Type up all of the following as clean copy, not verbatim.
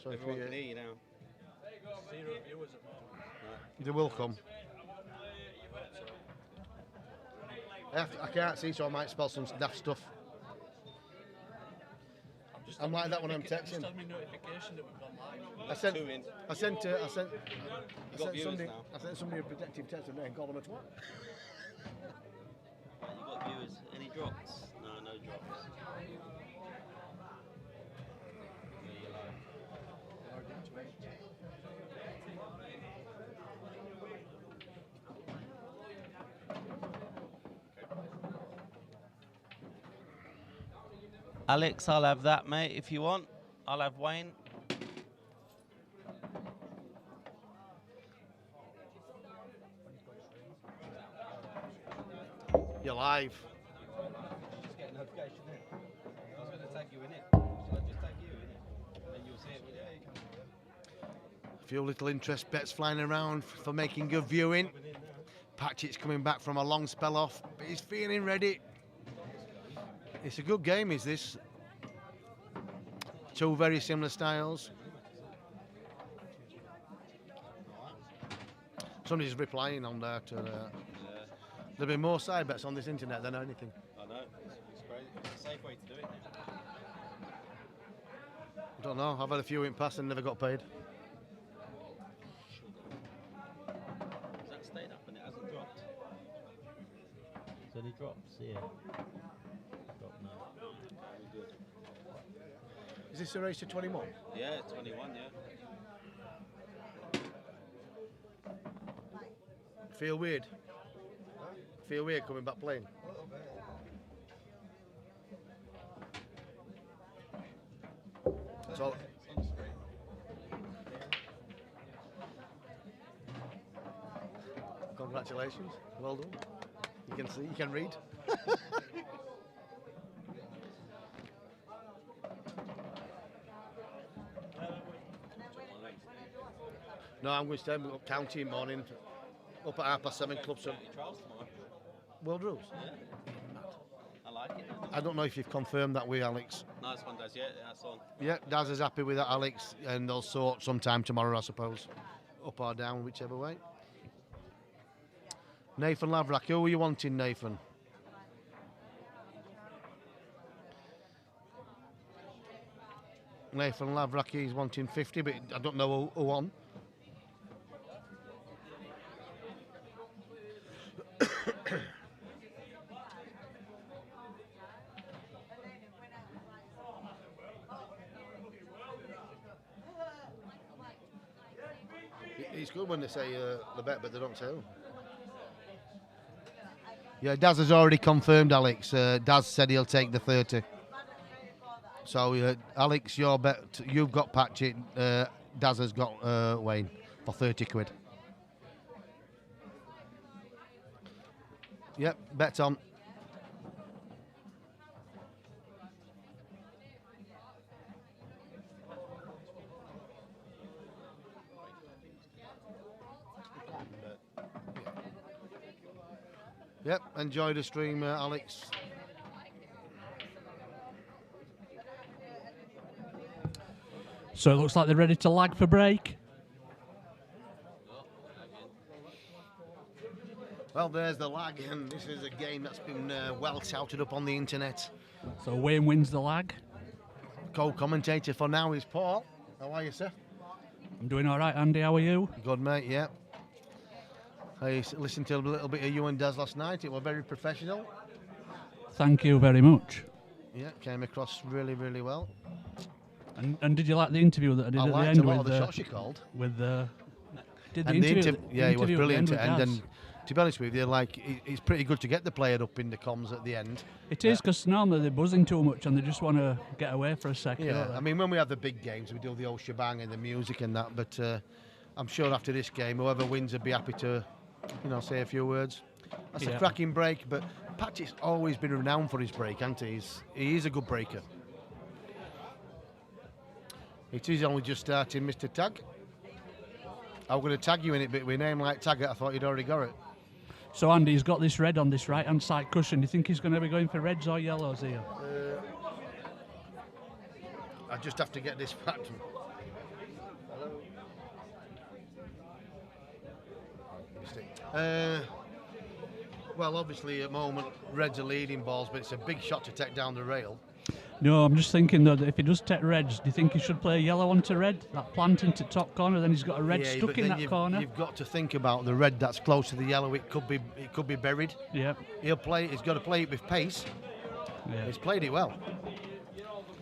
So Everyone can hear you now. Zero viewers at the moment. They will come. I can't see, so I might spell some daft stuff. I'm like that when I'm texting. Just tell me notification that we've gone live. I sent somebody a protective text today and called them a twat. You got viewers. Any drops? No drops. Alex, I'll have that, mate, if you want. I'll have Wayne. You're live. Just get a notification in. I was going to tag you in it. Shall I just tag you in it? And then you'll see it. Yeah, you can. A few little interest bets flying around for making good viewing. Patchett's coming back from a long spell off, but he's feeling ready. It's a good game, is this? Two very similar styles. Somebody's replying on there to there'll be more side bets on this internet than anything. I know, it's crazy. It's a safe way to do it now. I don't know, I've had a few in past and never got paid. Has that stayed up and it hasn't dropped? Has any drops here? Drop now. Very good. Is this a race to 21? Yeah, 21, yeah. Feel weird? Feel weird coming back playing? That's all. Congratulations, well done. You can see, you can read. No, I'm going to stay. We've got county in the morning. Up at 7:30 club. So World rules? Yeah. I like it. I don't know if you've confirmed that with Alex. Nice one, Daz. Yeah, that's on. Yeah, Daz is happy with that, Alex, and they'll sort sometime tomorrow, I suppose. Up or down, whichever way. Nathan Lavrak, who are you wanting, Nathan? Nathan Lavrak, he's wanting 50, but I don't know who on. It's good when they say the bet, but they don't say who. Yeah, Daz has already confirmed, Alex. Daz said he'll take the 30. So, Alex, your bet, you've got Patchett. Daz has got Wayne for 30 quid. Yep, bet on. Yep, enjoy the stream, Alex. So it looks like they're ready to lag for break. Well, there's the lag, and this is a game that's been well touted up on the internet. So Wayne wins the lag. Co-commentator for now is Paul. How are you, sir? I'm doing all right, Andy. How are you? Good, mate, yeah. I listened to a little bit of you and Daz last night. It was very professional. Thank you very much. Yeah, came across really, really well. And did you like the interview that I did I at the liked end a lot with of the shots you called. With the did the And interview? yeah, it was brilliant at to end. And to be honest with you, like it's pretty good to get the player up in the comms at the end. It is, because normally they're buzzing too much and they just want to get away for a second. Yeah, I mean, when we have the big games, we do the old shebang and the music and that. But I'm sure after this game, whoever wins would be happy to, say a few words. That's a cracking break. But Patchett's always been renowned for his break, hasn't he? He is a good breaker. It is only just starting, Mr. Tag. I'm going to tag you in it, but with a name like Taggart, I thought you'd already got it. So Andy's got this red on this right-hand side cushion. Do you think he's going to be going for reds or yellows here? just have to get this back. Well, obviously at the moment Reds are leading balls, but it's a big shot to take down the rail. No, I'm just thinking though that if he does take Reds, do you think he should play yellow onto red? That plant into top corner, then he's got a red stuck in that corner. You've got to think about the red that's close to the yellow. It could be buried. Yeah. He's got to play it with pace. Yeah. He's played it well.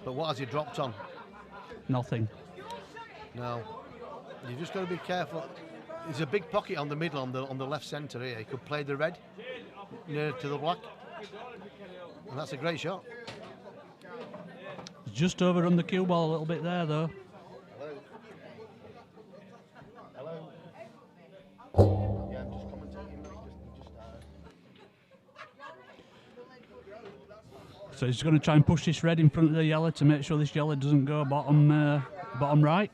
But what has he dropped on? Nothing. No. You've just got to be careful. There's a big pocket on the middle, on the left centre here. He could play the red near to the black, and that's a great shot. Just overrun the cue ball a little bit there, though. Hello. Yeah, I'm just commentating. So he's going to try and push this red in front of the yellow to make sure this yellow doesn't go bottom right.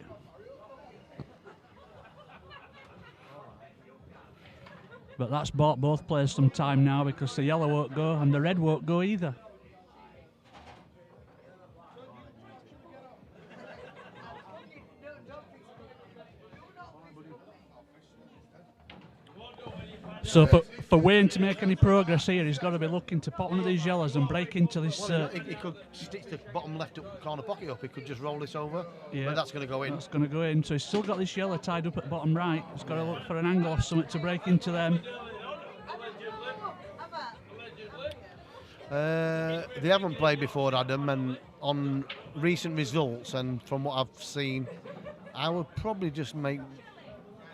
But that's bought both players some time now because the yellow won't go and the red won't go either. So for Wayne to make any progress here, he's got to be looking to pop one of these yellows and break into this. He could stick the bottom left corner pocket up. He could just roll this over. Yeah, but that's going to go in. That's going to go in. So he's still got this yellow tied up at bottom right. He's got to look for an angle or something to break into them. They haven't played before, Adam, and on recent results and from what I've seen, I would probably just make,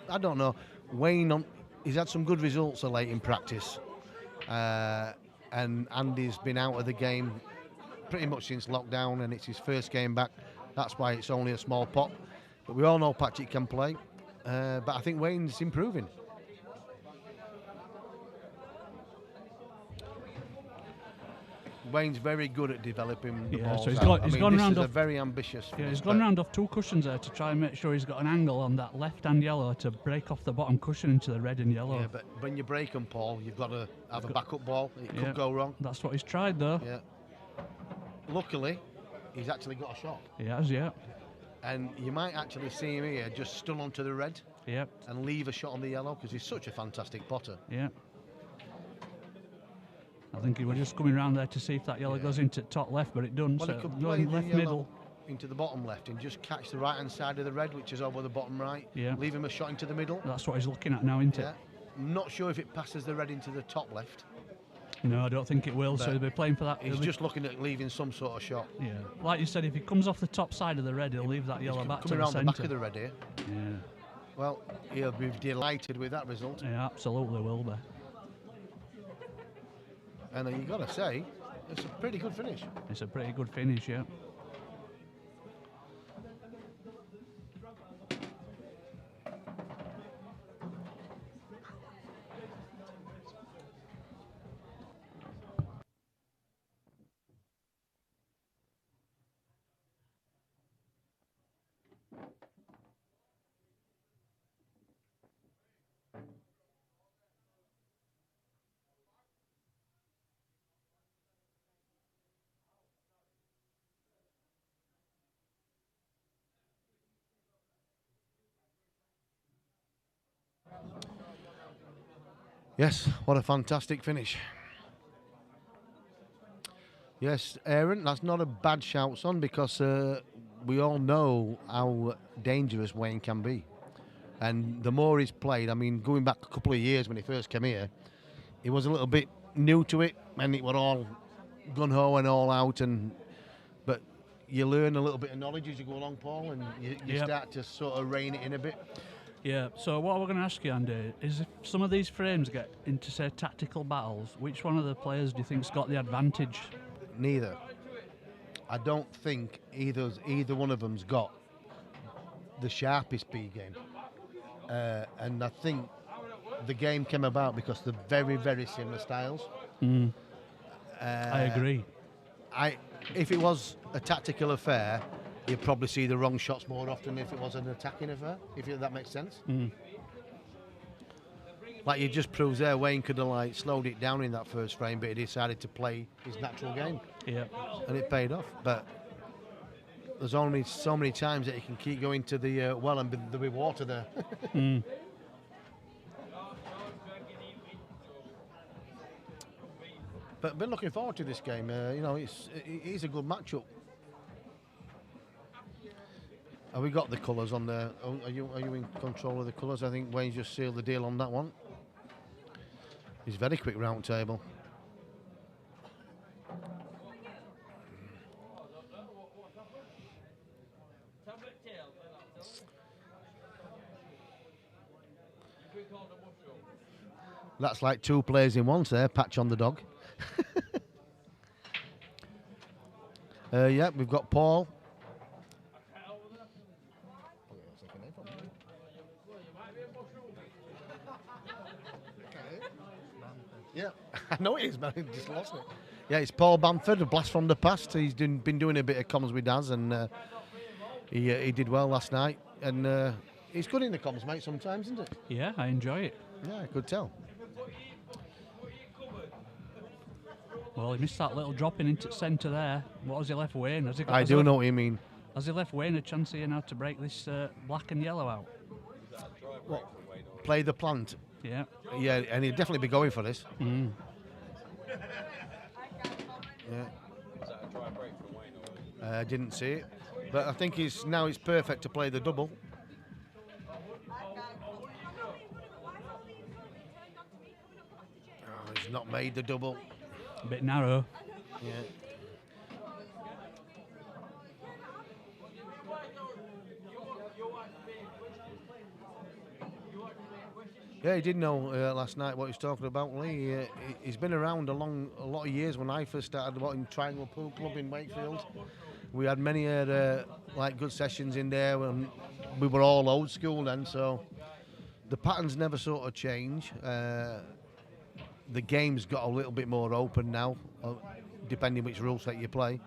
I don't know, Wayne, he's had some good results of late in practice, and Andy's been out of the game pretty much since lockdown, and it's his first game back. That's why it's only a small pot, but we all know Patchett can play, but I think Wayne's improving. Wayne's very good at developing the balls. So he's out. gone round this is off a very ambitious. Yeah, he's gone round off two cushions there to try and make sure he's got an angle on that left-hand yellow to break off the bottom cushion into the red and yellow. Yeah, but when you break them, Paul, you've got to have a backup ball. It could go wrong. That's what he's tried, though. Yeah. Luckily, he's actually got a shot. He has, yeah. And you might actually see him here just still onto the red. Yep. And leave a shot on the yellow because he's such a fantastic potter. Yeah. I think he was just coming round there to see if that yellow goes into top left, but it doesn't. Well, So he could going play left the middle into the bottom left and just catch the right hand side of the red, which is over the bottom right. Yeah. Leave him a shot into the middle. That's what he's looking at now, isn't it? I'm not sure if it passes the red into the top left. No, I don't think it will. So he'll be playing for that. He's just looking at leaving some sort of shot. Yeah, like you said, if he comes off the top side of the red, he'll leave that yellow back to the centre. Coming around the back of the red here. Yeah. Well, he'll be delighted with that result. Yeah, absolutely will be. And you've got to say, it's a pretty good finish. It's a pretty good finish, yeah. Yes, what a fantastic finish. Yes, Aaron, that's not a bad shout, son, because we all know how dangerous Wayne can be. And the more he's played, I mean, going back a couple of years when he first came here, he was a little bit new to it, and it were all gun-ho and all out. But you learn a little bit of knowledge as you go along, Paul, and you start to sort of rein it in a bit. Yeah, so what we're going to ask you, Andy, is if some of these frames get into, say, tactical battles, which one of the players do you think's got the advantage? Neither. I don't think either one of them's got the sharpest B game. And I think the game came about because they're very, very similar styles. I agree. If it was a tactical affair, you'd probably see the wrong shots more often if it was an attacking affair, if that makes sense. Like you just proves there, Wayne could have like slowed it down in that first frame, but he decided to play his natural game. Yeah. And it paid off. But there's only so many times that you can keep going to the well and there'll be water there. But been looking forward to this game. You know, it is a good matchup. Have we got the colours on there? Are you in control of the colours? I think Wayne's just sealed the deal on that one. He's very quick round table. That's like 2 players in one there, Patch on the dog. Yeah, we've got Paul. Yeah, I know it is, but I just lost it. Yeah, it's Paul Bamford, a blast from the past. He's been doing a bit of comms with Daz, and he did well last night. And he's good in the comms, mate, sometimes, isn't it? Yeah, I enjoy it. Yeah, I could tell. Well, he missed that little dropping into centre there. What has he left Wayne? I do know what you mean. Has he left Wayne a chance here now to break this black and yellow out? What? Play the plant? Yeah. Yeah, and he'd definitely be going for this. Is Yeah. that a dry break from Wayne? Or? I didn't see it, but I think now it's perfect to play the double. Oh, he's not made the double. A bit narrow. Yeah. Yeah, he did know last night what he was talking about. Lee, he's been around a lot of years. When I first started watching Triangle Pool Club in Wakefield, we had many like good sessions in there. When we were all old school then, so the patterns never sort of change. The game's got a little bit more open now, depending which rule set you play,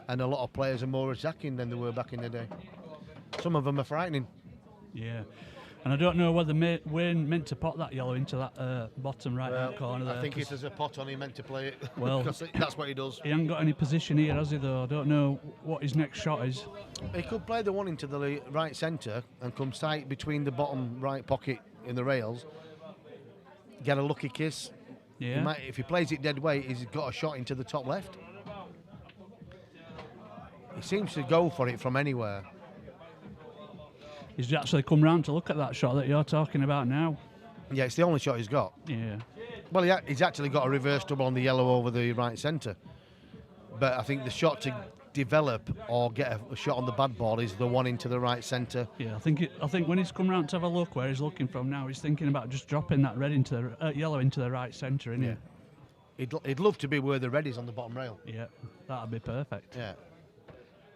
and a lot of players are more attacking than they were back in the day. Some of them are frightening. Yeah. And I don't know whether Wayne meant to pot that yellow into that bottom right-hand corner there. I think if there's a pot on, he meant to play it. Well, that's what he does. He hasn't got any position here, has he, though? I don't know what his next shot is. He could play the one into the right centre and come tight between the bottom right pocket in the rails, get a lucky kiss. Yeah. If he plays it dead weight, he's got a shot into the top left. He seems to go for it from anywhere. He's actually come round to look at that shot that you're talking about now. Yeah, it's the only shot he's got. Yeah. Well, he's actually got a reverse double on the yellow over the right centre. But I think the shot to develop or get a shot on the bad ball is the one into the right centre. Yeah, I think when he's come round to have a look where he's looking from now, he's thinking about just dropping that red into the yellow into the right centre, isn't he? He'd love to be where the red is on the bottom rail. Yeah, that'd be perfect. Yeah.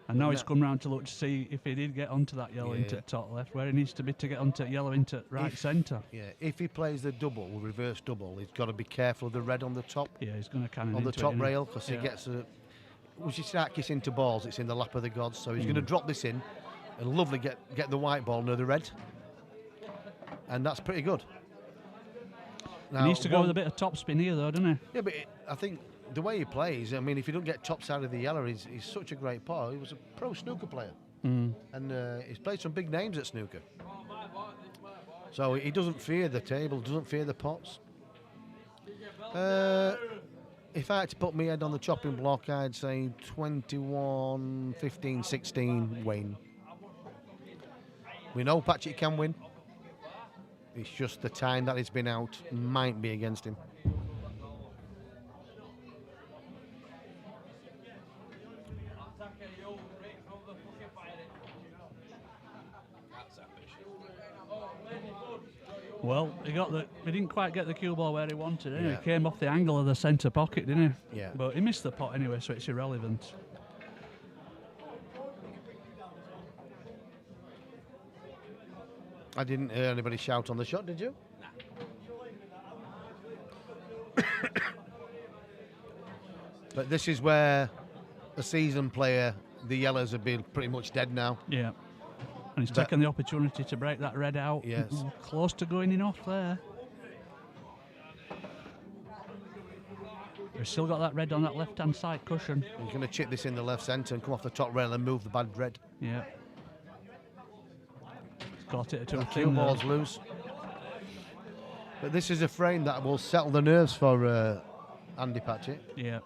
And now he's come round to look to see if he did get onto that yellow into the top left, where he needs to be to get onto yellow into right centre. Yeah, if he plays the double, reverse double, he's got to be careful of the red on the top. Yeah, he's going to cannon on the into top it, rail, because he gets a. Once you start kissing to balls, it's in the lap of the gods. So he's going to drop this in, and lovely get the white ball near the red, and that's pretty good. Now, he needs to go with a bit of top spin here, though, doesn't he? Yeah, but I think the way he plays, I mean, if you don't get top side of the yellow, he's such a great player. He was a pro snooker player, and he's played some big names at snooker. So he doesn't fear the table, doesn't fear the pots. If I had to put my head on the chopping block, I'd say 21, 15, 16, Wayne. We know Patchett can win. It's just the time that he's been out might be against him. Well, he didn't quite get the cue ball where he wanted it. He came off the angle of the centre pocket, didn't he? Yeah. But he missed the pot anyway, so it's irrelevant. I didn't hear anybody shout on the shot, did you? Nah. But this is where a seasoned player, the yellows have been pretty much dead now. Yeah. And he's taken the opportunity to break that red out. Yes. Close to going in off there. We've still got that red on that left-hand side cushion. He's going to chip this in the left centre and come off the top rail and move the bad red. Yeah. He's got it to a Cue ball's loose. But this is a frame that will settle the nerves for Andy Patchett. Yeah.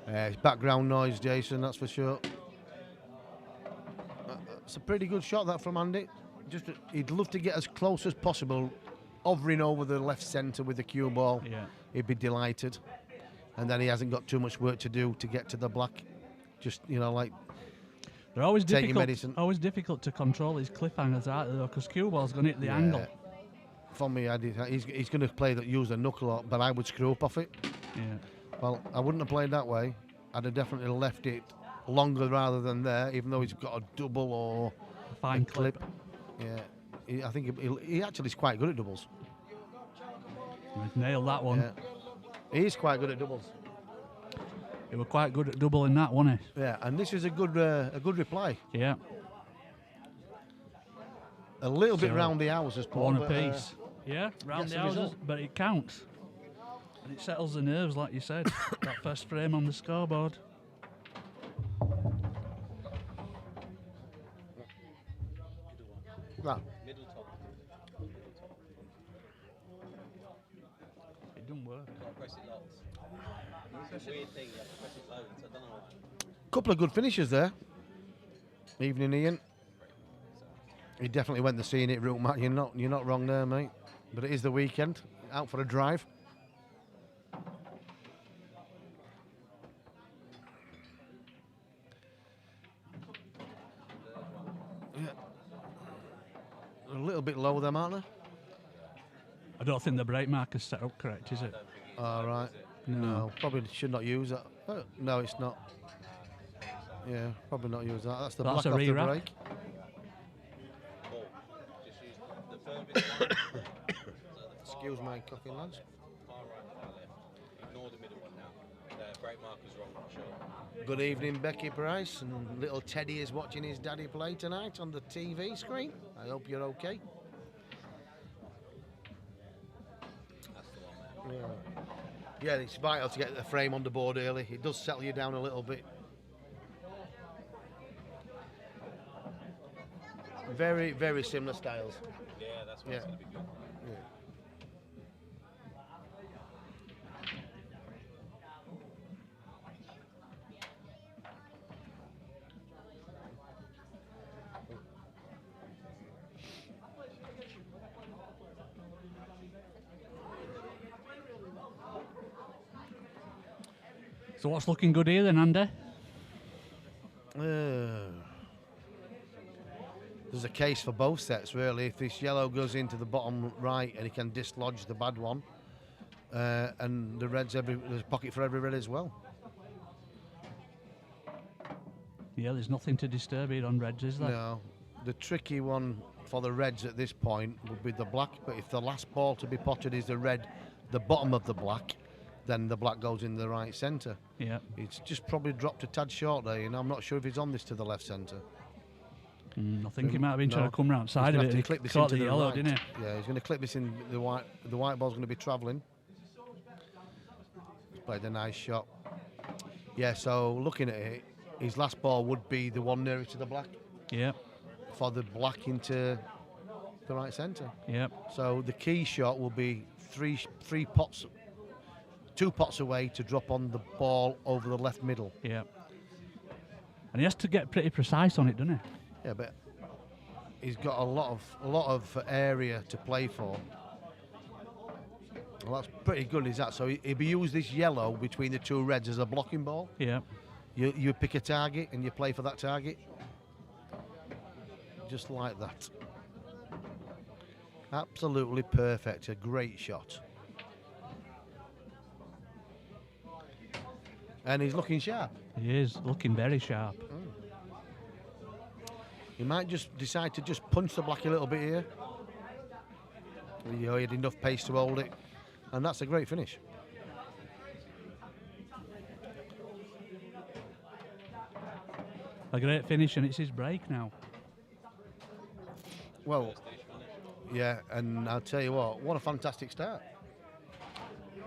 It's background noise, Jason, that's for sure. It's a pretty good shot, that, from Andy. He'd love to get as close as possible, hovering over the left centre with the cue ball. Yeah. He'd be delighted. And then he hasn't got too much work to do to get to the black. Just, you know, like they're always taking difficult. medicine. Always difficult to control these cliffhangers, aren't they? Because cue ball's going to hit the angle. For me, he's going to use the knuckle up, but I would screw up off it. Yeah. Well, I wouldn't have played that way. I'd have definitely left it longer rather than there, even though he's got a double or A fine clip. Yeah, I think he actually is quite good at doubles. He's nailed that one. Yeah. He is quite good at doubles. He was quite good at doubling that, wasn't he? Yeah, and this is a good reply. Yeah. A little bit round the houses, Paul. One apiece. Yeah, round the houses, result. but it counts. And it settles the nerves, like you said. That first frame on the scoreboard. That. Middle top. It doesn't work. Got to press it lots. It's a weird thing, you have to press it loads. I don't know. Couple of good finishes there. Evening, Ian. He definitely went the seeing it route, Matt. You're not wrong there, mate. But it is the weekend. Out for a drive. Yeah. A little bit low them, aren't they? I don't think the brake marker's set up correct, is it? All right. No, probably should not use that. Oh, no, it's not. Yeah, probably not use that. That's the That's black a off the re-wrap. brake. Or just use the furthest one. Excuse my cocking, lads. Far right, far left. Ignore the middle one now. The brake marker's wrong, I'm sure. Good evening, Becky Price, and little Teddy is watching his daddy play tonight on the TV screen. I hope you're okay. That's the one there. Yeah, it's vital to get the frame on the board early. It does settle you down a little bit. Very, very similar styles. Yeah, that's why it's going to be good. Yeah. So what's looking good here then, Andy? There's a case for both sets, really. If this yellow goes into the bottom right and he can dislodge the bad one, and the reds, there's a pocket for every red as well. Yeah, there's nothing to disturb it on reds, is there? No. The tricky one for the reds at this point would be the black, but if the last ball to be potted is the red, the bottom of the black, then the black goes in the right centre. Yeah. It's just probably dropped a tad short there, you know. I'm not sure if he's on this to the left centre. I think he might have been trying to come round side He's of gonna it. have He to clip this caught into the yellow, right. didn't he? Yeah, he's going to clip this in the white. The white ball's going to be travelling. He's played a nice shot. Yeah, so looking at it, his last ball would be the one nearest to the black. Yeah. For the black into the right centre. Yeah. So the key shot will be two pots away to drop on the ball over the left middle. Yeah. And he has to get pretty precise on it, doesn't he? Yeah, but he's got a lot of area to play for. Well, that's pretty good, is that? So he'll use this yellow between the two reds as a blocking ball. Yeah. You pick a target and you play for that target. Just like that. Absolutely perfect. A great shot. And he's looking sharp. He is looking very sharp. He might just decide to just punch the black a little bit here. He had enough pace to hold it. And that's a great finish. A great finish, and it's his break now. Well, yeah, and I'll tell you what a fantastic start.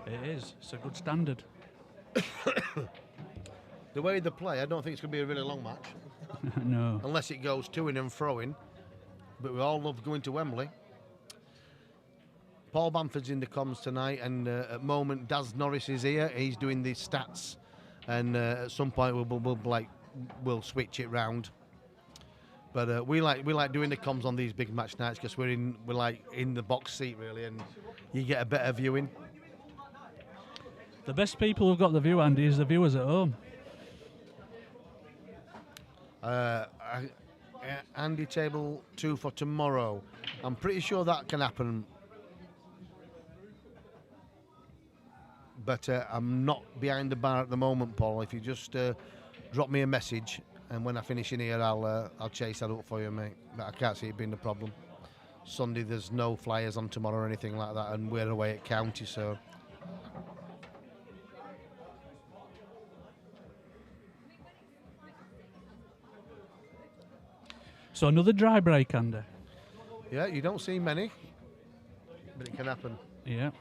It is. It's a good standard. The way they play, I don't think it's going to be a really long match. No. Unless it goes to-in and throw-in. But we all love going to Wembley. Paul Bamford's in the comms tonight, and at the moment Daz Norris is here. He's doing the stats, and at some point we'll switch it round. But we like doing the comms on these big match nights because we're in the box seat really, and you get a better viewing. The best people who've got the view, Andy, is the viewers at home. Andy table 2 for tomorrow. I'm pretty sure that can happen. But I'm not behind the bar at the moment, Paul. If you just drop me a message, and when I finish in here, I'll chase that up for you, mate. But I can't see it being a problem. Sunday, there's no flyers on tomorrow or anything like that, and we're away at county, so. So another dry break, Andy. Yeah, you don't see many, but it can happen. Yeah.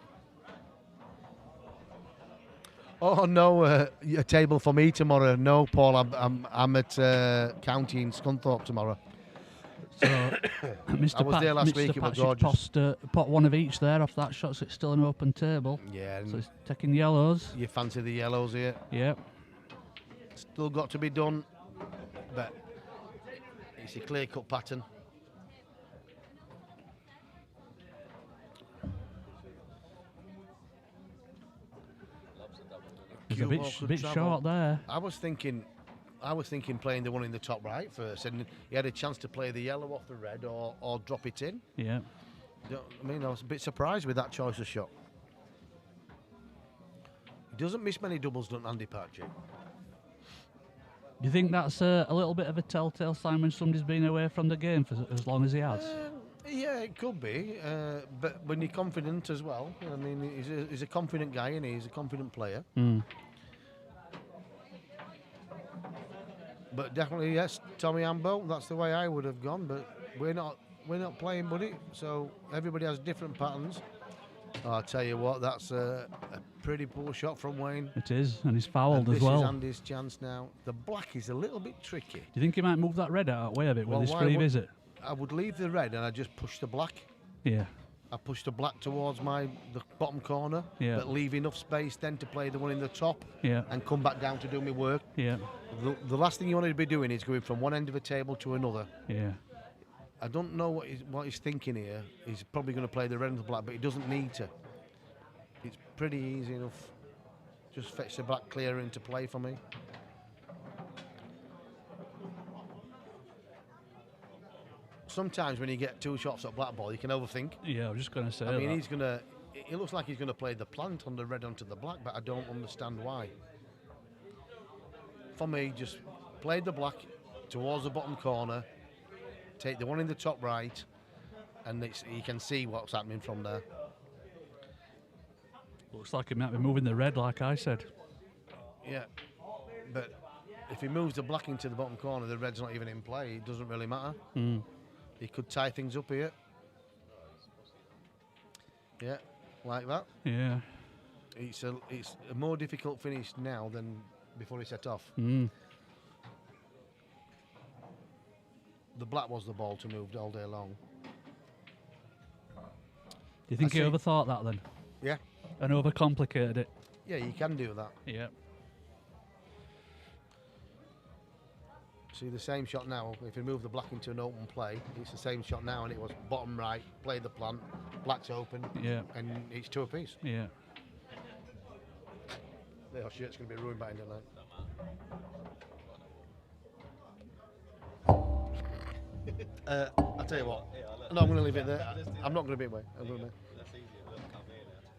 Oh no, a table for me tomorrow. No, Paul, I'm at county in Scunthorpe tomorrow. So Mr. I was there last week. It was gorgeous. Pot one of each there off that shot, so it's still an open table. Yeah. So it's taking yellows. You fancy the yellows here? Yep. Still got to be done, but it's a clear-cut pattern. It's a bit short there. I was thinking playing the one in the top right first, and he had a chance to play the yellow off the red or drop it in. Yeah. I mean, I was a bit surprised with that choice of shot. He doesn't miss many doubles, doesn't Andy Patchett? Do you think that's a little bit of a telltale sign when somebody's been away from the game for as long as he has? Yeah, it could be. But when you're confident as well, I mean, he's a confident guy, and he's a confident player. Mm. But definitely, yes, Tommy Ambo, that's the way I would have gone. But we're not playing, buddy. So everybody has different patterns. Oh, I'll tell you what, that's a pretty poor shot from Wayne. It is, and he's fouled and as well. This is Andy's chance now. The black is a little bit tricky. Do you think he might move that red out way a bit with his free visit? I would leave the red and I just push the black. Yeah. I push the black towards the bottom corner, yeah, but leave enough space then to play the one in the top, yeah, and come back down to do my work. Yeah. The last thing you want to be doing is going from one end of a table to another. Yeah. I don't know what he's thinking here. He's probably going to play the red and the black, but he doesn't need to. It's pretty easy enough. Just fetch the black clear into play for me. Sometimes when you get two shots at Blackball, you can overthink. Yeah, I was just going to say I mean, that. it looks like he's going to play the plant on the red onto the black, but I don't understand why. For me, just play the black towards the bottom corner, take the one in the top right, and you can see what's happening from there. Looks like he might be moving the red, like I said. Yeah, but if he moves the black into the bottom corner, the red's not even in play. It doesn't really matter. Mm. He could tie things up here. Yeah, like that. Yeah. It's a more difficult finish now than before he set off. Mm. The black was the ball to move all day long. Do you think he overthought that then? Yeah. And overcomplicated it? Yeah, you can do that. Yeah. See the same shot now. If you move the black into an open play, it's the same shot now, and it was bottom right, play the plant, black's open, yeah, and it's two apiece. Yeah. Their shirt's going to be ruined by end of night. I'll tell you what. No, I'm going to leave it there. I'm not going to be away.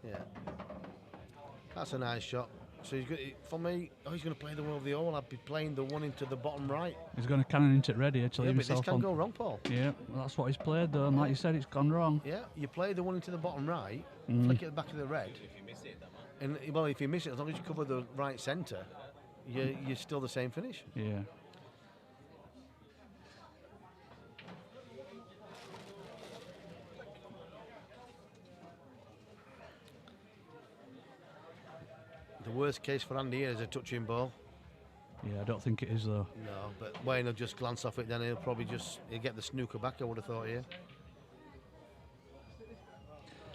Yeah. That's a nice shot. So for me, he's going to play the one over the hole. I'd be playing the one into the bottom right. He's going to cannon into it ready to leave but himself this can go wrong, Paul. Yeah, well, that's what he's played though, and like you said, it's gone wrong. Yeah, you play the one into the bottom right, flick it at the back of the red. If you miss it, and well, if you miss it, as long as you cover the right centre, you're still the same finish. Yeah. worst case for Andy here is a touching ball. Yeah, I don't think it is though. No, but Wayne will just glance off it, then he'll probably he'll get the snooker back, I would have thought here.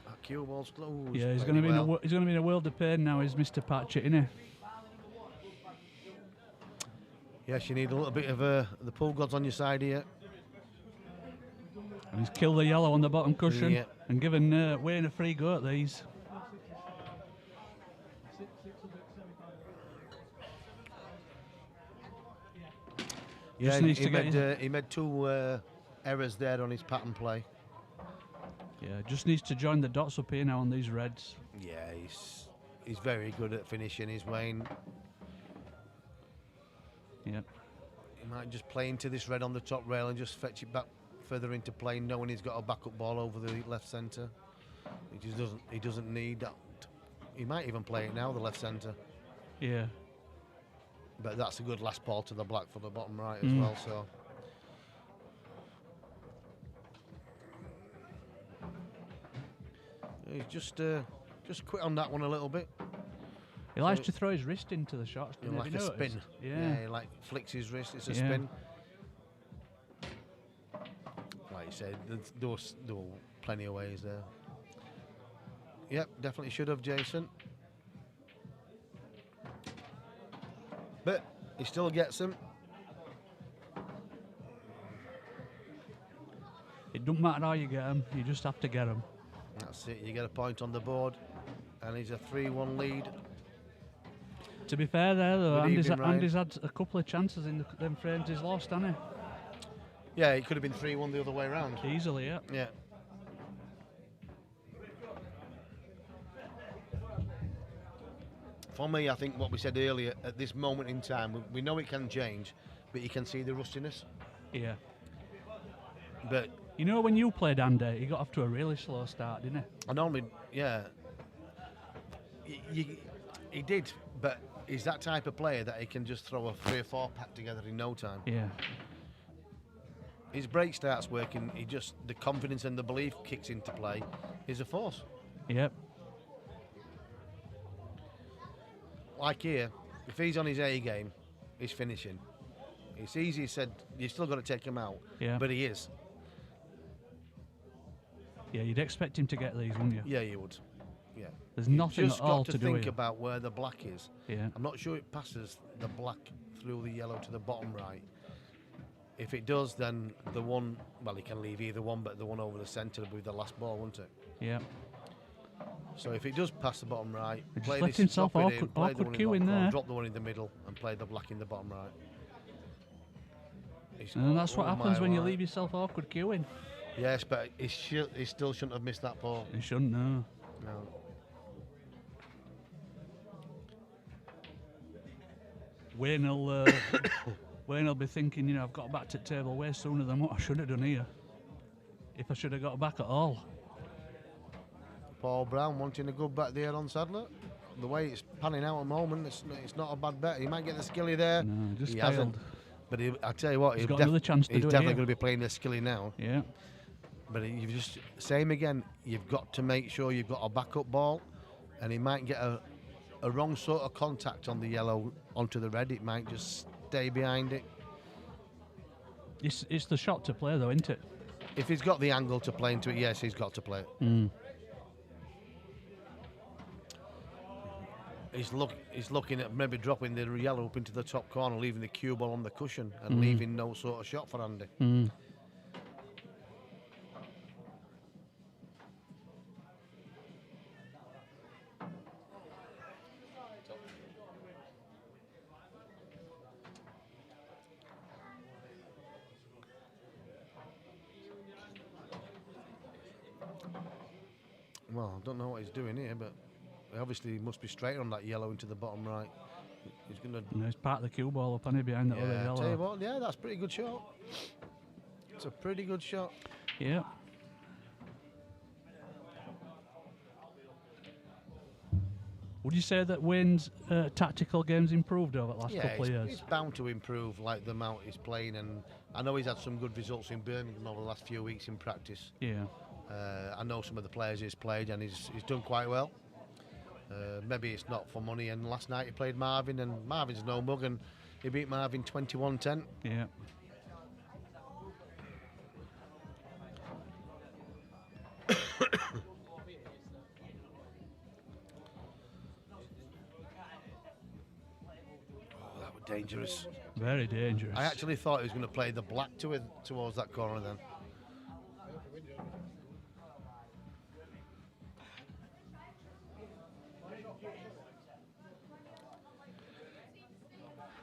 That cue ball's closed. Yeah, he's going to be in a world of pain now, is Mr. Patchett, isn't he? Yes, you need a little bit of the pull gods on your side here. And he's killed the yellow on the bottom cushion, Yeah. and given Wayne a free go at these. Yeah, he made two errors there on his pattern play. Yeah, just needs to join the dots up here now on these reds. Yeah, he's very good at finishing his Wayne. Yeah. He might just play into this red on the top rail and just fetch it back further into play, knowing he's got a backup ball over the left centre. He doesn't need that. He might even play it now, the left centre. Yeah. But that's a good last ball to the black for the bottom right as well. So he's just quit on that one a little bit. He likes to throw his wrist into the shots. Like a spin. Yeah. He like flicks his wrist. It's a spin. Like you said, there were plenty of ways there. Yep, definitely should have, Jason. But he still gets them. It doesn't matter how you get them, you just have to get them. That's it, you get a point on the board, and he's a 3-1 lead. To be fair there though, Andy's Ryan. had a couple of chances in them frames he's lost, hasn't he? Yeah, it could have been 3-1 the other way around. Easily, yeah. Yeah. For me, I think what we said earlier, at this moment in time, we know it can change, but you can see the rustiness. Yeah. But you know, when you played Andy, he got off to a really slow start, didn't he? I normally, yeah, he did, but he's that type of player that he can just throw a 3 or 4 pack together in no time. Yeah. His break starts working, the confidence and the belief kicks into play. He's a force. Yep. Like here, if he's on his A game, he's finishing. It's easy said, you've still got to take him out, but he is. Yeah, you'd expect him to get these, wouldn't you? Yeah, you would. Yeah. There's nothing just at all got to do think here. about where the black is. Yeah. I'm not sure it passes the black through the yellow to the bottom right. If it does, then the one, well, he can leave either one, but the one over the centre will be the last ball, won't it? Yeah. So if it does pass the bottom right, He play just let this, himself drop it awkward, in, play the awkward one cue in the there. drop the one in the middle and play the black in the bottom right. And that's what happens when you leave. leave yourself awkward queuing. Yes, but he still shouldn't have missed that ball. You shouldn't, no. No. Wayne will be thinking, you know, I've got back to the table way sooner than what I should have done here. If I should have got back at all. Paul Brown wanting a good bet there on Saidler. The way it's panning out at the moment, it's not a bad bet. He might get the skilly there. No, just he failed. Hasn't. But I tell you what, He's got another chance to he's do it definitely here. going to be playing the skilly now. Yeah. But you've just, same again, you've got to make sure you've got a backup ball, and he might get a wrong sort of contact on the yellow onto the red. It might just stay behind it. It's the shot to play though, isn't it? If he's got the angle to play into it, yes, he's got to play it. Mm. He's looking at maybe dropping the yellow up into the top corner, leaving the cue ball on the cushion, and leaving no sort of shot for Andy. Mm. Well, I don't know what he's doing here, but obviously he must be straight on that yellow into the bottom right. He's going to. He's part of the cue ball up on it behind that other Yeah, yellow. tell you what, yeah, that's a pretty good shot. It's a pretty good shot. Yeah. Would you say that Wayne's tactical game's improved over the last couple of years? He's bound to improve, like the amount he's playing, and I know he's had some good results in Birmingham over the last few weeks in practice. Yeah. I know some of the players he's played, and he's done quite well. Maybe it's not for money. And last night he played Marvin, and Marvin's no mug, and he beat Marvin 21-10. Yeah. Dangerous. Very dangerous. I actually thought he was going to play the black towards that corner then.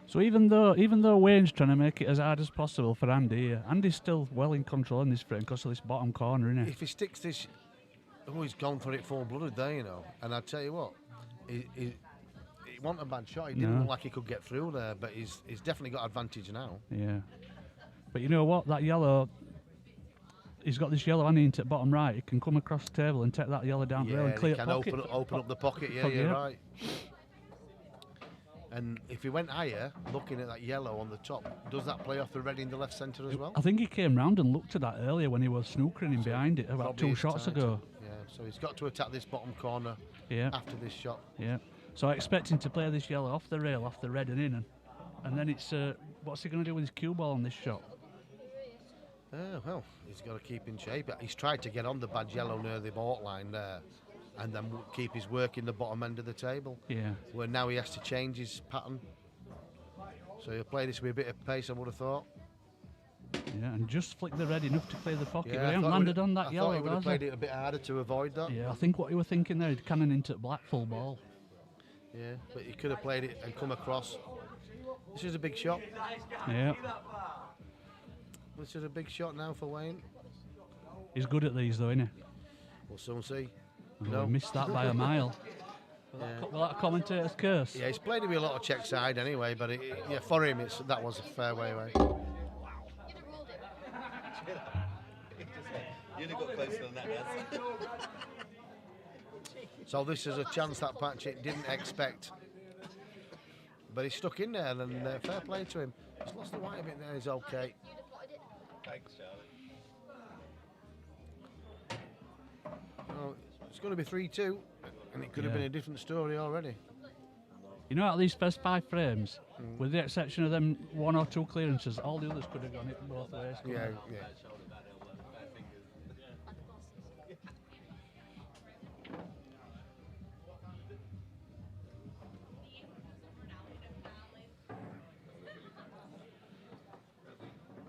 So even though Wayne's trying to make it as hard as possible for Andy, Andy's still well in control in this frame because of this bottom corner, isn't he? If he sticks this, he's gone for it full-blooded there, you know. And I tell you what, he wasn't a bad shot. He didn't look like he could get through there, but he's definitely got advantage now. Yeah. But you know what? That yellow, he's got this yellow handing to bottom right. He can come across the table and take that yellow down the rail and clear can pocket. open up the pocket. Yeah, you're right. And if he went higher, looking at that yellow on the top, does that play off the red in the left centre as well? I think he came round and looked at that earlier when he was snookering in behind it about 2 shots ago. Yeah, so he's got to attack this bottom corner after this shot. Yeah. So I expect him to play this yellow off the rail, off the red and in. And then it's, what's he going to do with his cue ball on this shot? Well, he's got to keep in shape. He's tried to get on the bad yellow near the baulk line there, and then keep his work in the bottom end of the table. Yeah. Where now he has to change his pattern. So he'll play this with a bit of pace, I would have thought. Yeah, and just flick the red enough to clear the pocket. Yeah, But he hasn't landed on that yellow. I thought he would have played it a bit harder to avoid that. Yeah, I think what he was thinking there, he'd cannon into black full ball. Yeah, but he could have played it and come across. This is a big shot. Yeah. This is a big shot now for Wayne. He's good at these though, isn't he? We'll soon see. No, missed that by a mile. Will that commentator's curse? Yeah, he's played it with a lot of check side anyway, but for him, that was a fair way away. You'd have got closer than that, Naz. So this is a chance that Patchett didn't expect. But he's stuck in there, and fair play to him. He's lost the white a bit there, he's okay. Thanks, Charlie. Well, it's going to be 3-2, and it could have been a different story already. You know, out of these first 5 frames, with the exception of them 1 or 2 clearances, all the others could have gone it both ways. Yeah.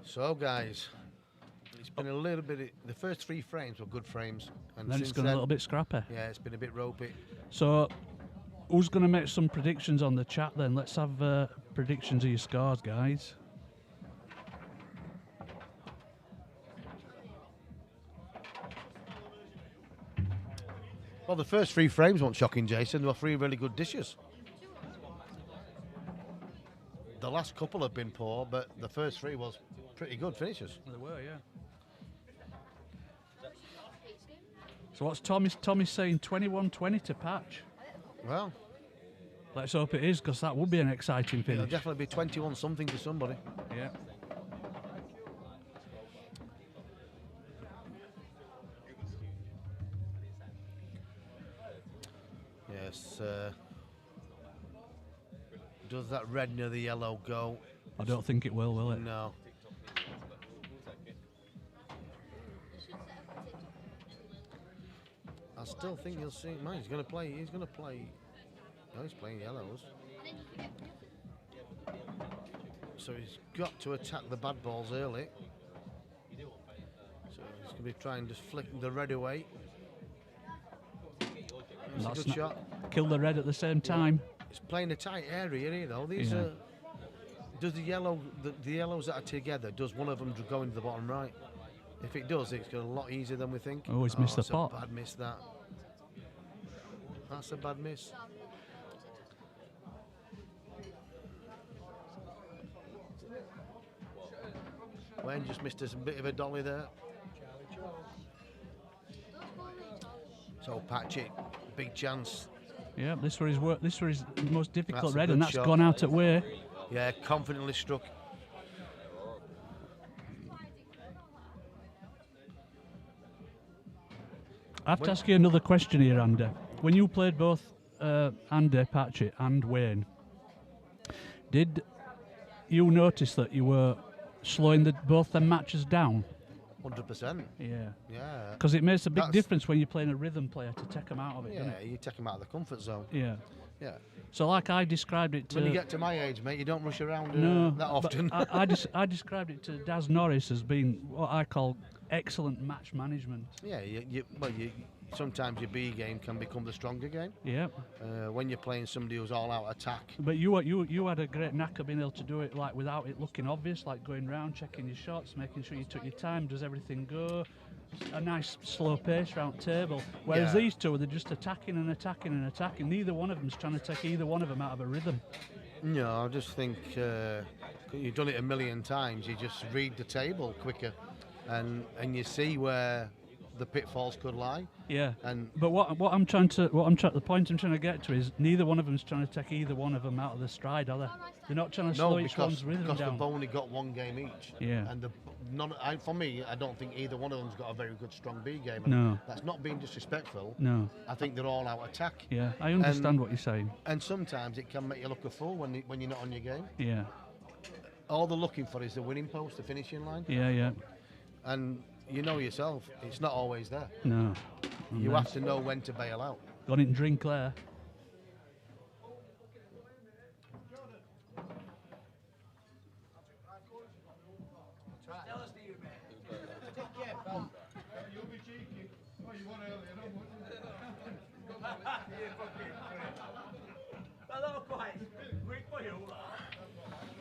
So, guys, it's been a little bit. The first 3 frames were good frames, and then it's gone a little bit scrappy. Yeah, it's been a bit ropey. So, who's going to make some predictions on the chat then? Let's have predictions of your scores, guys. Well, the first 3 frames weren't shocking, Jason. There were 3 really good dishes. The last couple have been poor, but the first 3 was pretty good finishes. They were, yeah. So what's Tommy's saying? 21-20 to Patch. Well, let's hope it is, because that would be an exciting finish. It'll definitely be 21 something to somebody. Yeah. Yes. Does that red near the yellow go? I don't think it will it? No. I still think you'll see. Man, he's going to play. No, he's playing yellows. So he's got to attack the bad balls early. So he's going to be trying to flick the red away. That's a good shot. Kill the red at the same time. It's playing a tight area, you know. These are. Does the yellow, the yellows that are together, does one of them go into the bottom right? If it does, it's going a lot easier than we think. Oh, he's missed the pot. That's a bad miss, that. That's a bad miss. Wayne just missed a bit of a dolly there. So Patchett, big chance. Yeah, this was his work. This was his most difficult That's a and that's shot. Gone out at way. Yeah, confidently struck. I have to ask you another question here, Andy. When you played both Andy, Patchett and Wayne, did you notice that you were slowing both them matches down? 100%. Yeah. Yeah. Because it makes a big That's- difference when you're playing a rhythm player to take them out of it, doesn't Yeah, it? you take them out of the comfort zone. Yeah. Yeah. So like I described it to... When you get to my age, mate, you don't rush around no, that often. but I described it to Daz Norris as being what I call excellent match management. Yeah, sometimes your B game can become the stronger game. Yeah. When you're playing somebody who's all out attack. But you had a great knack of being able to do it like without it looking obvious, like going round, checking your shots, making sure you took your time, does everything go, a nice slow pace round table. Whereas Yeah. these two, they're just attacking and attacking and attacking. Neither one of them's trying to take either one of them out of a rhythm. No, I just think you've done it a million times. You just read the table quicker, and you see where the pitfalls could lie. Yeah. And But the point I'm trying to get to is neither one of them's trying to take either one of them out of the stride, are they? They're not trying to slow each one's rhythm because down. they've only got one game each. Yeah. And for me, I don't think either one of them's got a very good strong B game. And No. that's not being disrespectful. No. I think they're all out attack. Yeah, I understand what you're saying. And sometimes it can make you look a fool when you're not on your game. Yeah. All they're looking for is the winning post, the finishing line. Yeah, yeah. And you know yourself, it's not always there. No. You have to know when to bail out. Got it and drink there.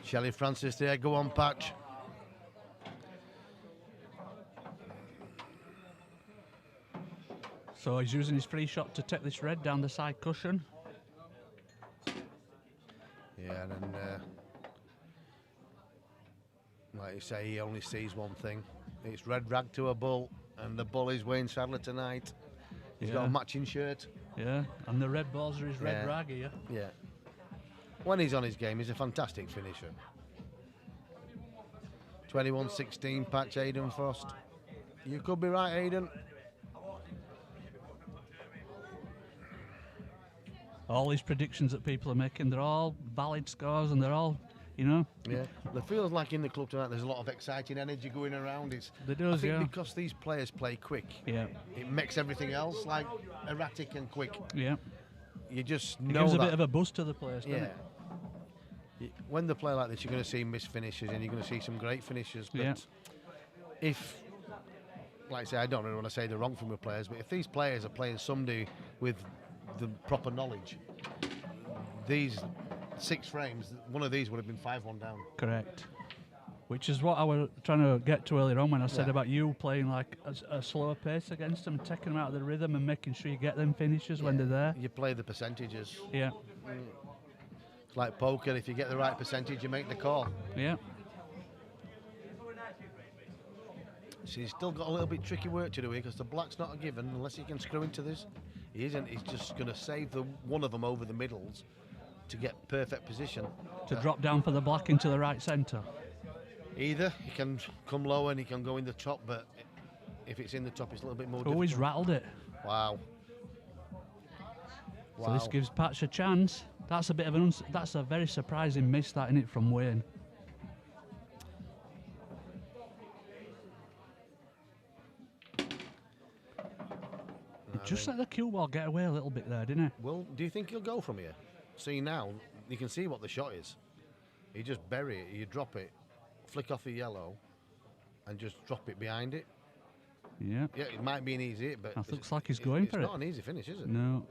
Shelley Francis there, go on, Patch. So he's using his free shot to take this red down the side cushion. Yeah, and then, like you say, he only sees one thing. It's red rag to a bull, and the bull is Wayne Saidler tonight. He's got a matching shirt. Yeah, and the red balls are his red rag here. Yeah. When he's on his game, he's a fantastic finisher. 21-16, Patch, Aidan Frost. You could be right, Aidan. All these predictions that people are making, they're all valid scores and they're all, you know. Yeah. It feels like in the club tonight there's a lot of exciting energy going around. I does, think yeah. because these players play quick, Yeah. it makes everything else like erratic and quick. Yeah. You just It know gives a that. bit of a boost to the place, doesn't Yeah. it? When they play like this, you're going to see missed finishes and you're going to see some great finishes. But Yeah. if, like I say, I don't really want to say the wrong thing with players, but if these players are playing somebody with the proper knowledge, these 6 frames, one of these would have been 5-1 down. Correct. Which is what I was trying to get to earlier on when I said Yeah. about you playing like a slower pace against them, taking them out of the rhythm and making sure you get them finishes when they're there. You play the percentages. Yeah. It's like poker. If you get the right percentage, you make the call. Yeah. So he's still got a little bit tricky work to do here because the black's not a given unless he can screw into this. He isn't. He's just going to save one of them over the middles to get perfect position. To drop down for the black into the right centre. Either he can come low and he can go in the top, but if it's in the top, it's a little bit more Oh, he's difficult. rattled it. Wow. So this gives Patch a chance. That's a bit of that's a very surprising miss, that, isn't it, from Wayne? Just let the cue ball get away a little bit there, didn't it? Well, do you think he'll go from here? See now, you can see what the shot is. You just bury it, you drop it, flick off the yellow, and just drop it behind it. Yeah. Yeah, it might be an easy hit, but That looks like he's going for it. It's not an easy finish, is it? No.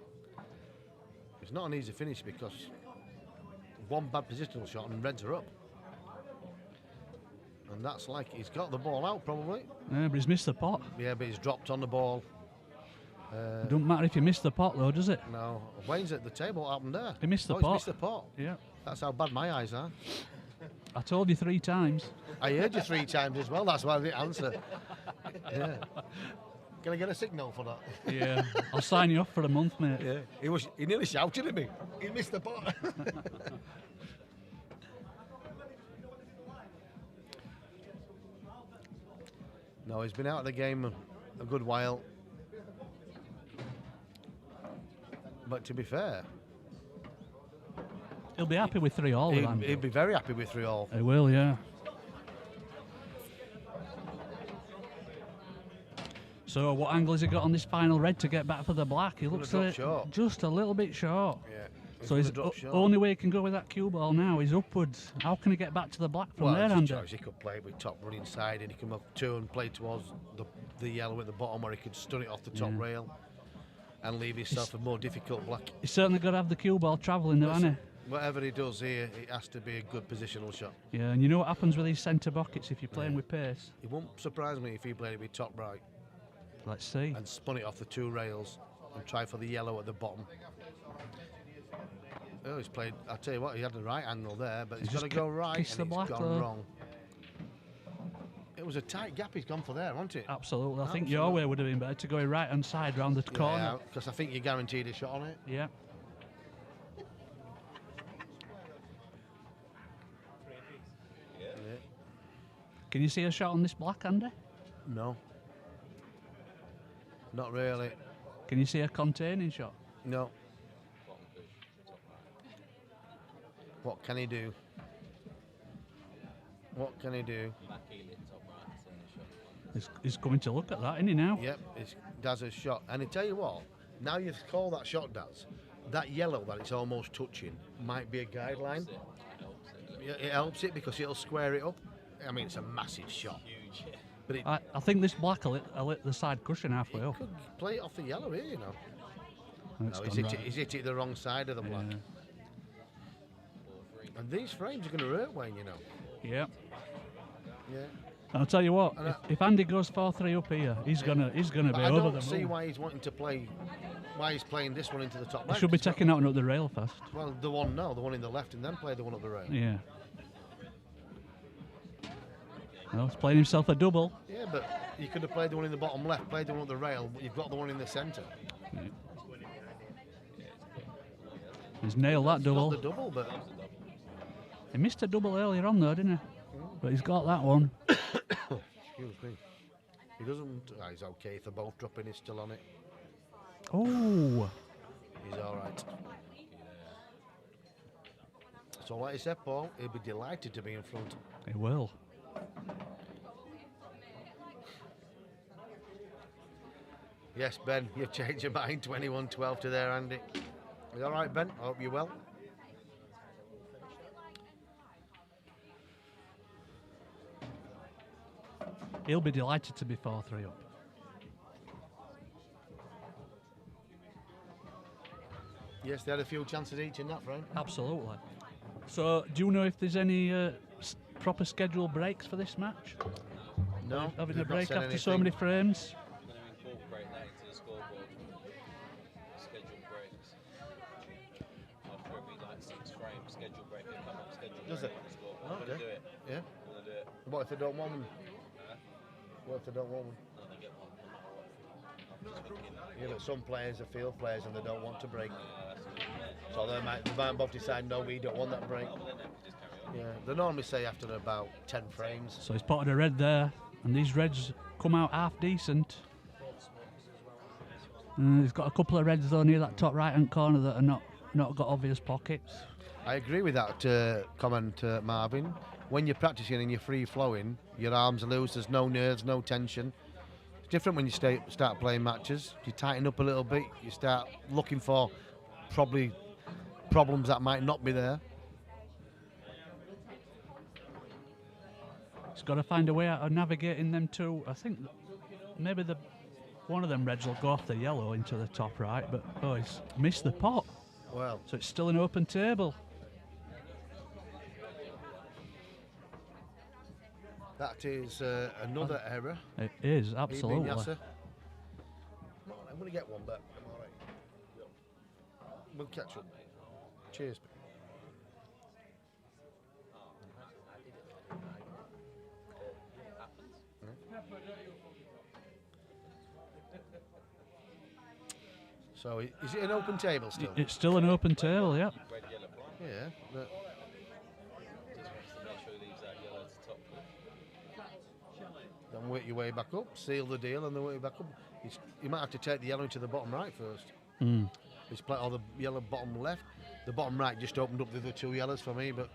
It's not an easy finish because one bad positional shot and Reds are up. And that's like he's got the ball out probably. Yeah, but he's missed the pot. Yeah, but he's dropped on the ball. Don't matter if you miss the pot, though, does it? No, Wayne's at the table up and there. He missed the He's pot. missed the pot. Yeah. That's how bad my eyes are. I told you 3 times. I heard you 3 times as well. That's why I didn't answer. Yeah. Can I get a signal for that? Yeah. I'll sign you off for a month, mate. Yeah. He nearly shouted at me. He missed the pot. No, he's been out of the game a good while. But to be fair, He'll be happy with 3-all. he'd be very happy with 3-all. He will, yeah. So what angle has he got on this final red to get back for the black? He looks short. Just a little bit short. Yeah. So his only way he can go with that cue ball now is upwards. How can he get back to the black from there, Andy? He could play with top running side, and he can up 2 and play towards the yellow at the bottom, where he could stun it off the top rail and leave himself a more difficult black. He's certainly got to have the cue ball travelling though, hasn't he? Whatever he does here, it has to be a good positional shot. Yeah, and you know what happens with these centre buckets if you're playing with pace? It won't surprise me if he played it with top right. Let's see. And spun it off the 2 rails and tried for the yellow at the bottom. Oh, he's played. I'll tell you what, he had the right angle there, but he's got to go right, and it's gone wrong. It was a tight gap he's gone for there, wasn't it? Absolutely. I think your way would have been better to go right hand side round the corner. Yeah, because I think you're guaranteed a shot on it. Yeah. Can you see a shot on this black, Andy? No. Not really. Can you see a containing shot? No. What can he do? What can he do? He's coming to look at that, isn't he now? Yep, it's Daz's shot. And I tell you what, now you've called that shot, Daz, that yellow that it's almost touching might be a guideline. It helps it because it'll square it up. I mean, it's a massive shot. Huge. But I think this black will hit the side cushion halfway up. Could play it off the yellow here, you know. No, he's hit it the wrong side of the black. Yeah. And these frames are going to hurt Wayne, you know. Yeah. Yeah. I'll tell you what, if Andy goes 4-3 up here, he's gonna be over the moon. I don't see why he's wanting to play. Why he's playing this one into the top He left. should be taking that one up the rail first. Well, the one in the left, and then play the one up the rail. Yeah. Well, he's playing himself a double. Yeah, but you could have played the one in the bottom left, played the one up the rail, but you've got the one in the centre. Yeah. He's nailed that double. Not the double, but he missed a double earlier on though, didn't he? But he's got that one. Excuse me. He doesn't. He's okay if they're both dropping. He's still on it. Oh. He's all right. So, like I said, Paul, he'll be delighted to be in front. He will. Yes, Ben, you've changed your mind. 21-12 to there, Andy. You all right, Ben? I hope you're well. He'll be delighted to be 4-3 up. Yes, they had a few chances each in that frame. Absolutely. So, do you know if there's any proper scheduled breaks for this match? No. Having a break after so many frames? I'm going to incorporate that into the scoreboard. Scheduled breaks. After every 6 frames, scheduled break. It'll come up scheduled Does break it? on the scoreboard. Okay. I'm going to do it. Yeah. I'm going to do it. What if they don't want one? What if they don't want one? No, they get one no matter what. I'm just thinking. Yeah, but some players are field players and they don't want to break. So they might both decide, no, we don't want that break. Yeah, they normally say after about 10 frames. So he's potted a red there, and these reds come out half decent. He's got a couple of reds though near that top right hand corner that are not got obvious pockets. I agree with that comment, Marvin. When you're practicing and you're free flowing, your arms are loose, there's no nerves, no tension. It's different when you start playing matches. You tighten up a little bit, you start looking for probably problems that might not be there. He's got to find a way out of navigating them two. I think maybe one of them reds will go off the yellow into the top right, but he's missed the pot. Well, so it's still an open table. That is another error. It is, absolutely. I'm going to get one, but I'm all right. We'll catch up. Cheers. So is it an open table still? It's still an open table, yeah. Yeah. But then work your way back up, seal the deal, and then work your back up. You might have to take the yellow into the bottom right first. He's played all the yellow bottom left. The bottom right just opened up the other 2 yellows for me, but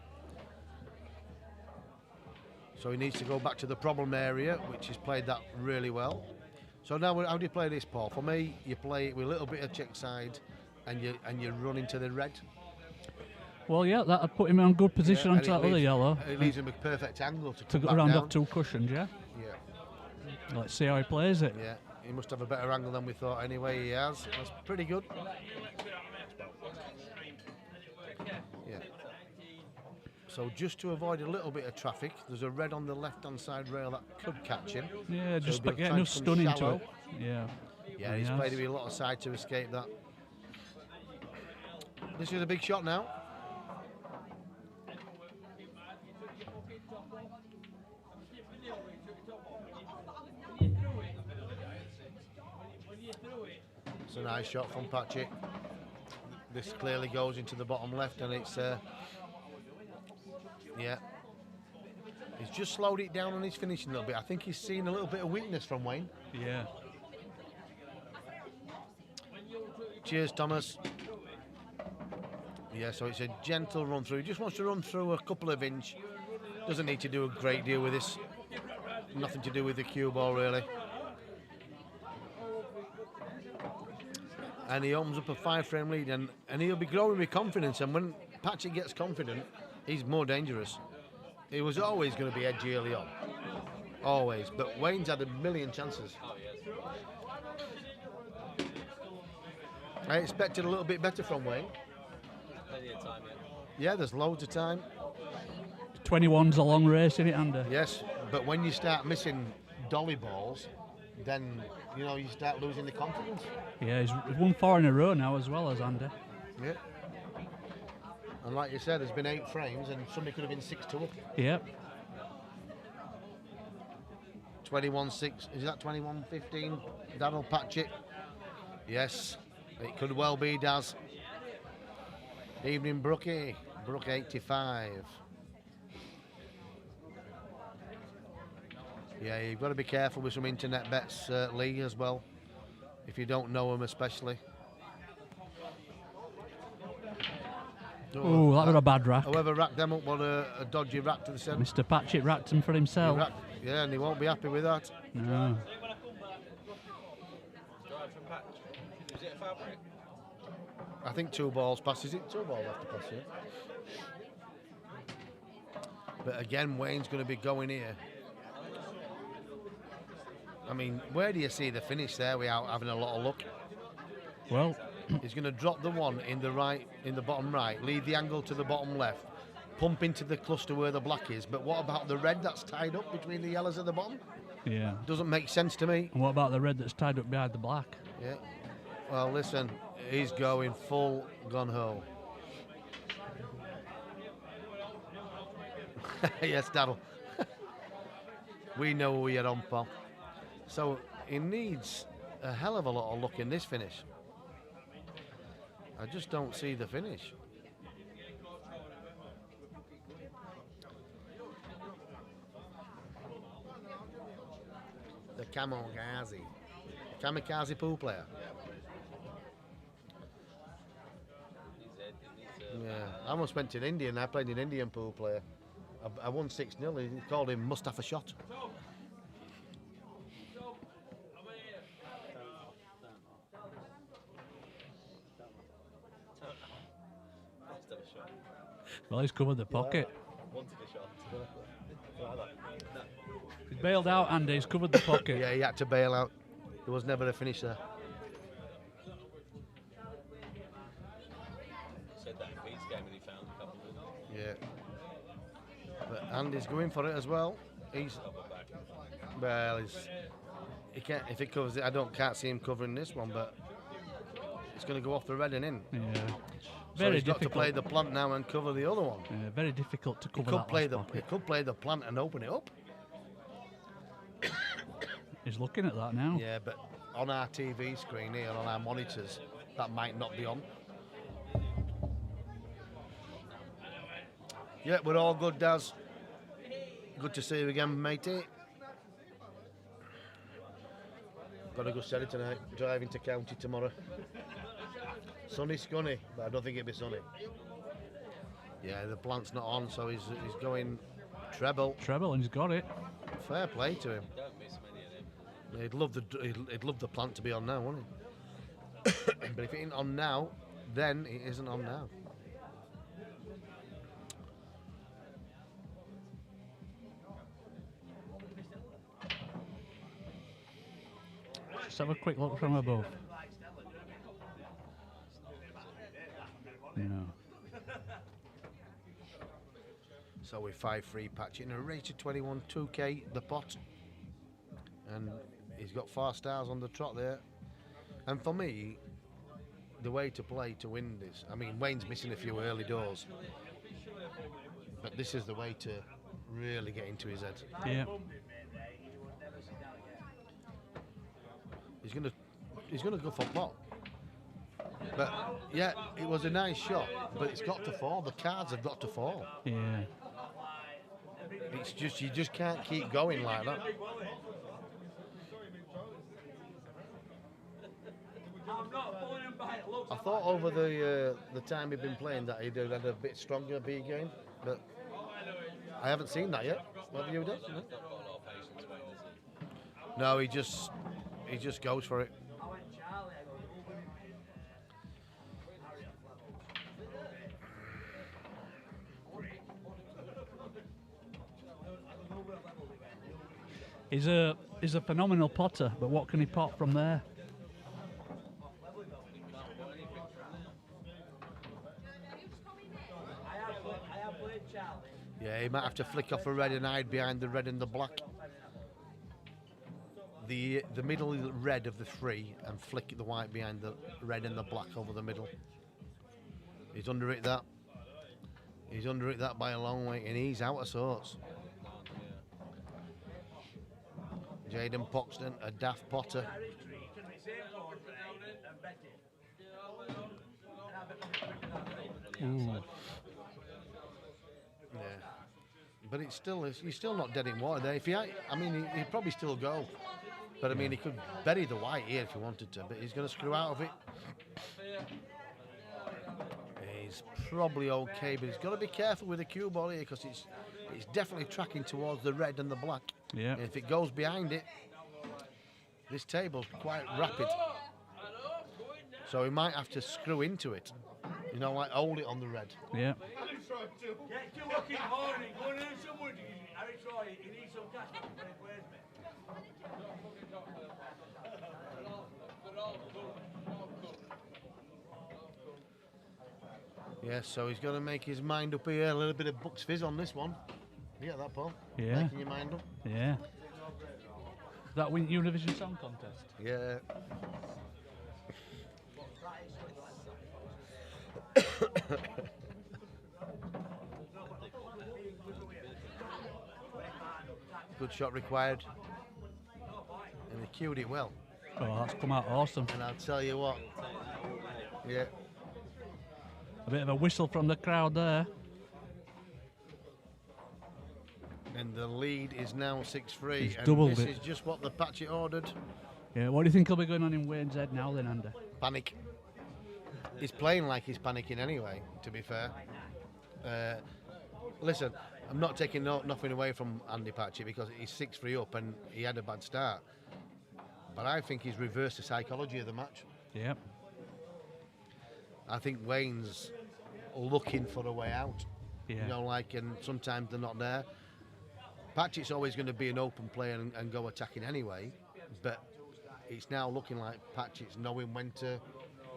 so he needs to go back to the problem area, which he's played that really well. So now, how do you play this, Paul? For me, you play it with a little bit of check side, and you run into the red. Well, yeah, that'd put him in a good position onto that other yellow. It leaves him a perfect angle to go around off 2 cushions, yeah? Yeah. Let's see how he plays it. Yeah, he must have a better angle than we thought anyway. He has. That's pretty good. Yeah. So just to avoid a little bit of traffic, there's a red on the left-hand side rail that could catch him. Yeah, so just get enough stun into it. Yeah. Yeah, he's played with a lot of side to escape that. This is a big shot now. It's a nice shot from Patchett. This clearly goes into the bottom left, and it's yeah. He's just slowed it down on his finishing a little bit. I think he's seen a little bit of weakness from Wayne. Yeah. Cheers, Thomas. Yeah, so it's a gentle run through. He just wants to run through a couple of inch. Doesn't need to do a great deal with this. Nothing to do with the cue ball, really. And he opens up a 5-frame lead, and he'll be growing with confidence. And when Patchett gets confident, he's more dangerous. He was always going to be edgy early on. Always. But Wayne's had a million chances. I expected a little bit better from Wayne. Plenty of time, yeah, there's loads of time. 21's a long race, isn't it, Andy? Yes, but when you start missing dolly balls, then, you know, you start losing the confidence. Yeah, he's won 4 in a row now as well as Andy. Yeah. And like you said, there's been 8 frames and somebody could have been 6-2 up. Yep. 21-6, is that 21-15? Darren Patchett. Yes, it could well be, Daz. Evening, Brookie. Brook 85. Yeah, you've got to be careful with some internet bets, Lee, as well, if you don't know them especially. Oh, that was a bad rack. Whoever racked them up, what a dodgy rack to the centre. Mr. Patchett racked him for himself. Yeah, and he won't be happy with that. No. Is it a foul break? I think 2 balls past. Is it 2 balls after pass, yeah? But again, Wayne's going to be going here. I mean, where do you see the finish there without having a lot of luck? Well, he's going to drop the one in the right, in the bottom right, lead the angle to the bottom left, pump into the cluster where the black is. But what about the red that's tied up between the yellows at the bottom? Yeah. Doesn't make sense to me. And what about the red that's tied up behind the black? Yeah. Well, listen, he's going full gun-ho. Yes, Daryl. We know who you're on, pal. So he needs a hell of a lot of luck in this finish. I just don't see the finish. The kamikaze pool player. Yeah, I almost went to India and I played an Indian pool player. I won 6-0. He called him Mustafa Shot. Well, he's covered the pocket. Wanted a shot. He's bailed out, Andy. He's covered the pocket. Yeah, he had to bail out. There was never a finish there. Said that in Pete's game and he found a couple of them. Yeah. But Andy's going for it as well. He can't, if he covers it, can't see him covering this one, but it's going to go off the red and in. Yeah. So Very he's got difficult to play the plant now and cover the other one. Yeah, very difficult to cover He could that play last the pocket. he could play the plant and open it up. He's looking at that now. Yeah, but on our TV screen here, on our monitors, that might not be on. Yeah, we're all good, Daz. Good to see you again, matey. Got a good steady tonight, driving to county tomorrow. Sunny scunny, but I don't think it'd be sunny. Yeah, the plant's not on, so he's going treble. Treble, and he's got it. Fair play to him. Don't miss many of them. He'd love the plant to be on now, wouldn't he? But if it ain't on now, then it isn't on now. Let's have a quick look from above. No. So we're 5-3 Patchett in a rated 21 2K the pot, and he's got 4 stars on the trot there. And for me, the way to play to win this, I mean, Wayne's missing a few early doors, but this is the way to really get into his head. Yeah. He's gonna go for pot. But yeah, it was a nice shot, but it's got to fall. The cards have got to fall. Yeah. It's just, you just can't keep going like that. I thought over the time he'd been playing that he'd had a bit stronger B game, but I haven't seen that yet. What have you done? No, he just goes for it. He's a phenomenal potter, but what can he pot from there? Yeah, he might have to flick off a red and hide behind the red and the black. The middle red of the 3 and flick the white behind the red and the black over the middle. He's under it that. He's under it that by a long way, and he's out of sorts. Jaden Poxton, a daft potter. Ooh. Yeah, but it's still, he's still not dead in water there. If he'd probably still go. But I mean, he could bury the white here if he wanted to, but he's going to screw out of it. He's probably okay, but he's got to be careful with the cue ball here because it's definitely tracking towards the red and the black. Yeah. And if it goes behind it, this table's quite rapid. So he might have to screw into it. You know, like hold it on the red. Yeah. Yeah, so he's got to make his mind up here. A little bit of Bucks Fizz on this one. You get that, Paul? Yeah. Making your mind up. Yeah. That win Univision Song Contest. Yeah. Good shot required. And he cued it well. Oh, that's come out awesome. And I'll tell you what. Yeah. A bit of a whistle from the crowd there. And the lead is now 6-3. He's and doubled this it. is just what the Patchett ordered. Yeah, what do you think will be going on in Wayne's head now then, Andy? Panic. He's playing like he's panicking anyway, to be fair. Listen, I'm not taking nothing away from Andy Patchett because he's 6-3 up and he had a bad start. But I think he's reversed the psychology of the match. Yep. I think Wayne's looking for a way out. Yeah. You know, like, and sometimes they're not there. Patchett's always going to be an open player and go attacking anyway, but it's now looking like Patchett's knowing when to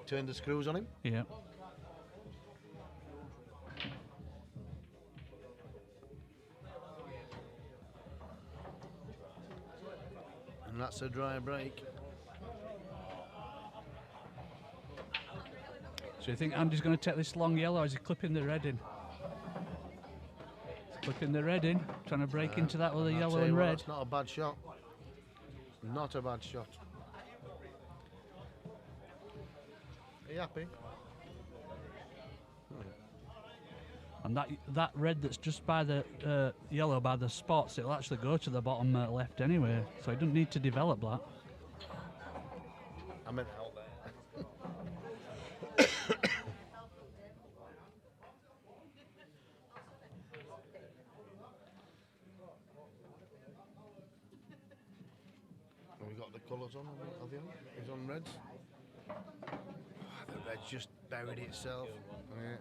turn the screws on him. Yeah. And that's a dry break. So you think Andy's going to take this long yellow, or is he clipping the red in? He's clipping the red in, trying to break into that with the I'll yellow tell you and what, red. It's not a bad shot. Not a bad shot. Are you happy? And that red that's just by the yellow by the spots, it'll actually go to the bottom left anyway, so he doesn't need to develop that. I meant out colours on, are they on? He's on reds. Oh, the red's just buried itself. Yeah.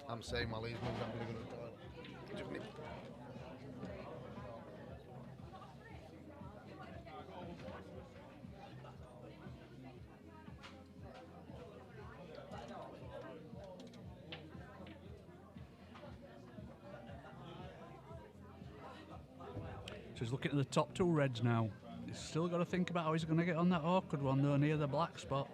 I'm saying while he's moved, I'm going to go to the toilet. Just a minute. So he's looking at the top two reds now. He's still got to think about how he's going to get on that awkward one though, near the black spot.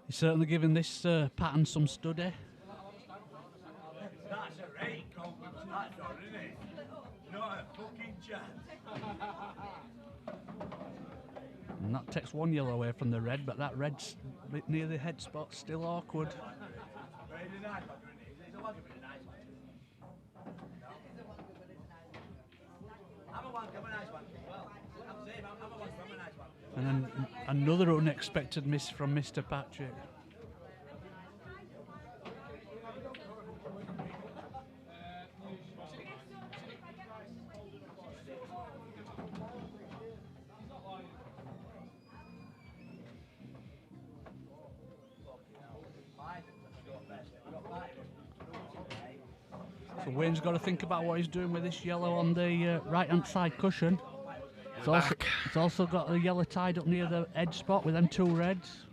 He's certainly giving this pattern some study. That's a right compliment, that done, isn't it? Not a fucking chance. And that takes one yellow away from the red, but that red's bit near the head spot, still awkward. Very nice one, isn't it? It's a lot of a nice one. I'm a nice one as well. I'm saying, I'm a nice one. And then another unexpected miss from Mr. Patchett. So Wayne's got to think about what he's doing with this yellow on the right-hand side cushion. It's also got the yellow tied up near the edge spot with them two reds.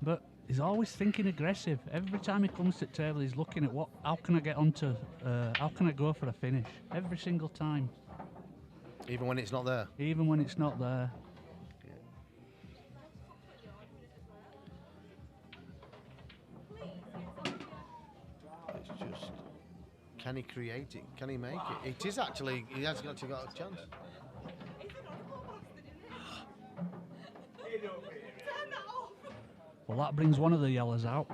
But he's always thinking aggressive. Every time he comes to the table, he's looking at how can I get onto, how can I go for a finish? Every single time. Even when it's not there? Even when it's not there. It's just, can he create it? Can he make it? It is actually, he has actually got a chance. Well, that brings one of the yellows out.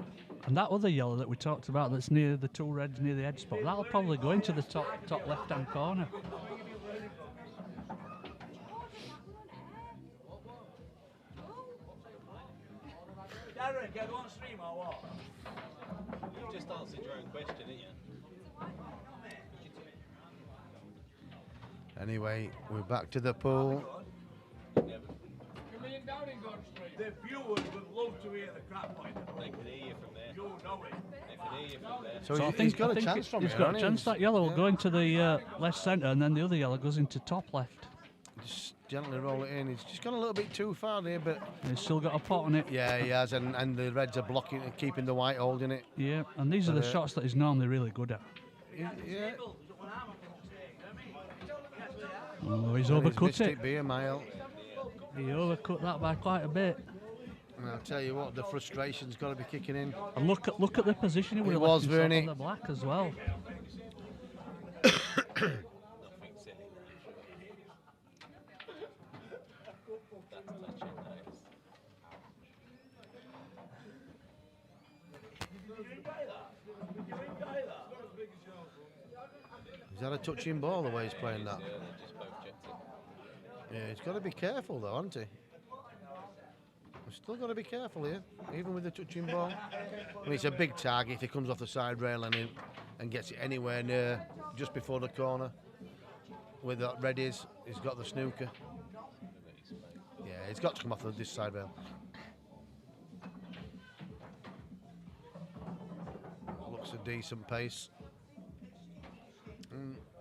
And that other yellow that we talked about that's near the two reds near the edge spot, that'll probably go into the top left-hand corner. Darren, get on stream or what? You just answered your own question, didn't you? Anyway, we're back to the pool. The viewers would love to hear the crap point. They can hear you from there. You know it. They can hear you from there. So, So he's got a chance from he's here, got hasn't a he? chance. That yellow will go into the left centre, and then the other yellow goes into top left. Just gently roll it in. He's just gone a little bit too far there, but He's still got a pot on it. yeah, he has, and the reds are blocking and keeping the white holding it. Yeah, and these are the shots that he's normally really good at. Yeah. Oh, he's And overcut missed it. By a mile. He overcut that by quite a bit. And I'll tell you what, the frustration's got to be kicking in. And look at the position he would It have was, left himself Vernie. on the black as well. Nothing silly there. That's touching those. Is that a touching ball the way he's playing that? Yeah, they just both checked it. Yeah, he's got to be careful though, hasn't he? He's still got to be careful here, even with the touching ball. I mean, it's a big target if he comes off the side rail and gets it anywhere near just before the corner. Where that red is, he's got the snooker. Yeah, he's got to come off this side rail. Looks a decent pace.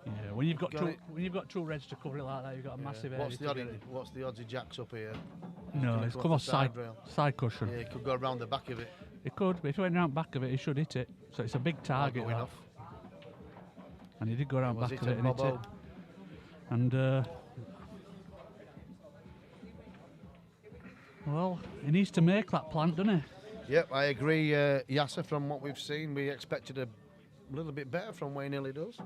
Yeah, when you've got Got it. when you've got two reds to cover it like that, you've got a massive area. What's the to odds? get it. What's the odds he jacks up here? No, gonna it's come come off off the side side rail. side cushion. Yeah, he could go around the back of it. He could, but if he went round back of it, he should hit it. So it's a big target. Going That. off. And he did go around Was back it of a it and hit it. Bobo? And well, he needs to make that plant, doesn't he? Yep, I agree, Yasser. From what we've seen, we expected a little bit better from Wayne Hill. He does.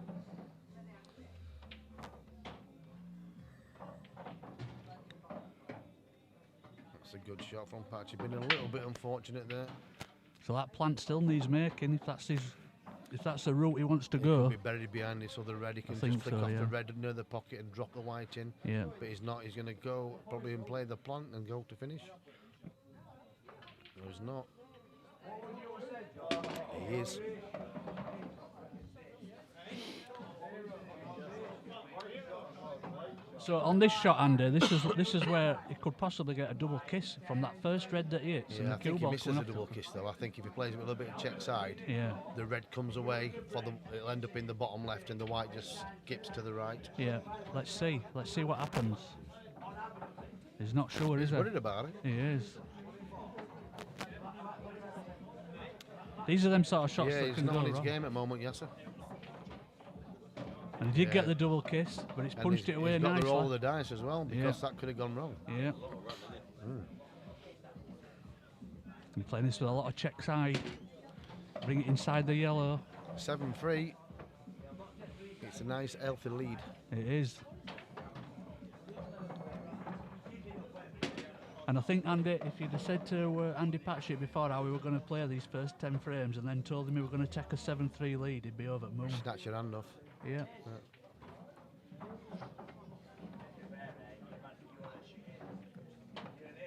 That's a good shot from Patchett. Been a little bit unfortunate there. So that plant still needs making if that's the route he wants to He go. could be buried behind this other red. He can think just flick so, off yeah. the red near the pocket and drop the white in. Yeah. But he's not. He's going to go probably and play the plant and go to finish. No, he's not. He is. So on this shot, Andy, this is where he could possibly get a double kiss from that first red that he hits. And Yeah, the I cue think he ball misses coming a off double the- kiss though. I think if he plays it with a little bit of check side, Yeah, the red comes away for the. It'll end up in the bottom left, and the white just skips to the right. yeah. Let's see what happens. He's not sure, He's is he? worried about it. He is. These are them sort of shots Yeah, that he's can not go on his wrong. game at the moment, Yasser. And he did get Yeah. the double kiss, but he's And punched it away he's got nicely. the roll of the dice as well, because Yeah. that could have gone wrong. Yeah. I'm playing this with a lot of check side. Bring it inside the yellow. 7-3. It's a nice, healthy lead. It is. And I think, Andy, if you'd have said to Andy Patchett before how we were going to play these first 10 frames and then told him we were going to take a 7-3 lead, he'd be over the moon. Snatch your hand off. Yeah.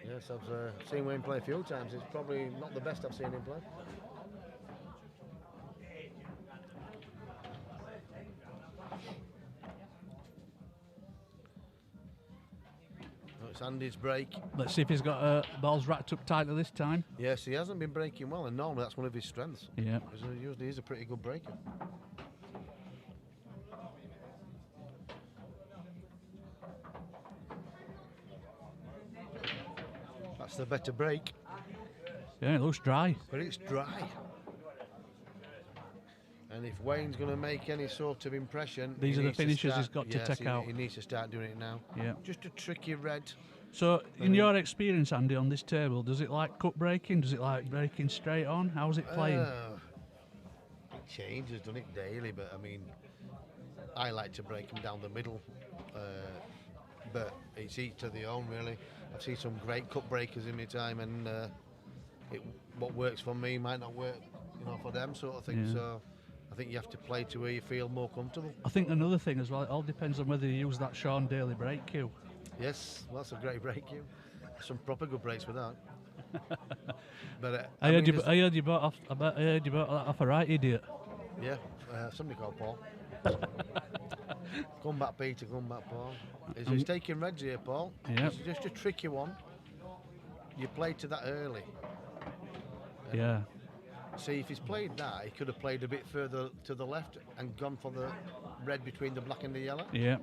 Yes, I've seen Wayne play a few times. It's probably not the best I've seen him play. Oh, it's Andy's break. Let's see if he's got balls wrapped up tightly this time. Yes, he hasn't been breaking well, and normally that's one of his strengths. Yeah. Usually he's a pretty good breaker. That's the better break, Yeah, it looks dry. but it's dry. And if Wayne's going to make any sort of impression, These he are the needs to finishes start- he's got to yes, take he- out. He needs to start doing it now. Yeah. Just a tricky red. So, in your experience, Andy, on this table, does it like cut breaking? Does it like breaking straight on? How's it playing? It changes, done it daily, but I mean, I like to break them down the middle. But it's each to their own, really. I've seen some great cut breakers in my time, and what works for me might not work, for them, sort of thing. Yeah. So I think you have to play to where you feel more comfortable. I think another thing as well, it all depends on whether you use that Sean Daly break cue. Yes, well, that's a great break, you. Some proper good breaks with that. But I heard you bought that off a right idiot. Yeah, somebody called Paul. Come back, Peter. Come back, Paul. He's taking reds here, Paul. Yeah. It's just a tricky one. You played to that early. Yeah. See, if he's played that, he could have played a bit further to the left and gone for the red between the black and the yellow. Yeah.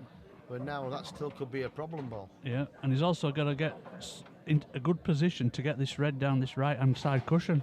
But now that still could be a problem ball. Yeah. And he's also got to get in a good position to get this red down this right-hand side cushion.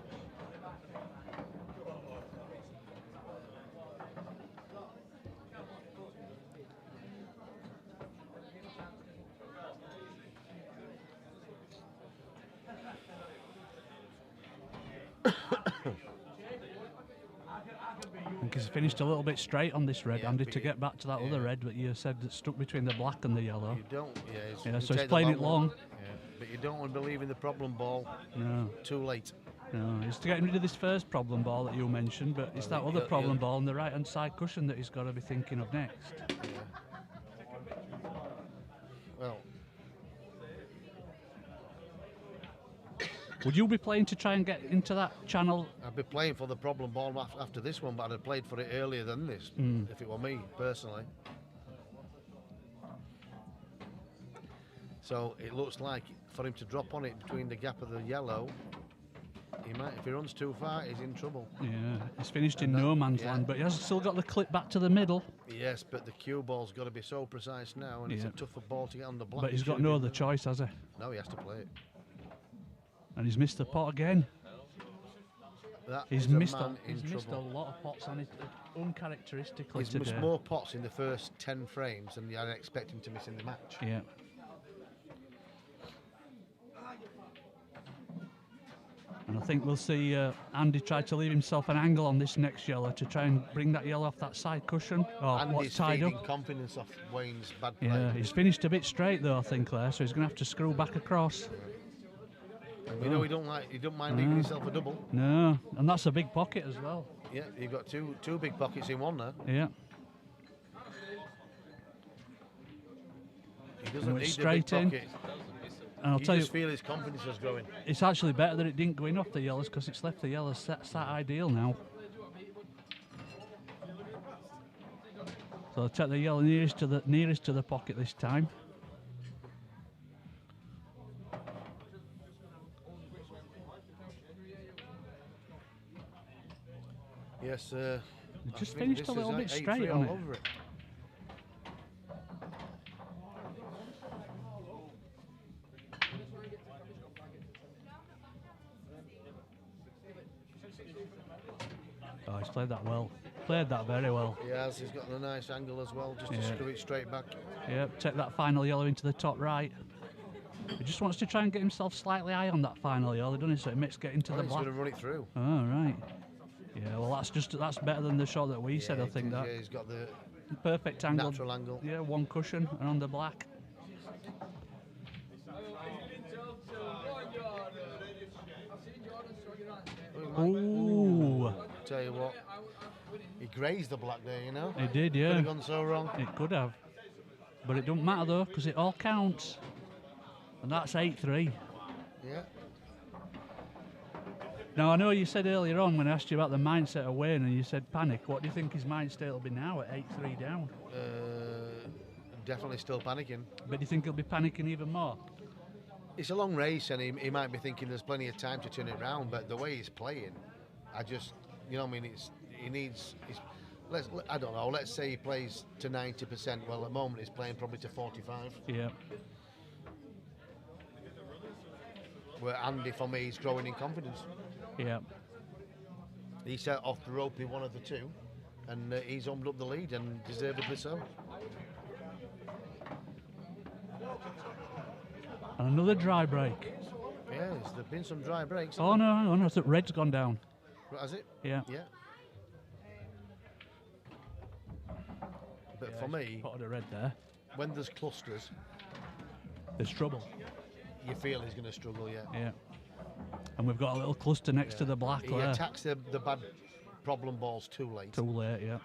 I think he's finished a little bit straight on this red, Yeah, Andy, but to you- get back to that other yeah. red that you said that stuck between the black and the yellow. You don't, Yeah, you so he's take the playing it one. long. Yeah, but you don't want to believe in the problem ball No, too late. no, he's getting rid of this first problem ball that you mentioned, but it's that other he'll- problem he'll- ball on the right-hand side cushion that he's got to be thinking of next. Well, Would you be playing to try and get into that channel? I'd be playing for the problem ball after this one, but I'd have played for it earlier than this, if it were me, personally. So it looks like for him to drop on it between the gap of the yellow, he might, if he runs too far, he's in trouble. Yeah, he's finished in And that- no man's yeah. land, but he has still got the clip back to the middle. Yes, but the cue ball's got to be so precise now, and it's a Yeah. tougher ball to get on the block. But he's It got should no have been- other choice, has he? No, he has to play it. And he's missed the pot again. That He's is a missed man in he's missed a trouble. lot of pots on it, uncharacteristically He's missed today. more pots in the first 10 frames than I'd expect him to miss in the match. Yeah. And I think we'll see Andy try to leave himself an angle on this next yellow to try and bring that yellow off that side cushion. Oh, And what's he's tied feeding up? confidence off Wayne's bad play. Yeah, he's finished a bit straight though, I think, there, so he's going to have to screw back across. And we know he don't mind leaving himself a double. No, and that's a big pocket as well. Yeah, you've got two big pockets in one there. Yeah. He doesn't need straight the big in. pocket. And I'll You tell you, just feel his confidence is growing. it's actually better that it didn't go in off the yellows because it's left the yellows sat ideal now. So I'll take the yellow nearest to the pocket this time. Yes, It just finished a little bit straight on it. Over it. Oh, he's played that well. Played that very well. He has. He's got a nice angle as well, just to screw it straight back. Yep, take that final yellow into the top right. He just wants to try and get himself slightly high on that final yellow, doesn't he? So it makes get into the He's black. going to run it through. Oh, right. Yeah, well, that's better than the shot that we said, I think. That he's got the perfect angle. natural angle. Yeah, one cushion and on the black. Ooh. Tell you what, he grazed the black there, you know. It did, yeah. Could have gone so wrong. It could have. But it don't matter though, because it all counts. And that's 8-3. Yeah. Now, I know you said earlier on when I asked you about the mindset of Wayne, and you said panic. What do you think his mind state will be now at 8-3 down? Definitely still panicking. But do you think he'll be panicking even more? It's a long race, and he might be thinking there's plenty of time to turn it round. But the way he's playing, I just, you know, what I mean, he needs. I don't know. Let's say he plays to 90%. Well, at the moment he's playing probably to 45. Yeah. Where Andy, for me, is growing in confidence. Yeah. He set off the rope in one of the two, and he's opened up the lead, and deservedly so. And another dry break. Yes, there've been some dry breaks. Oh no, I thought red's gone down. Has it? Yeah. Yeah. But for me, Potted a red there. when there's clusters, There's trouble. you feel he's going to struggle. Yeah. Yeah. And we've got a little cluster next to the black He there. attacks the bad problem balls too late. Too late, yeah.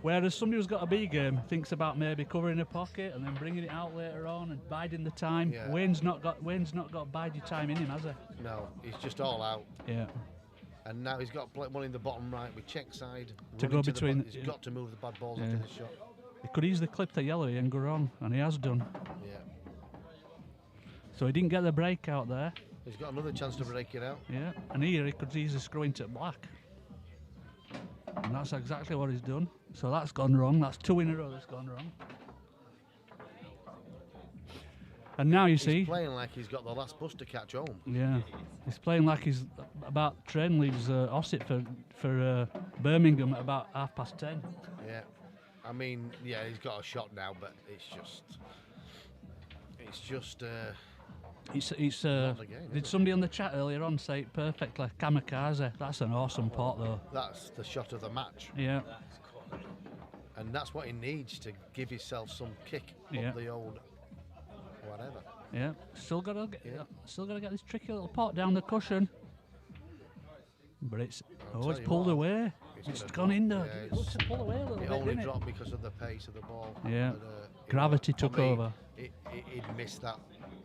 Whereas somebody who's got a B game thinks about maybe covering a pocket and then bringing it out later on and biding the time. Yeah. Wayne's not got biding time in him, has he? No, he's just all out. Yeah. And now he's got one in the bottom right with check side. To running go between- He's got to move the bad balls Yeah. into the shot. He could easily clip the yellow and go wrong, and he has done. Yeah. So he didn't get the break out there. He's got another chance to break it out. Yeah. And here he could easily screw into black. And that's exactly what he's done. So that's gone wrong. That's two in a row that's gone wrong. And now you see. He's playing like he's got the last bus to catch home. Yeah, he's playing like he's about train leaves Ossett for Birmingham at about 10:30. Yeah. I mean, yeah, he's got a shot now, but it's just. It's Not again, did is it? somebody on the chat earlier on say it perfectly? Kamikaze. That's an awesome pot though. That's the shot of the match, Yeah, and that's what he needs to give himself some kick Yeah. up the old whatever. yeah. Still gotta Yeah. get this tricky little pot down the cushion. But it's tell it's you pulled what, away. it's It's gonna gone in there. drop. Yeah, It looks to pull away a little It bit, only didn't dropped because of the pace of the ball. Yeah. But, Gravity for took me, over. He'd missed that.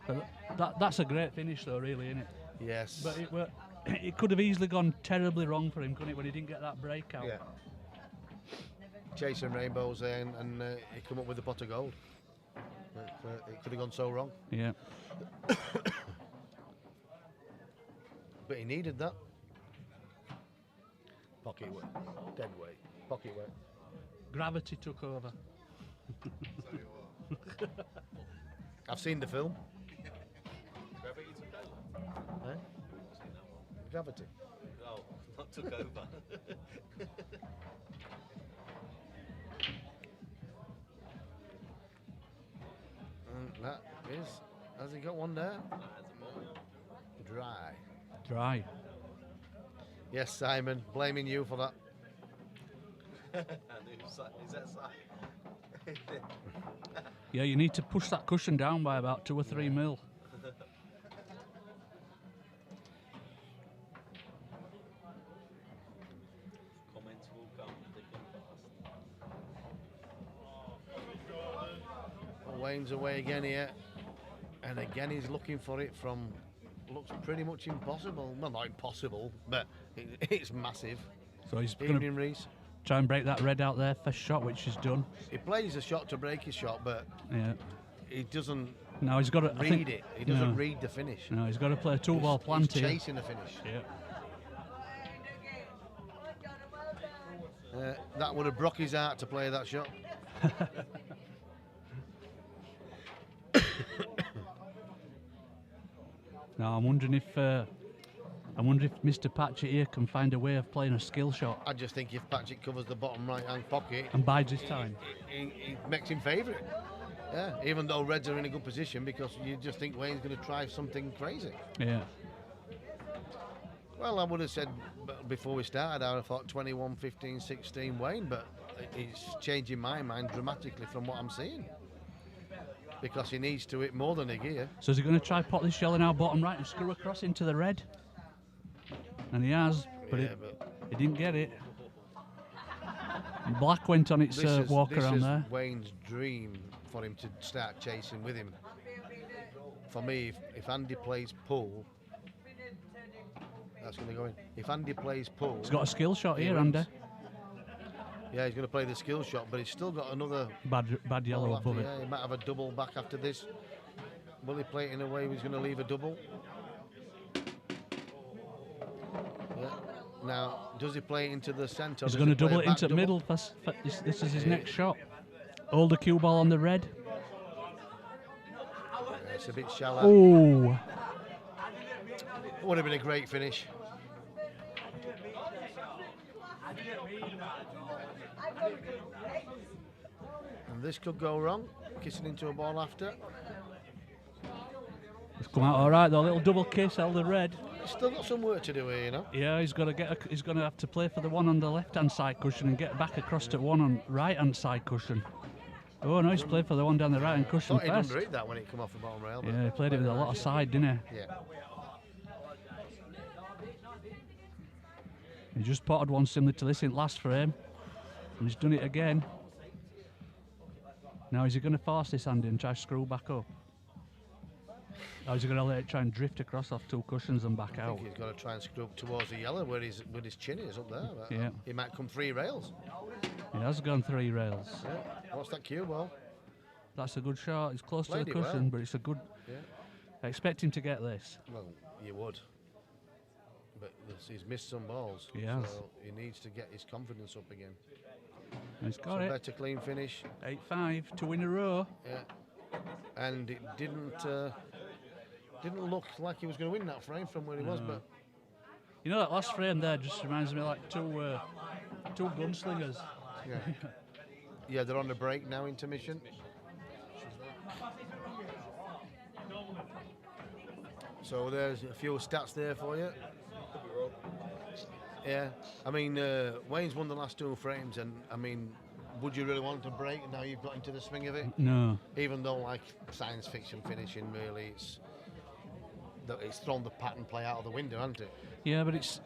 But that's a great finish though, really, isn't it? Yes. But it could have easily gone terribly wrong for him, couldn't it, when he didn't get that breakout? Yeah. Chasing rainbows there, and he come up with a pot of gold. But, it could have gone so wrong. Yeah. But he needed that. Pocket weight. Dead weight. Pocket weight. Gravity took over. I've seen the film. Eh? Gravity. Oh, not took over. And that is. Has he got one there? Dry. Dry. Yes, Simon. Blaming you for that. And is that side? Yeah, you need to push that cushion down by about 2 or 3 mil. Wayne's away again here. And again he's looking for it from, looks pretty much impossible. Well, not impossible, but it's massive. So he's going Evening to Reese. try and break that red out there, first shot, which he's done. He plays a shot to break his shot, but he doesn't Now he's got to read it. He doesn't read the finish. No, he's got to play a two-ball plant He's here. chasing the finish. Yeah. That would have broke his heart to play that shot. Now I'm wondering if Mr. Patchett here can find a way of playing a skill shot I just think if Patchett covers the bottom right-hand pocket, and bides his time. he makes him favourite. Yeah, even though Reds are in a good position, because you just think Wayne's going to try something crazy. Yeah. Well, I would have said before we started, I would have thought 21, 15, 16 Wayne, but it's changing my mind dramatically from what I'm seeing. Because he needs to hit more than a gear. So is he going to try pot this yellow now bottom right and screw across into the red? And he has, but he didn't get it. Black went on its walk around there. This is Wayne's dream for him to start chasing with him. For me, if Andy plays pull, that's going to go in. If Andy plays pull... He's got a skill shot here, wins. Andy. Yeah, he's going to play the skill shot, but he's still got another... Bad yellow above it. Yeah, he might have a double back after this. Will he play it in a way he's going to leave a double? Yeah. Now, does he play it into the centre? He's going to double it into the middle. This is his next shot. Hold the cue ball on the red. Yeah, it's a bit shallow. Oh! Would have been a great finish. And this could go wrong. Kissing into a ball after. It's come out all right though. A little double kiss, held the red. He's still got some work to do here, you know. Yeah, he's got to he's going to have to play for the one on the left-hand side cushion and get back across to one on right-hand side cushion. Oh no, he's played for the one down the right-hand cushion Thought he first. didn't read that when it come off the bottom rail. But Yeah, he played it with a lot of side, didn't he? yeah. He just potted one similar to this in last frame, and he's done it again. Now is he going to force this Andy and try to screw back up? Or is he going to let it try and drift across off two cushions and back I out? think he's got to try and screw up towards the yellow where his chin is up there. But Yeah. He might come 3 rails. He has gone 3 rails. Yeah. What's that cue ball? That's a good shot. It's close Played to it the cushion, well. but it's a good... Yeah. I expect him to get this. Well, you would. But he's missed some balls. He has. So he needs to get his confidence up again. He's got So it. better clean finish. 8-5, 2 in a row. Yeah. And it didn't look like he was going to win that frame from where he was, but You know, that last frame there just reminds me of like two gunslingers. yeah. Yeah, they're on the break now, intermission. So there's a few stats there for you. Yeah, I mean, Wayne's won the last 2 frames, and I mean, would you really want to break now you've got into the swing of it? No. Even though, like, science fiction finishing, really, it's thrown the pattern play out of the window, hasn't it? Yeah, but it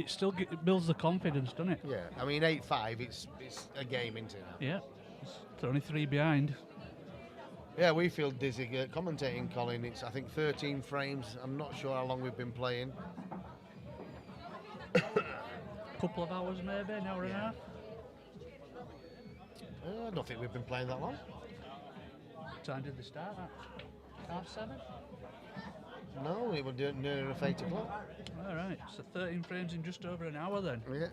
still it builds the confidence, doesn't it? Yeah, I mean, 8-5, it's a game, isn't it? Now? Yeah. It's only 3 behind. Yeah, we feel dizzy commentating, Colin. It's, I think, 13 frames. I'm not sure how long we've been playing. Couple of hours maybe, an hour and a half. I don't think we've been playing that long. What time did they start at? 7:30? No, we were doing near enough 8 o'clock. All right, so 13 frames in just over an hour then. Yeah,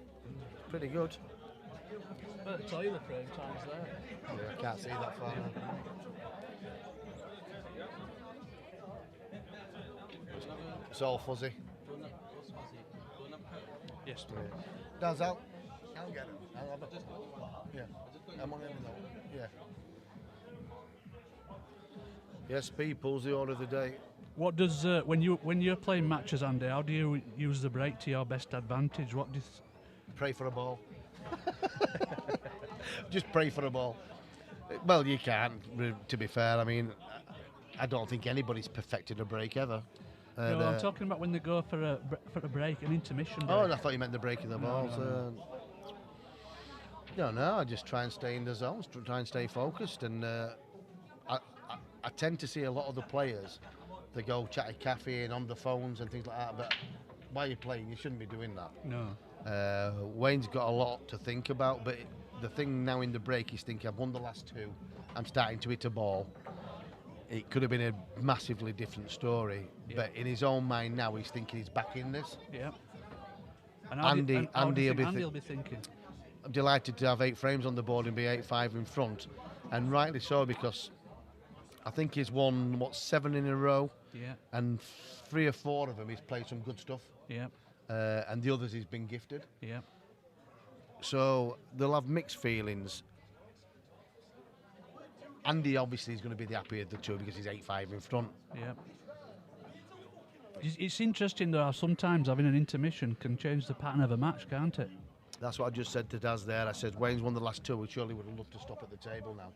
pretty good. Better tell you the frame times there. Yeah, I can't see that far now. It's all fuzzy. Yes. Does out? I'll get it. I'll have it. Yeah, I'm on it now. Yeah. Yes, P pulls the order of the day. What does when you're playing matches, Andy? How do you use the break to your best advantage? What do Pray for a ball. Just pray for a ball. Well, you can't, to be fair. I mean, I don't think anybody's perfected a break ever. No, I'm talking about when they go for a break, an intermission break. Oh, I thought you meant the break of the balls. No, I just try and stay in the zones, try and stay focused, and I tend to see a lot of the players, they go chatty cafe and on the phones and things like that, but while you're playing, you shouldn't be doing that. No. Wayne's got a lot to think about, but the thing now in the break is thinking, I've won the last 2, I'm starting to hit a ball. It could have been a massively different story, but in his own mind now, he's thinking he's back in this. Yeah. And Andy will be thinking. I'm delighted to have 8 frames on the board and be 8-5 in front, and rightly so, because I think he's won 7 in a row, and 3 or 4 of them he's played some good stuff, and the others he's been gifted. So they'll have mixed feelings. Andy obviously is going to be the happier of the 2 because he's 8-5 in front. It's interesting though how sometimes having an intermission can change the pattern of a match, can't it? That's what I just said to Daz there. I said Wayne's won the last 2. We surely would have loved to stop at the table now.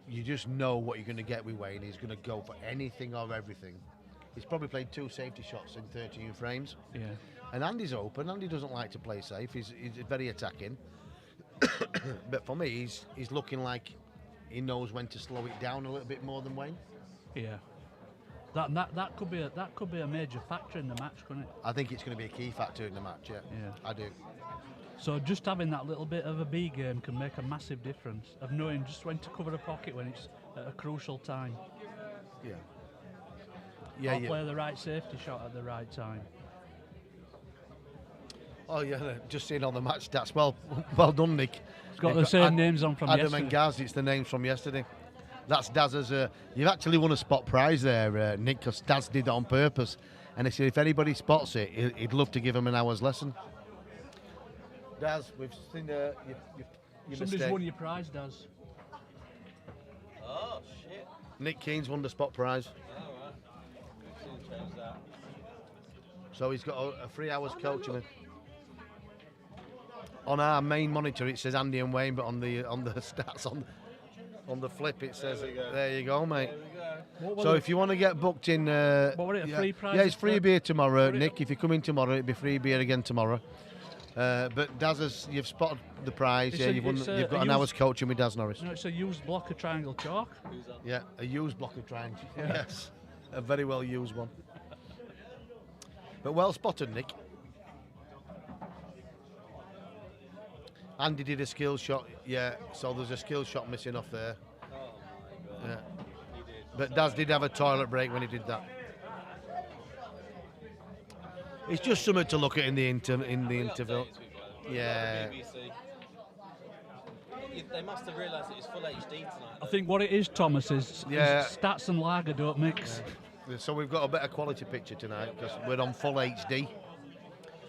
You just know what you're going to get with Wayne. He's going to go for anything or everything. He's probably played 2 safety shots in 13 frames. And Andy's open. Andy doesn't like to play safe. He's very attacking. But for me, he's looking like he knows when to slow it down a little bit more than Wayne. That could be a major factor in the match, couldn't it? I think it's going to be a key factor in the match. Yeah. I do. So just having that little bit of a B game can make a massive difference of knowing just when to cover a pocket when it's at a crucial time. Or play the right safety shot at the right time. Oh yeah, just seeing on the match stats. Well done, Nick. It's got the same names on from Adam yesterday. and Gaz, it's the names from yesterday. That's Daz's. You've actually won a spot prize there, Nick, because Daz did that on purpose. And he said if anybody spots it, he'd love to give him an hour's lesson. Daz, we've seen your Somebody's mistake. won your prize, Daz. Oh, shit. Nick Keen's won the spot prize. Oh, right. We've soon changed that. So he's got a 3 hours coaching. On our main monitor it says Andy and Wayne, but on the stats on the flip it says there you go, mate. So if you want to get booked in, what was it, a free prize? Yeah, it's free beer tomorrow, Nick. If you come in tomorrow, it'll be free beer again tomorrow. But Daz, you've spotted the prize. You've got an hour's coaching with Daz Norris. No, it's a used block of triangle chalk. Yeah, a used block of triangle. Yes, a very well used one. But well spotted, Nick. Andy did a skill shot, so there's a skill shot missing off there. Oh my God. He did. But Daz did have a toilet break when he did that. It's just something to look at in the interval. Yeah. They must have realised it was full HD tonight. I think what it is, Thomas, is stats and lager don't mix. So we've got a better quality picture tonight because we're on full HD.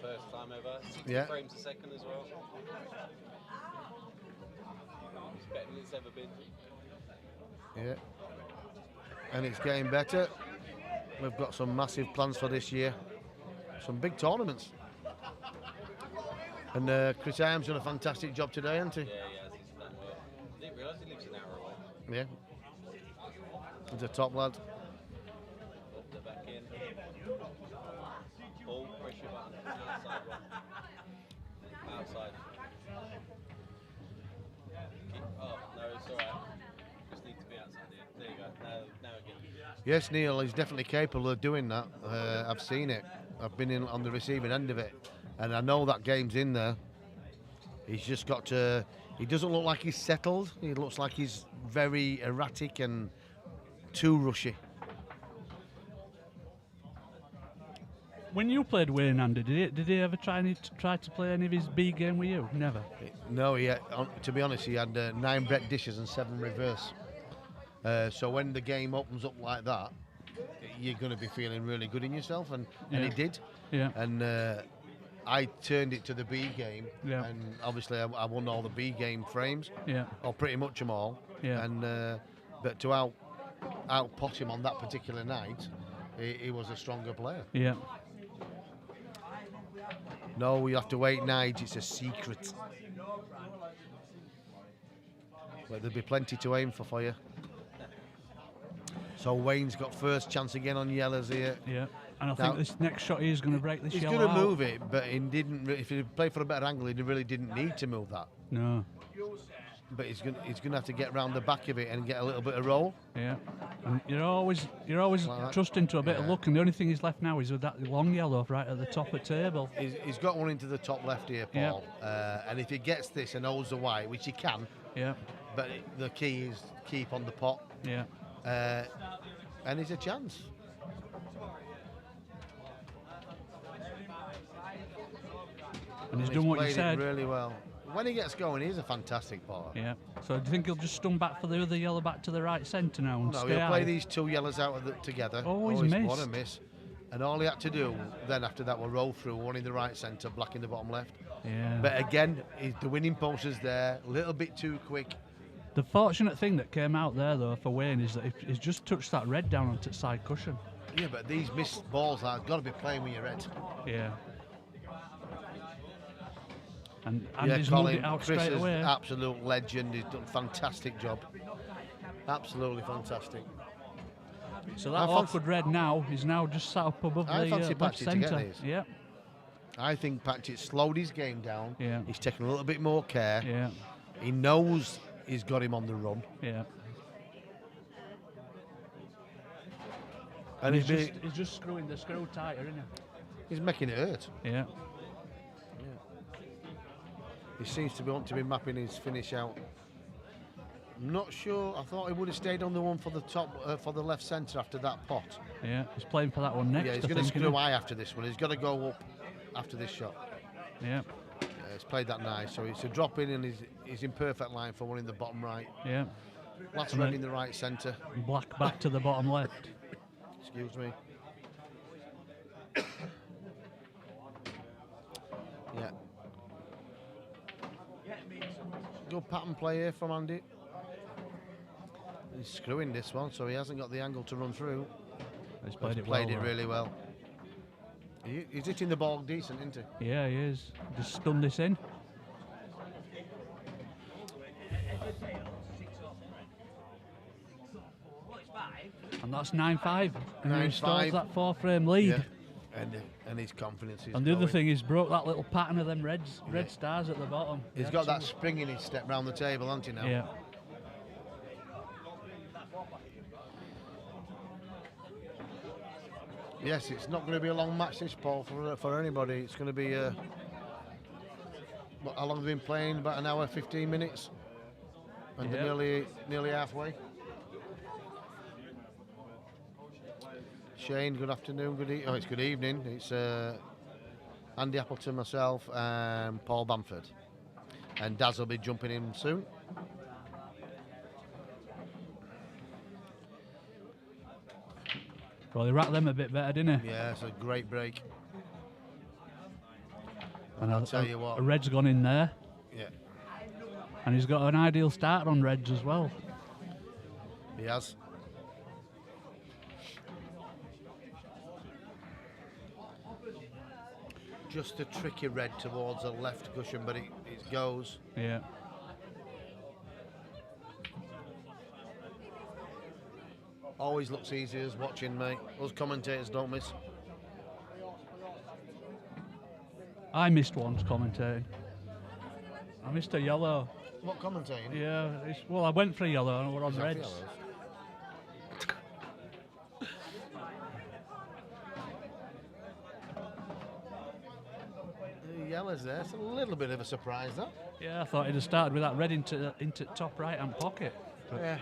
First time ever. 60 frames a second as well. It's better than it's ever been. Yeah. And it's getting better. We've got some massive plans for this year. Some big tournaments. And Chris Iam's done a fantastic job today, hasn't he? Yeah, he's done well. I didn't realise he lives an hour away. Yeah. He's a top lad. Up the back in. Ball, pressure button. Outside one. Outside. Oh, no, it's alright. Just need to be outside here. There you go. Now again. Yes, Neil, he's definitely capable of doing that. I've seen it. I've been in on the receiving end of it. And I know that game's in there. He's just got to... He doesn't look like he's settled. He looks like he's very erratic and too rushy. When you played Wayne, Andy, did he ever try to play any of his B game with you? Never. No, to be honest, he had 9 Brett dishes and 7 reverse. So when the game opens up like that, you're going to be feeling really good in yourself, and he did. Yeah. And I turned it to the B game, Yeah. and obviously I won all the B game frames, Yeah. or pretty much them all. Yeah. And but to outpot him on that particular night, he was a stronger player. Yeah. No, you have to wait, Nige. It's a secret. But there'll be plenty to aim for you. So Wayne's got first chance again on yellows here. Yeah. And I think this next shot he's going to break this He's yellow going to out. move it, but he didn't. If he played for a better angle, he really didn't need to move that. No. but he's going to have to get round the back of it and get a little bit of roll. Yeah, and you're always Like trusting to a bit of Yeah. luck, and the only thing he's left now is with that long yellow right at the top of the table. He's got one into the top left here, Yeah. Paul. And if he gets this and holds the white, which he can, Yeah, but the key is keep on the pot, yeah. and he's a chance. And he's done what you played said. it really well. When he gets going, he's a fantastic bowler. Yeah. So do you think he'll just stun back for the other yellow back to the right centre now and No, stay he'll out? play these two yellows out of together. Oh, he's What missed. a miss. And all he had to do then after that was roll through, one in the right centre, black in the bottom left. Yeah. But again, the winning poster's there, a little bit too quick. The fortunate thing that came out there though for Wayne is that he's just touched that red down onto the side cushion. Yeah, but these missed balls have got to be playing with your head. Yeah. And Yeah, he's moved Colin, it out Chris straight is away. absolute legend. He's done a fantastic job. Absolutely fantastic. So that I fancy- awkward red now is now just sat up above I the fancy left Patchett to get centre. these. Yeah, I think Patchett slowed his game down. Yeah. He's taken a little bit more care. yeah, He knows he's got him on the run. yeah. And He's just screwing the screw tighter, isn't he's making it hurt. he? Yeah. He seems to want to be mapping his finish out. I'm not sure. I thought he would have stayed on the one for the top, for the left centre after that pot. Yeah, he's playing for that one next. Yeah, he's I going to think, screw isn't high after this one. He's got to go up after this shot. he? Yeah, He's played that nice. So it's a drop in and he's in perfect line for one in the bottom right. yeah. Last And red then- in the right centre. Black back to the bottom left. Excuse me. Yeah. Good pattern play here from Andy. He's screwing this one, so he hasn't got the angle to run through. He's But played he's it played well. it though. really well. He's hitting the ball decent, isn't he? Yeah, he is. Just stunned this in. And that's 9-5. And he 9-5. restores that 4-frame lead. And his confidence is And the other going. thing is broke that little pattern of them red stars at the bottom. He's Yeah, got that spring in his step round the table, hasn't he now? Yeah. Yes, it's not going to be a long match this, Paul, for anybody. It's going to be, how long have they been playing? About an hour, 15 minutes? And they're nearly halfway. Shane, good afternoon, it's good evening. It's Andy Appleton, myself, and Paul Bamford. And Daz will be jumping in soon. Well, he racked them a bit better, didn't he? Yeah, it's a great break. And I'll tell you what. A red's gone in there. Yeah, And he's got an ideal start on reds as well. he has. Just a tricky red towards the left cushion, but it goes. Yeah. Always looks easy as watching, mate. Those commentators don't miss. I missed once commentating. I missed a yellow. What commentating? Yeah, well, I went for a yellow and we're on Exactly reds. yellows. The yellows there. It's a little bit of a surprise, that. Yeah, I thought he'd have started with that red into top right hand pocket. But Yeah.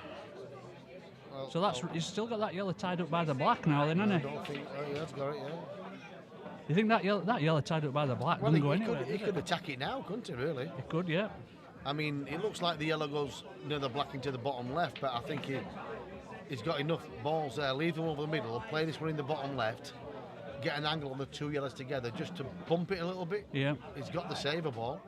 Well, so he's still got that yellow tied up by the black now, then, I hasn't he? don't think. Oh, yeah, that's got it. Yeah. You think that yellow tied up by the black Well, doesn't go he anywhere? he could attack it now, couldn't he? Really? He could, yeah. I mean, it looks like the yellow goes near the black into the bottom left, but I think he's got enough balls there. Leave them over the middle, play this one in the bottom left, get an angle on the two yellows together just to bump it a little bit. Yeah. He's got the saver ball.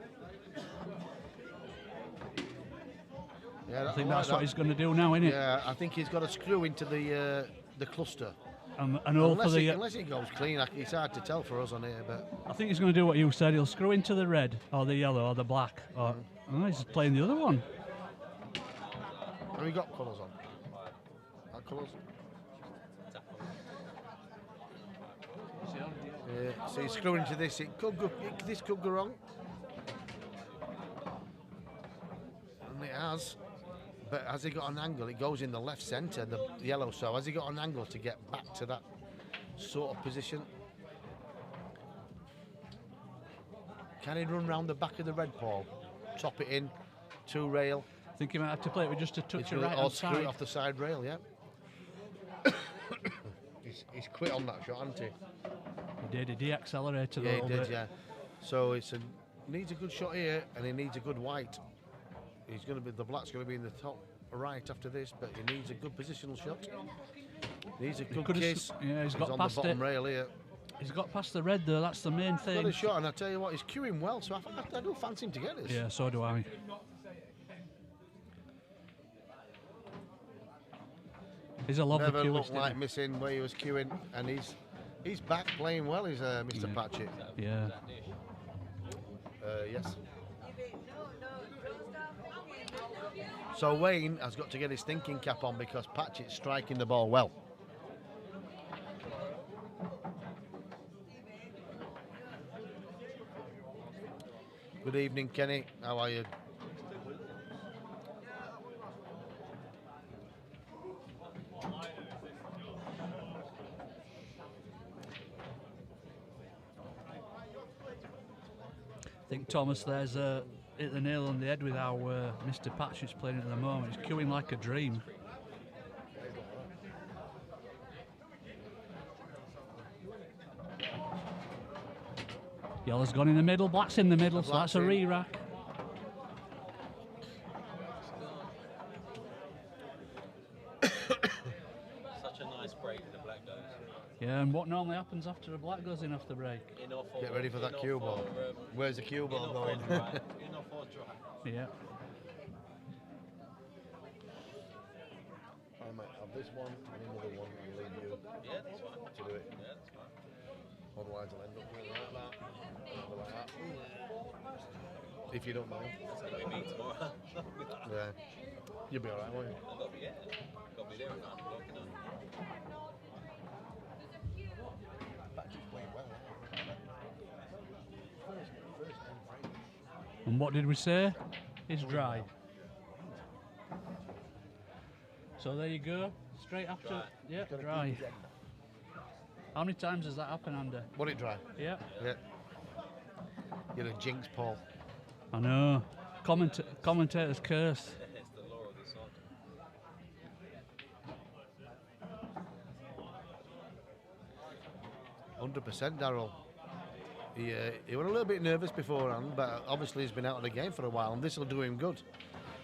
Yeah, I think that's what he's going to do now, isn't it? Yeah, I think he's got to screw into the cluster. And all for the. Unless it goes clean, it's hard to tell for us on here. But I think he's going to do what you said. He'll screw into the red or the yellow or the black. Or oh, he's playing the other one. have we got colours on? Colours. Yeah, so he's screwing into this. This could go wrong. And it has. But has he got an angle? It goes in the left centre, the yellow. So has he got an angle to get back to that sort of position? Can he run round the back of the red, Paul? Top it in, 2 rail. I think he might have to play it with just a touch of right Or hand screw side. it off the side rail, yeah. he's quit on that shot, hasn't he? He de-accelerated a Yeah, little he did, bit. yeah. So needs a good shot here, and he needs a good white. The black's going to be in the top right after this, but he needs a good positional shot. Needs a good kiss. Yeah, he's got on past the bottom it. rail here. He's got past the red though, that's the main thing. Got a shot, and I tell you what, he's queuing well, so I do fancy him to get this. Yeah, so do I. He's a lovely Never cue, looked isn't like he? missing where he was queuing, and he's back playing well, is Mr. Patchett. Yeah. Yes. So Wayne has got to get his thinking cap on because Patchett's striking the ball well. Good evening, Kenny. How are you? I think Thomas there's hit the nail on the head with how Mr. Patchett's playing at the moment. He's queuing like a dream. Yellow's gone in the middle, black's in the middle, so that's a re-rack. Such a nice break the black goes. Yeah, and what normally happens after a black goes in off the break? In off or, Get ready for that in cue off ball. or, Where's the cue in ball off going? or dry. In off or dry. Yeah. I might have this one and another one and leave you Yeah, that's fine. to do it. Yeah, that's fine. Otherwise I'll end up with like that. Or like that. If you don't mind. That's going to be me tomorrow. Yeah. You'll be alright, won't you? I've got to be, yeah. Got to be there and I'm working on it. Patchett's playing well. And what did we say? It's dry. So there you go. Straight after. Dry. Yeah, dry. How many times has that happened, Andy? What it dry? Yeah. Yeah. You're a jinx, Paul. I know. Commentators curse. It's the law of the song. 100%, Darryl. He was a little bit nervous beforehand, but obviously he's been out of the game for a while, and this will do him good.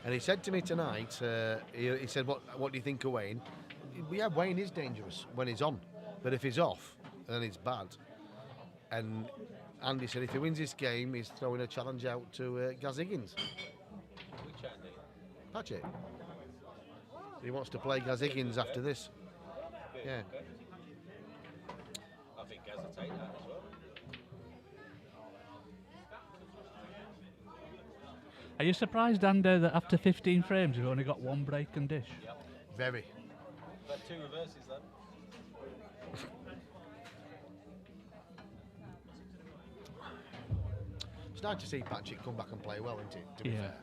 And he said to me tonight, he said, what do you think of Wayne? Yeah, Wayne is dangerous when he's on, but if he's off, then it's bad. And Andy said if he wins this game, he's throwing a challenge out to Gaz Higgins. Which Andy? Patchett. He wants to play Gaz Higgins after this. Yeah. Okay. I think Gaz will take that as well. Are you surprised, Andy, that after 15 frames we've only got one break and dish? Yep. Very. But 2 reverses then. It's nice to see Patchett come back and play well, isn't it? To be Yeah. fair.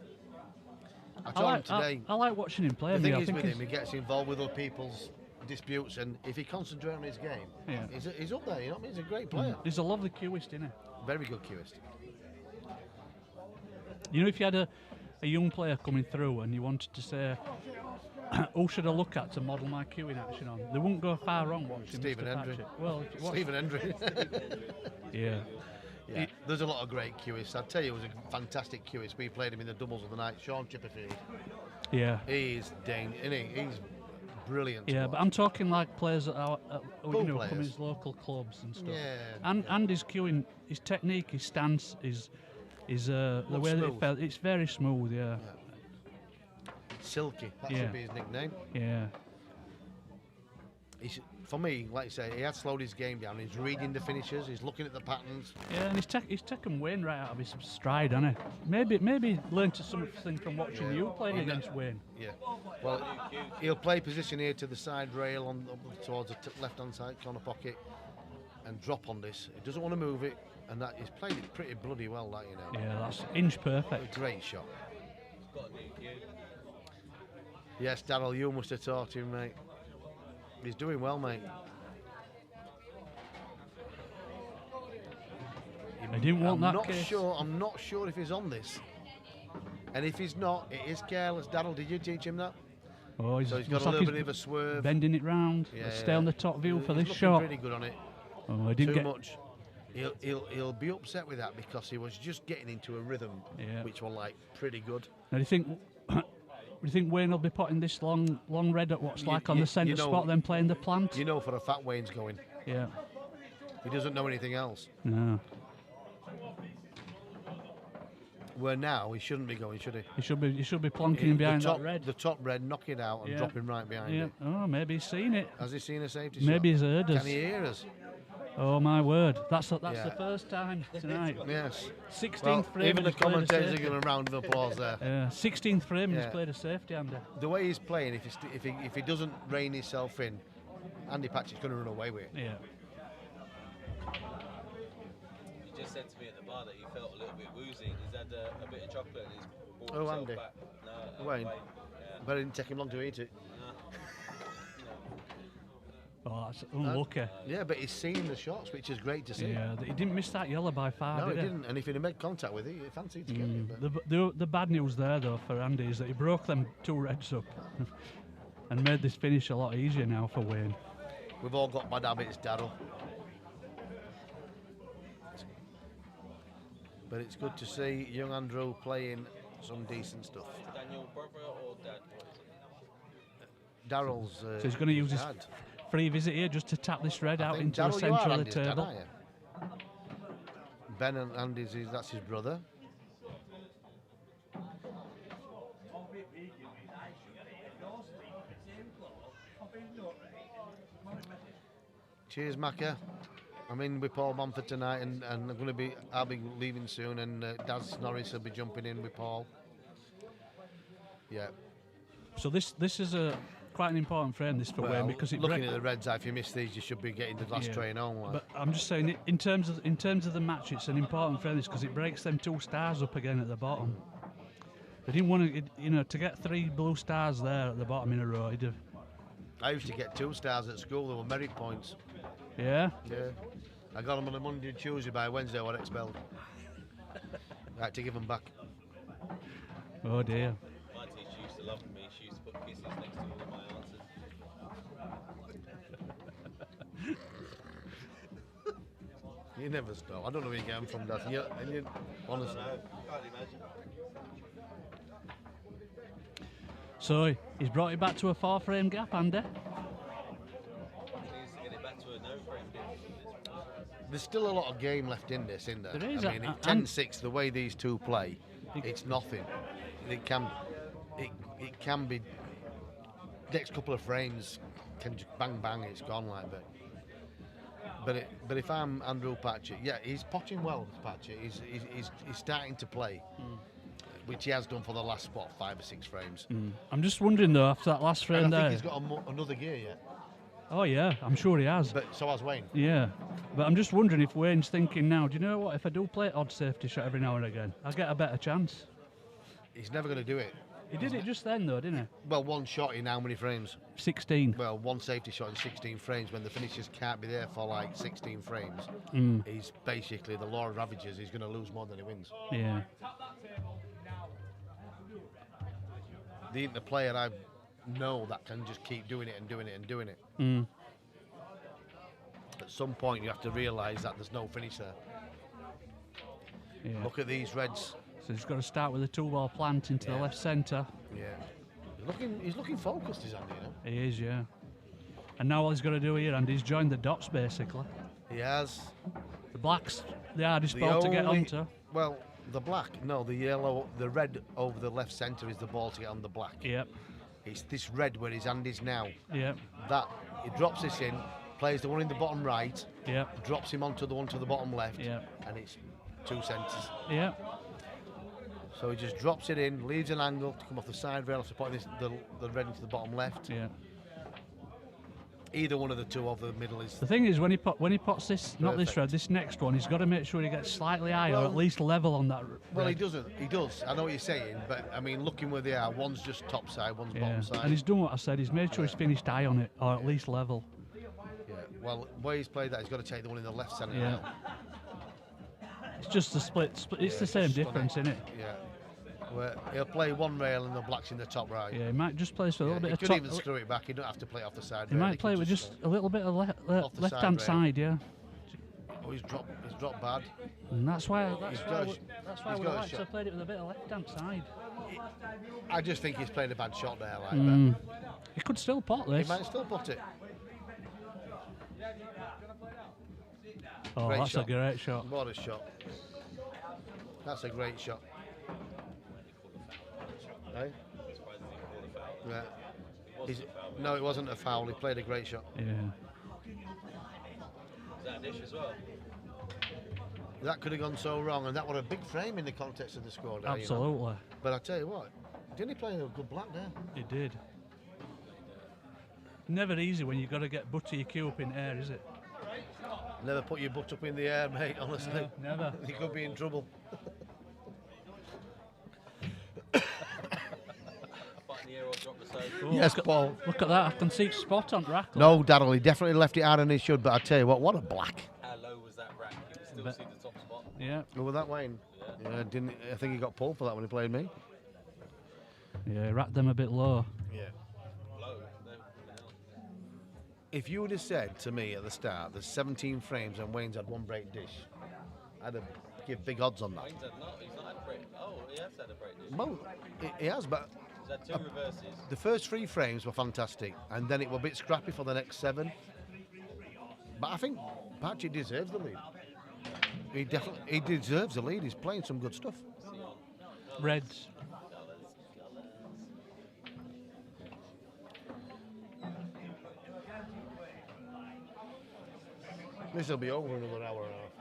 I told him today. I like watching him play. The thing I is think with he's- him, he gets involved with other people's disputes, and if he concentrates on his game, Yeah. he's up there. You know what I mean? He's a great player. He's a lovely cueist, isn't he? Very good cueist. You know, if you had a young player coming through and you wanted to say, who should I look at to model my cueing action on? They wouldn't go far wrong watching Stephen Mr. Hendry. Patchett. Well, if you watch, Stephen Hendry. yeah. Yeah. There's a lot of great cueists. I'd tell you, he was a fantastic cueist. We played him in the doubles of the night. Sean Chipperfield. Yeah. He's he's brilliant. to Yeah, watch. but I'm talking like players that are, Full come players. his local clubs and stuff. Yeah. And his cueing, his technique, his stance, his the Looks way that smooth. it felt, it's very smooth. Yeah. Silky. That Yeah. should be his nickname. Yeah. For me, like you say, he has slowed his game down. He's reading the finishes. He's looking at the patterns. Yeah, and he's taken Wayne right out of his stride, hasn't he? Maybe learned something from watching you playing against Wayne. Yeah. Well, he'll play position here to the side rail towards the left-hand side corner pocket and drop on this. He doesn't want to move it, and that he's played it pretty bloody well. That you know. Yeah, that's inch perfect. A great shot. Got a new cue. Yes, Darryl, you must have taught him, mate. He's doing well, mate. I didn't want that I'm not case. sure. I'm not sure if he's on this. And if he's not, it is careless. Darryl, did you teach him that? Oh, So he's got looks a like little he's bit of a swerve. bending it round. Yeah, Let's stay on the top view for He's this looking shot. pretty good on it. Oh, I didn't Too get much. He'll be upset with that because he was just getting into a rhythm, Yeah. which were like pretty good. Now, do you think? Do you think Wayne will be putting this long red at what's like on the centre spot, then playing the plant? You know for a fact Wayne's going. Yeah. He doesn't know anything else. No. Where now he shouldn't be going, should he? He should be plonking behind the top, that red. The top red, knock it out and Yeah. drop him right behind Yeah. it. Oh, maybe he's seen it. Has he seen a safety shot? Maybe he's heard us. Can he hear us? Oh my word! That's the Yeah. first time tonight. Yes. 16th Well, frame. even the and he's played a commentators are safety. giving a round of applause there. 16th frame. And Yeah. he's played a safety under. The way he's playing, if he doesn't rein himself in, Andy Patchett's going to run away with it. Yeah. He just said to me at the bar that he felt a little bit woozy. He's had a bit of chocolate and he's brought Oh, himself Andy. back. No, Wayne. Yeah. But it didn't take him long to eat it. Oh, that's unlucky. Yeah, but he's seen the shots, which is great to see. Yeah, he didn't miss that yellow by far. No, did he didn't. And if he'd have made contact with it, he fancied to get it. But The bad news there, though, for Andy is that he broke them 2 reds up and made this finish a lot easier now for Wayne. we've all got bad habits, Darryl. But it's good to see young Andrew playing some decent stuff. Daniel, brother or dad? Daryl's. So he's going to use his dad. free visit here just to tap this red I out think, into the Darryl, you centre are of the Andy's dad, table. aren't you? Ben and Andy's, that's his brother. Cheers, Macca. I'm in with Paul Bamford tonight, and I'll be leaving soon, and Daz Norris will be jumping in with Paul. Yeah. So this is quite an important frame, this for Well, Wayne, because it looking at the Reds, if you miss these, you should be getting the last Yeah. train home. Like. But I'm just saying, in terms of the match, it's an important frame because it breaks them 2 stars up again at the bottom. They didn't want to, to get 3 blue stars there at the bottom in a row. I used to get 2 stars at school. They were merit points. Yeah. Yeah. I got them on a Monday and Tuesday. By Wednesday, I was expelled. I had to give them back. Oh dear. My teacher used to love me. She used to put kisses next to all of my answers. You never stop. I don't know where you get them from, Dad. And you, honestly. I can't imagine. So he's brought it back to a 4 frame gap, Andy. He needs to get it back to a no frame game. There's still a lot of game left in this, isn't there? There is, I mean, and- 10-6, the way these two play, it's nothing. It can be. Next couple of frames can just bang bang, it's gone like that. But if I'm Andrew Patchett, yeah, he's potting well. Patchett, he's starting to play, which he has done for the last 5 or 6 frames. I'm just wondering though, after that last frame And I there. think he's got another gear yet. Oh yeah, I'm sure he has. But so has Wayne. Yeah, but I'm just wondering if Wayne's thinking now, do you know what, if I do play odd safety shot every now and again, I'll get a better chance. He's never going to do it. He did it just then though, didn't he? Well, one shot in how many frames? 16. Well, one safety shot in 16 frames when the finishers can't be there for like 16 frames. He's basically the law of averages. He's going to lose more than he wins. Yeah. There ain't the player I know that can just keep doing it and doing it and doing it. At some point, you have to realise that there's no finish there. Yeah. Look at these Reds. So he's got to start with a 2-ball plant into the Yeah. left centre. Yeah, he's looking focused, is Andy? You know? He is, yeah. And now all he's got to do here, and he's joined the dots basically. He has. The black's the hardest The ball to get only- onto. Well, the black, no, the yellow, the red over the left centre is the ball to get on the black. Yep, It's this red where his hand is now. yep, That he drops this in, plays the one in the bottom right, yep, drops him onto the one to the bottom left, yep, and it's 2 centres. yep. So he just drops it in, leaves an angle to come off the side rail, supporting the red into the bottom left. Yeah. Either one of the two over the middle is. The thing is, when he puts this, not this Perfect. red, this next one, he's got to make sure he gets slightly high or Well- at least level on that. Well, he red. doesn't. He does. I know what you're saying, but I mean, looking where they are, one's just top side, one's Yeah. bottom side. And he's done what I said. He's made sure he's finished high on it, or at least level. Yeah. Well, where he's played that, he's got to take the one in the left centre. Yeah. It's just the split. It's Yeah, the same just difference, isn't it? Yeah. Where he'll play one rail and the black's in the top right. Yeah, he might just play for a little He bit of could top. even screw it back. He don't have to play it off the side. He rail. might play can with just a little bit of off the left-hand side rail. side, yeah. Oh, he's dropped bad. And that's why. He's got a That's why he's we got a like to shot. have played it with a bit of left-hand side. I just think he's played a bad shot there, like Mm. He could still pot that. He this. might still put it. Oh, Great that's shot. a great shot. What a shot. That's a great shot. Hey? Yeah. No, it wasn't a foul. He played a great shot. Yeah. Is that a dish as well? That could have gone so wrong, and that was a big frame in the context of the score there. You know. Absolutely. But I tell you what, didn't he play a good black there? He did. Never easy when you've got to get butter your cue up in air, is it? Never put your butt up in the air, mate, honestly. No, never. You could be in trouble. Fight in the air or drop the side. Oh, Yes, look at, Paul. look at that. I can see spot on rack. No, Darrell, he definitely left it harder than he should, but I tell you what a black. How low was that rack? You can still But- see the top spot. Yeah. Who was that, Wayne? Yeah, didn't I think he got pulled for that when he played me? Yeah, racked them a bit low. Yeah. Low. No, what the hell? If you would have said to me at the start there's 17 frames and Wayne's had one break dish, I'd have give big odds on that. Wayne's had not. He's not had a break. Oh, he has had a break dish. Well, he has, but He's had two reverses. the first 3 frames were fantastic, and then it was a bit scrappy for the next 7. But I think Patchett deserves the lead. He deserves the lead. He's playing some good stuff. Reds. This will be over in another hour and a half.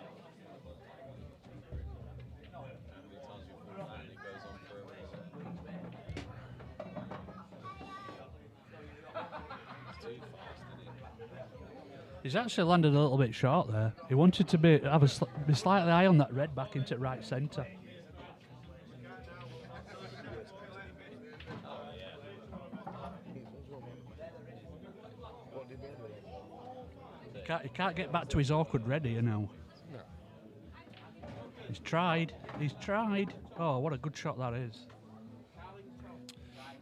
How many times you fall down and it goes on forever. It's too fast, isn't it? He's actually landed a little bit short there. He wanted to be slightly high on that red back into right centre. He can't get back to his awkward red here now. No. He's tried. He's tried. Oh, what a good shot that is.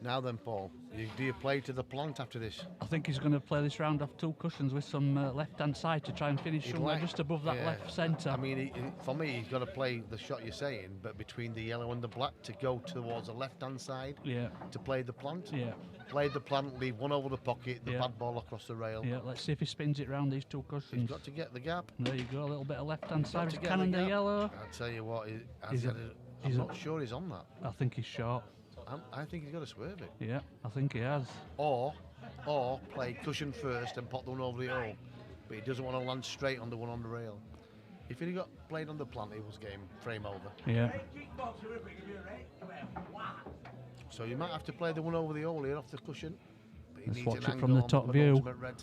Now then, Paul, do you play to the plant after this? I think he's going to play this round off 2 cushions with some left-hand side to try and finish He'd somewhere like- just above that yeah. left centre. I mean, for me, he's got to play the shot you're saying, but between the yellow and the black to go towards the left-hand side Yeah, to play the plant. yeah, Play the plant, leave one over the pocket, the Yeah. bad ball across the rail. yeah. Let's see if he spins it round these 2 He's cushions. got to get the gap. There you go, a little bit of left-hand side. Got He's to get cannon the gap. yellow. I'll tell you what, He's I'm a- not sure he's on that. I think he's short. I think he's got to swerve it. Yeah, I think he has. Or play cushion first and pop the one over the hole. But he doesn't want to land straight on the one on the rail. If he'd got played on the plant, he was game frame over. Yeah. So you might have to play the one over the hole here off the cushion. But he Let's needs watch an it from angle the on top an view. ultimate red.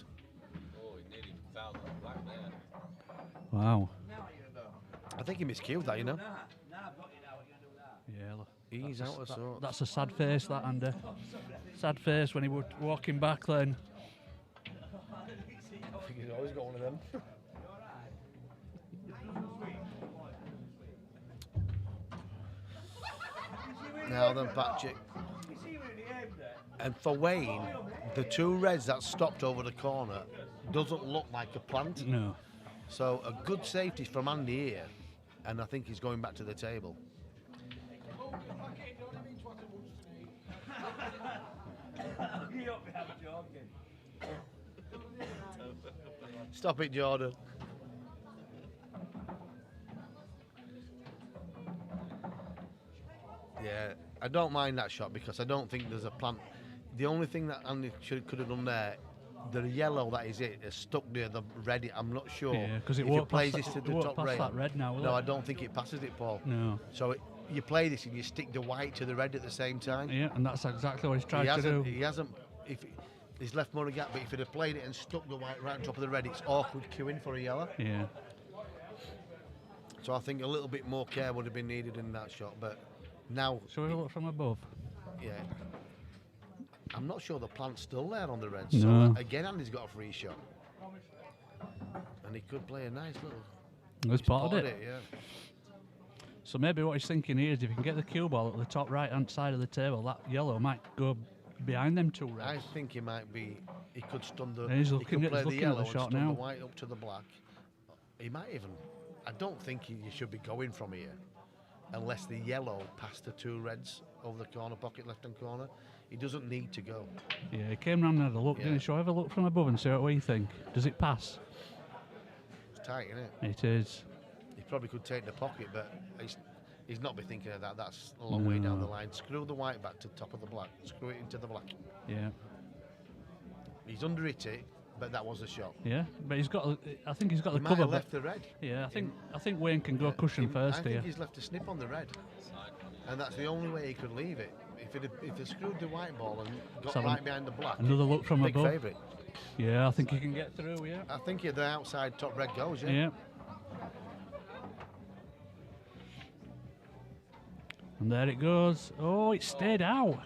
Oh, he nearly fouled that black there. Wow. I think he miscued that, you know. Yeah. Look, He's out of sorts. that's a sad face, that, Andy. Sad face when he was walking back then. I think he's always got one of them. Now then, Patchett. And for Wayne, the 2 reds that stopped over the corner doesn't look like a plant. No. So a good safety from Andy here, and I think he's going back to the table. Stop it, Jordan. Yeah, I don't mind that shot because I don't think there's a plant. The only thing that Andy could have done there, the yellow that is it, is stuck near the red. I'm not sure. Yeah, 'cause it if won't plays pass this that- to it the won't top pass rail. that red now, will No, it? I don't think it passes it, Paul. No. So you play this and you stick the white to the red at the same time. Yeah, and that's exactly what he's trying he to do. hasn't. He hasn't. He's left more of a gap, but if he'd have played it and stuck the white right on top of the red, it's awkward queuing for a yellow. Yeah. So I think a little bit more care would have been needed in that shot, but now... Shall we look from above? Yeah. I'm not sure the plant's still there on the red, No. so again Andy's got a free shot. And he could play a nice little... He's spotted it. yeah. So maybe what he's thinking here is if he can get the cue ball at the top right-hand side of the table, that yellow might go behind them two reds. I think he might be... He could stun the... Yeah, he's he looking could at- play he's the looking at yellow the and shot stun now. the white up to the black. He might even... I don't think you should be going from here unless the yellow passed the two reds over the corner pocket, left-hand corner. He doesn't need to go. Yeah, he came round and had a look, Yeah. didn't he? Shall I have a look from above and see what we think? Does it pass? It's tight, isn't it? It is. He probably could take the pocket, but he's not be thinking of that. That's a long way down the No. line. Screw the white back to the top of the black. Screw it into the black. Yeah. He's under it, but that was a shot. Yeah, but he's got. I think he's got He the might cover. have but- left the red. Yeah, I think Wayne can go cushion first I think here. he's left a snip on the red, and that's the only way he could leave it. If he screwed the white ball and got Let's have right behind the black, Another look from big above. favourite. Yeah, I think he can get through. Yeah. I think the outside top red goes. Yeah. And there it goes. Oh, it stayed out.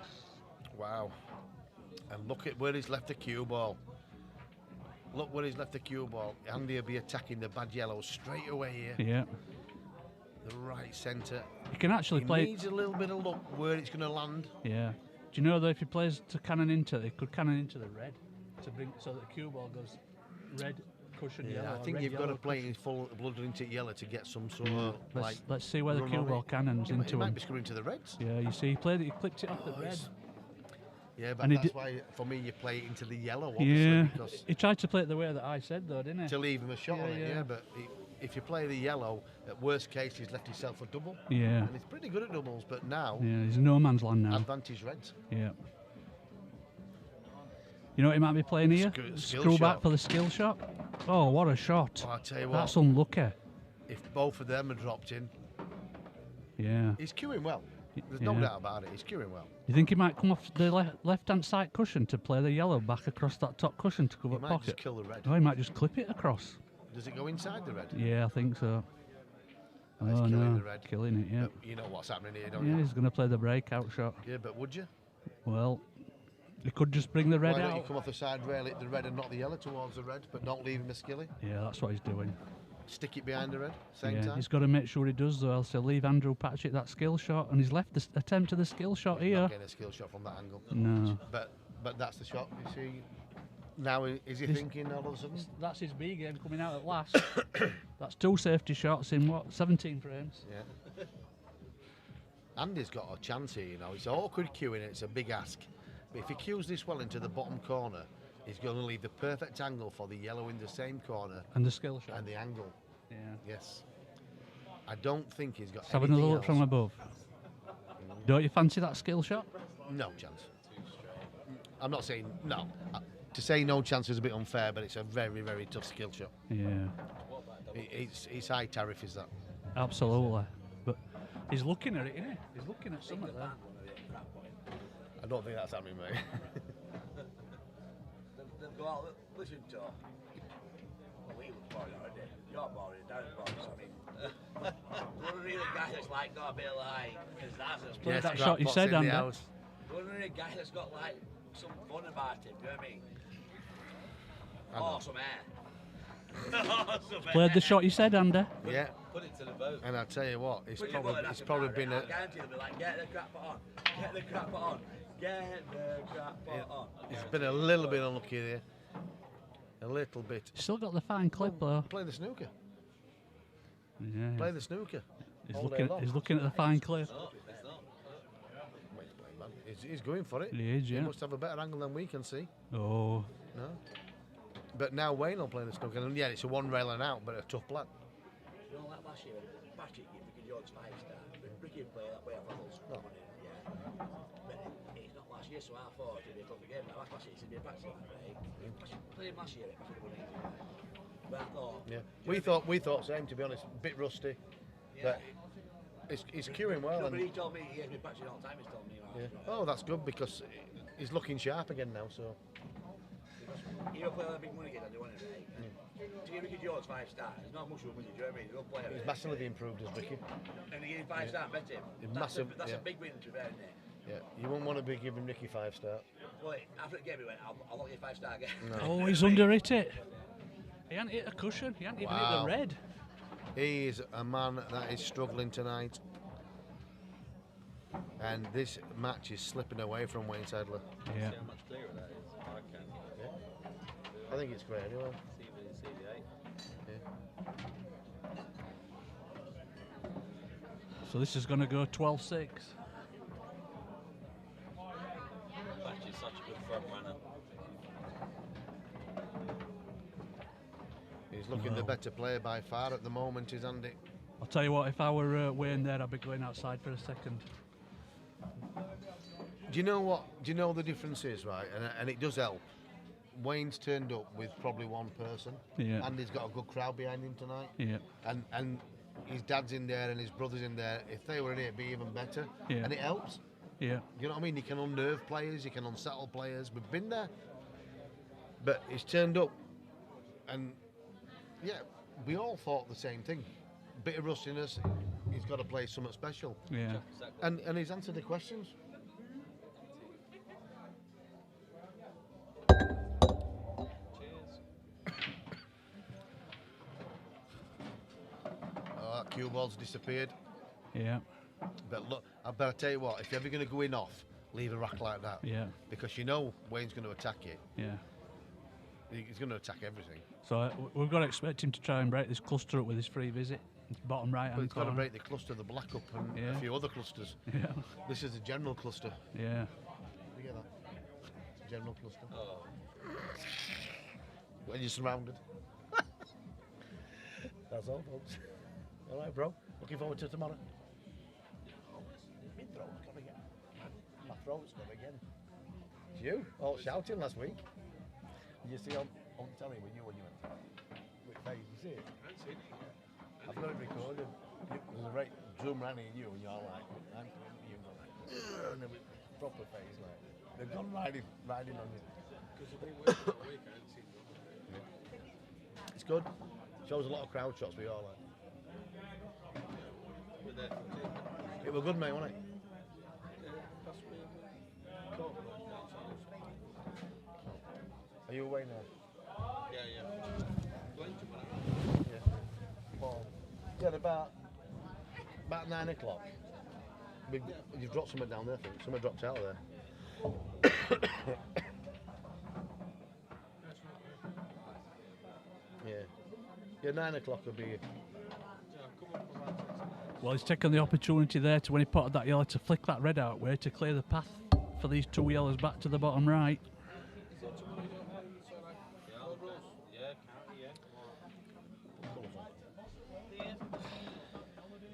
Wow. And look at where he's left the cue ball. Look where he's left the cue ball. Andy will be attacking the bad yellow straight away here. Yeah. The right centre. He can actually He play. needs a little bit of luck where it's going to land. Yeah. Do you know that if he plays to cannon into, he could cannon into the red to bring so that the cue ball goes red cushion yellow. I or think red, you've got to yellow play cushion. in full blood into yellow to get some sort of like. Let's see where the run cue on ball it. cannons He might- into he might him. be screwing to the reds. Yeah, you see, he played it. He clipped it off the red. Yeah, but And he that's did- why for me you play it into the yellow, obviously, Yeah. because He tried to play it the way that I said, though, didn't he? to leave him a shot Yeah, on it. yeah. Yeah, but if you play the yellow, at worst case he's left himself a double. Yeah. And he's pretty good at doubles, but now Yeah, he's no man's land now. advantage reds. Yeah. You know what he might be playing here? Skill Screw back shot. for the skill shot. Oh, what a shot. Well, I'll tell you what, That's unlucky. if both of them are dropped in, Yeah. he's queuing well. There's no Yeah. doubt about it. He's queuing well. You think he might come off the left-hand side cushion to play the yellow back across that top cushion to cover He might pocket? just kill the red. Oh, he might just clip it across. Does it go inside the red? Yeah, I think so. Oh, he's Oh, killing no. the red. Killing it, yeah. But you know what's happening here, don't Yeah, you? he's going to play the breakout shot. Yeah, but would you? Well, he could just bring the red Why don't you out. come off the side rail, hit the red and not the yellow towards the red, but don't leave him a skilly? Yeah, that's what he's doing. Stick it behind the red, same Yeah, time. he's got to make sure he does, though, else he'll leave Andrew Patchett that skill shot, and he's left the attempt to the skill shot He's here. not getting a skill shot from that angle. No. But that's the shot, you see. Now, is he This- thinking all of a sudden? That's his B game coming out at last. That's 2 safety shots in, 17 frames? Yeah. Andy's got a chance here, you know. It's awkward queuing, it's a big ask. But if he cues this well into the bottom corner, he's going to leave the perfect angle for the yellow in the same corner And the skill shot. and the angle. Yeah. Yes. I don't think he's got Let's have another anything look from else. above. Don't you fancy that skill shot? No chance. I'm not saying no. To say no chance is a bit unfair, but it's a very, very tough skill shot. Yeah, It's high tariff, is that? absolutely. But he's looking at it, isn't he? He's looking at something there. I don't think that's happening, mate. Then go out, listen to her. Well, we were boring already. You're boring, Darren's boring, so I mean. One really guy that's like got a bit of like, because that's Play Yes, that crap shot you pots said, in the Andy. house. one really guy that's got like some fun about him, you know what I mean? I know. Oh, some air. Some Played the air. shot you said, Andy. Yeah, Put it to the vote. and I tell you what, it's Put your probably foot it's in probably that been I a guarantee they'll be like, get the crap pot on, get the crap pot on, get the crap pot on. it's been a little bit unlucky there. A little bit. Still got the fine clip though. Play the snooker. Yeah. Play the snooker. He's all day looking. long. He's looking at the fine clip. No, it's not. Well, he's playing, man. He's going for it. He is, He yeah. must have a better angle than we can see. Oh, No. But now Wayne will play the snooker. And yeah, it's a one rail and out, but a tough plan. You know, like last year, Patchett gave Ricky Jones 5-star. Ricky played that way off levels. No. Yeah. But it's not last year, so I thought it'd be a tougher game. Now, last year, it's a Patchett, right? Played him last year, Patchett won 80. But I thought, Yeah. We thought same, to be honest. A bit rusty. But he's queuing well. no, but And, he told me he has been Patchett all the time. He's told me. yeah. Oh, that's good because he's looking sharp again now. So You don't play all that big money games, I do want to say. To give Ricky Jones 5 stars, it's not much of a money, do you know what I mean? They don't play He's massively improved as Ricky. And they gave him 5 stars, bet him. That's a big win to be fair, isn't it? Yeah, you wouldn't want to be giving Ricky 5 star. Well, after the game, he went, I'll not get 5 star again. No. Oh, he's under hit it. He hadn't hit a cushion. He hadn't even hit the red. He is a man that is struggling tonight. And this match is slipping away from Wayne Saidler. Yeah. See how much clearer that is? I can. Yeah. I think it's great anyway. CV8. Yeah. So this is going to go 12-6. Patchett's such a good front runner. He's looking the better player by far at the moment, is Andy. I'll tell you what, if I were Wayne there, I'd be going outside for a second. Do you know what? Do you know the difference is, right? And it does help. Wayne's turned up with probably one person. Yeah. And he's got a good crowd behind him tonight. Yeah. And his dad's in there and his brother's in there. If they were in here, it'd be even better. Yeah. And it helps. Yeah. You know what I mean? You can unnerve players, you can unsettle players. We've been there. But he's turned up. And, yeah, we all thought the same thing. Bit of rustiness. He's got to play something special. Yeah. And he's answered the questions. Oh, that cue ball's disappeared. Yeah. But look, I better tell you what, if you're ever going to go in off, leave a rack like that. Yeah. Because you know Wayne's going to attack it. Yeah. He's going to attack everything. So we've got to expect him to try and break this cluster up with his free visit. It's bottom right But hand he's got to corner. break the cluster, the black up, and a few other clusters. Yeah. This is a general cluster. Yeah. You get that? General cluster. Oh. When you're surrounded. That's all, folks. All right, bro. Looking forward to tomorrow. Mid throw's gone again. My throat's gone again. It's you all shouting last week. Did you see on telly with you when you went? With face, you see it? I haven't seen it yet. I've got it recorded. There's a right zoom round in you and you're like, I'm you go like, "Ugh," and then with proper face like, they've gone riding on you. Because they've been waiting for a week, I haven't seen them. It's good. Shows a lot of crowd shots we all like. We're there for two. It was good, mate, wasn't it? Are you away now? Yeah. Yeah. Well, yeah, about 9 o'clock. You've dropped something down there, I think. Something dropped out of there. Yeah, 9 o'clock will be. Well, he's taken the opportunity there to, when he potted that yellow, to flick that red out way to clear the path for these two yellows back to the bottom right.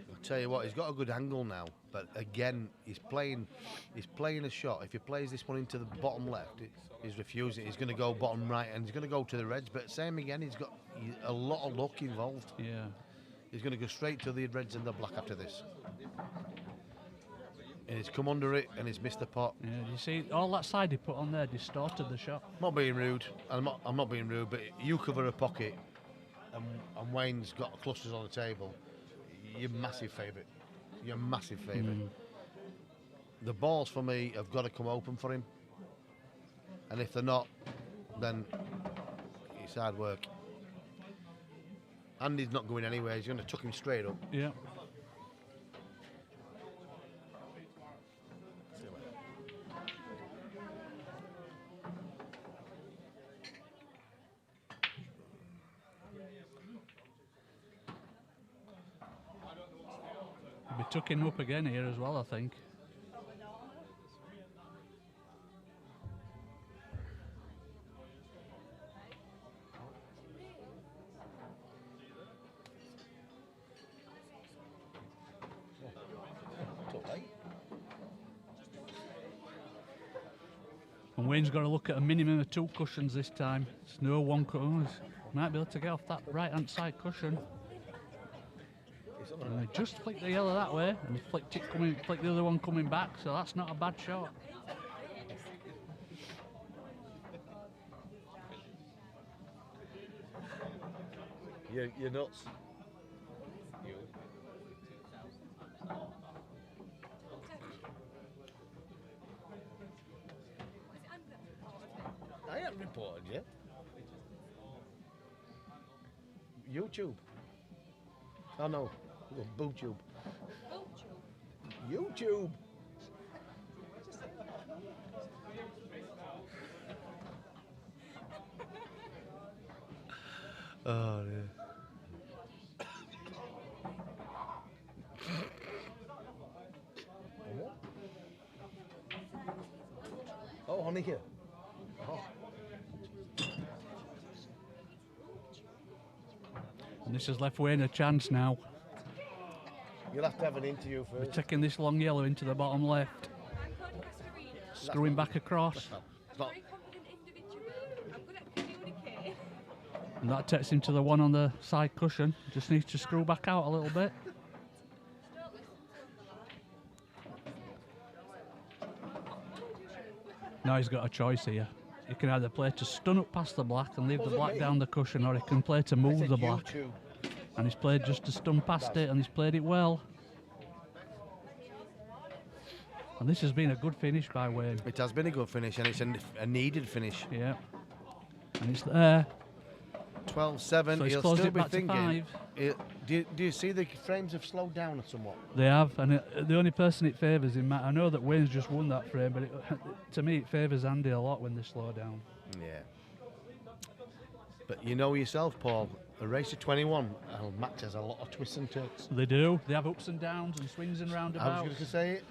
I'll tell you what, he's got a good angle now, but again, he's playing a shot. If he plays this one into the bottom left, he's refusing. He's going to go bottom right, and he's going to go to the reds. But same again, he's got a lot of luck involved. Yeah. He's going to go straight to the reds and the black after this. And he's come under it, and he's missed the pot. Yeah, you see, all that side he put on there distorted the shot. Not being rude. I'm not being rude, but you cover a pocket, and Wayne's got clusters on the table. You're massive favourite. You're massive favourite. The balls for me have got to come open for him, and if they're not, then it's hard work. Andy's not going anywhere. He's going to tuck him straight up. Yeah. He'll be tucking him up again here as well, I think. And Wayne's got to look at a minimum of 2 cushions this time. It's no one cushion. Might be able to get off that right-hand side cushion. And they just flicked the yellow that way, and flicked the other one coming back. So that's not a bad shot. You're nuts. You. I haven't reported yet. YouTube. Oh no, BooTube. YouTube. Oh dear. Oh, honey here. Oh. And this has left Wayne a chance now. You'll have to have an interview We're first. taking this long yellow into the bottom left. Screwing back across. It's not. And that takes him to the one on the side cushion. Just needs to screw back out a little bit. Now he's got a choice here. He can either play to stun up past the black and leave the black down the cushion, or he can play to move the black. YouTube. And he's played just to stun past it, and he's played it well. And this has been a good finish by Wayne. It has been a good finish, and it's a needed finish. Yeah. And it's there. 12-7. So he's He'll closed still it be back to thinking. 5. Do you see the frames have slowed down somewhat? They have, and the only person it favours in I know that Wayne's just won that frame, but to me it favours Andy a lot when they slow down. Yeah. But you know yourself, Paul, a race of 21 match has a lot of twists and turns. They do. They have ups and downs and swings and I roundabouts. was going to say it.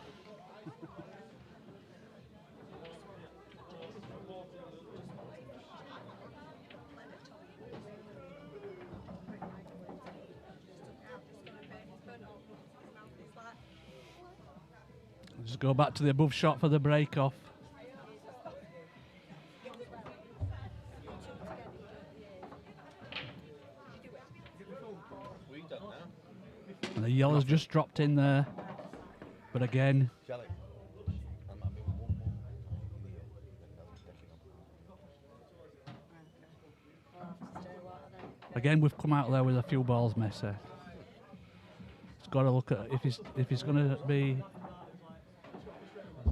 Just go back to the above shot for the break off. And the yellow's just dropped in there. But again, we've come out there with a few balls messy. He's got to look at if he's going to be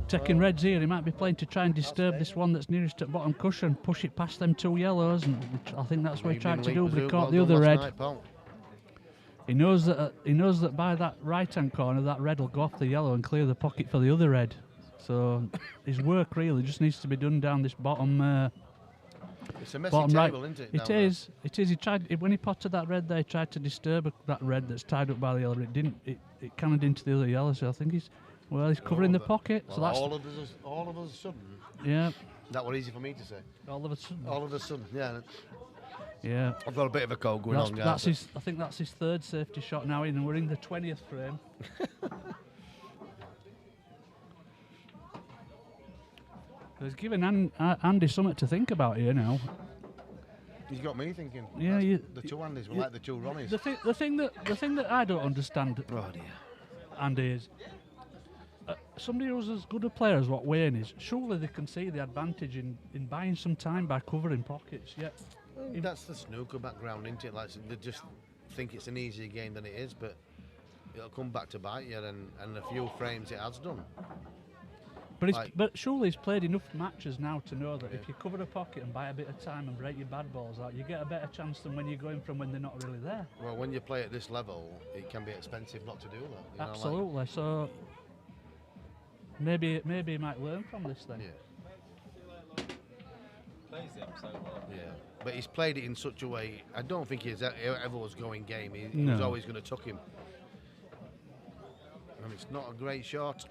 taking reds here. He might be playing to try and disturb this one that's nearest at bottom cushion, push it past them two yellows, and I think that's what he tried to do. But he caught the other red. He knows that by that right-hand corner, that red will go off the yellow and clear the pocket for the other red. So his work really just needs to be done down this bottom. It's a messy bottom table, right. isn't it? It is. It is. He tried when he potted that red there. He tried to disturb that red that's tied up by the yellow. But it didn't. It cannoned into the other yellow. So I think he's covering the pocket. Well, so that's all of a sudden. yeah. That was easy for me to say. All of a sudden. All of a sudden, yeah. Yeah. I've got a bit of a cold going on. That's his. I think that's his third safety shot now, and we're in the 20th frame. He's giving Andy something to think about here now. He's got me thinking. Yeah, the two Andys were like the two Ronnies. The thing that I don't understand, Oh dear. Andy, is somebody who's as good a player as what Wayne is. Surely they can see the advantage in buying some time by covering pockets. Yeah. That's the snooker background, isn't it? Like they just think it's an easier game than it is, but it'll come back to bite you, and a few frames it has done. But surely he's played enough matches now to know that if you cover a pocket and buy a bit of time and break your bad balls out, you get a better chance than when you're going from when they're not really there. Well, when you play at this level, it can be expensive not to do that. You know, Absolutely. So maybe he might learn from this then. Yeah. Plays it up so well. Yeah. But he's played it in such a way. I don't think he's ever was going game. He was always going to tuck him. And it's not a great shot.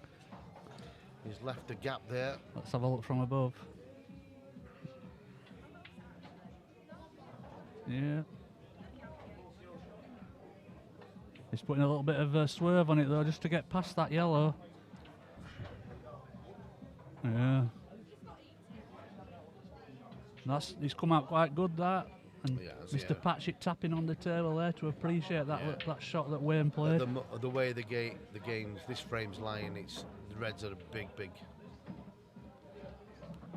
He's left a gap there. Let's have a look from above. Yeah. He's putting a little bit of a swerve on it though, just to get past that yellow. Yeah. He's come out quite good, that. And Mr. Patchett tapping on the table there to appreciate that shot that Wayne played. The way the game's this frame's lying, the reds are big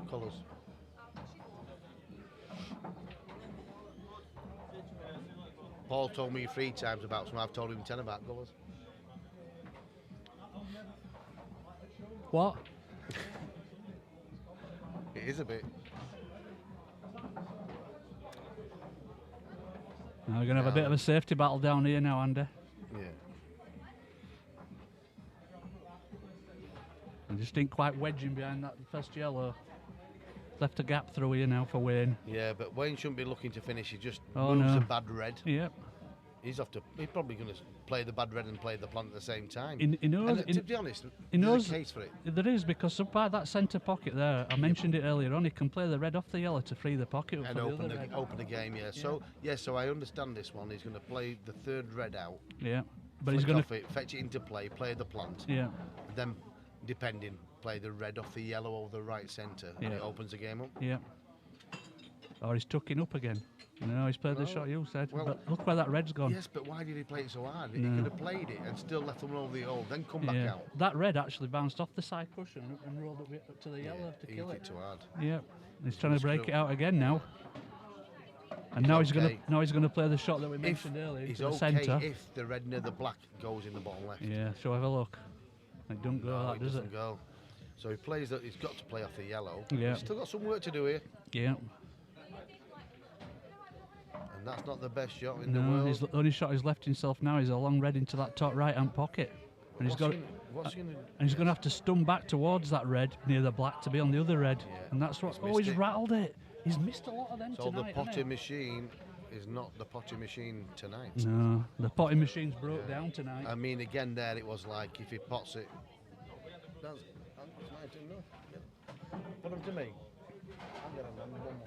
colours. Paul told me 3 times about some. I've told him 10 about colours. What? It is a bit. Now we're going to have a bit of a safety battle down here now, Andy. Yeah. I just didn't quite wedge him behind that first yellow. Left a gap through here now for Wayne. Yeah, but Wayne shouldn't be looking to finish. He just Oh, moves no. a bad red. Yep. He's probably going to play the bad red and play the plant at the same time. He knows. And to be honest, he there's knows a case for it. There is, because up by that centre pocket there, I mentioned it earlier on, he can play the red off the yellow to free the pocket up And for open the other red. open the game, yeah. So so I understand this one. He's going to play the 3rd red out. Yeah, but he's flick going off it, fetch it into play the plant. Yeah. Then, depending, play the red off the yellow over the right centre, and it opens the game up. Yeah. Or he's tucking up again. No, he's played the shot you said. Well, but look where that red's gone. Yes, but why did he play it so hard? He No. could have played it and still left them roll the hole, then come back out. That red actually bounced off the side cushion and rolled up to the yellow to He kill hit it. too hard. Yeah, he's trying to break Screw. it out again now. And now he's okay. gonna play the shot that we mentioned earlier He's to the okay centre. if the red near the black goes in the bottom left. Yeah, shall we have a look? It don't go No, like that, does doesn't it? go. So he plays that. He's got to play off the yellow. Yeah. He's still got some work to do here, Yeah. and that's not the best shot in the No, world. his only shot he's left himself now is a long red into that top right hand pocket. And he's got What's he gonna? and he's gonna have to stun back towards that red near the black to be on the other red. Yeah. And that's what He's missed he's it. rattled it. He's missed a lot of them So tonight. the hasn't potty he? machine is not the potty machine tonight. No, the potting machine's broke down tonight. I mean, again, there it was like if he pots it. That's my turn, no? Yeah. Put them to me. I'm gonna run one more.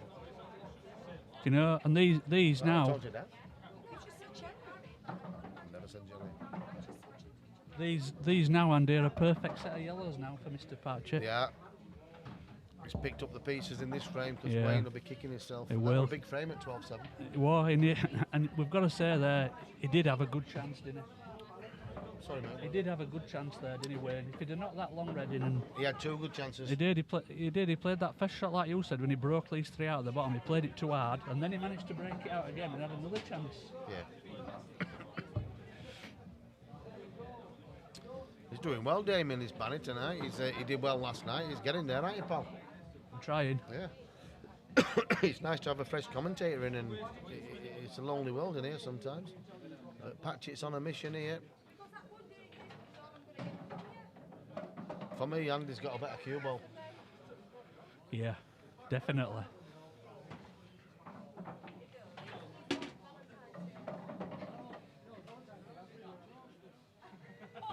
You know, and these I now, told you that. Never said Jenny. these now, Andy, are a perfect set of yellows now for Mr. Patchett. Yeah. He's picked up the pieces in this frame because Yeah. Wayne will be kicking himself. He That will. was a big frame at 12-7. Well, and we've got to say there, he did have a good chance, didn't he? Sorry, mate. He did have a good chance there, didn't he, Wayne? If he'd have knocked that long red in, and He had 2 good chances. he did. He played that first shot like you said when he broke these 3 out at the bottom. He played it too hard, and then he managed to break it out again and had another chance. Yeah. He's doing well, Damien. He's banning tonight. He did well last night. He's getting there, aren't you, pal? I'm trying. Yeah. It's nice to have a fresh commentator in, and it's a lonely world in here sometimes. Patchett's on a mission here. For me, Andy's got a better cue ball. Yeah, definitely.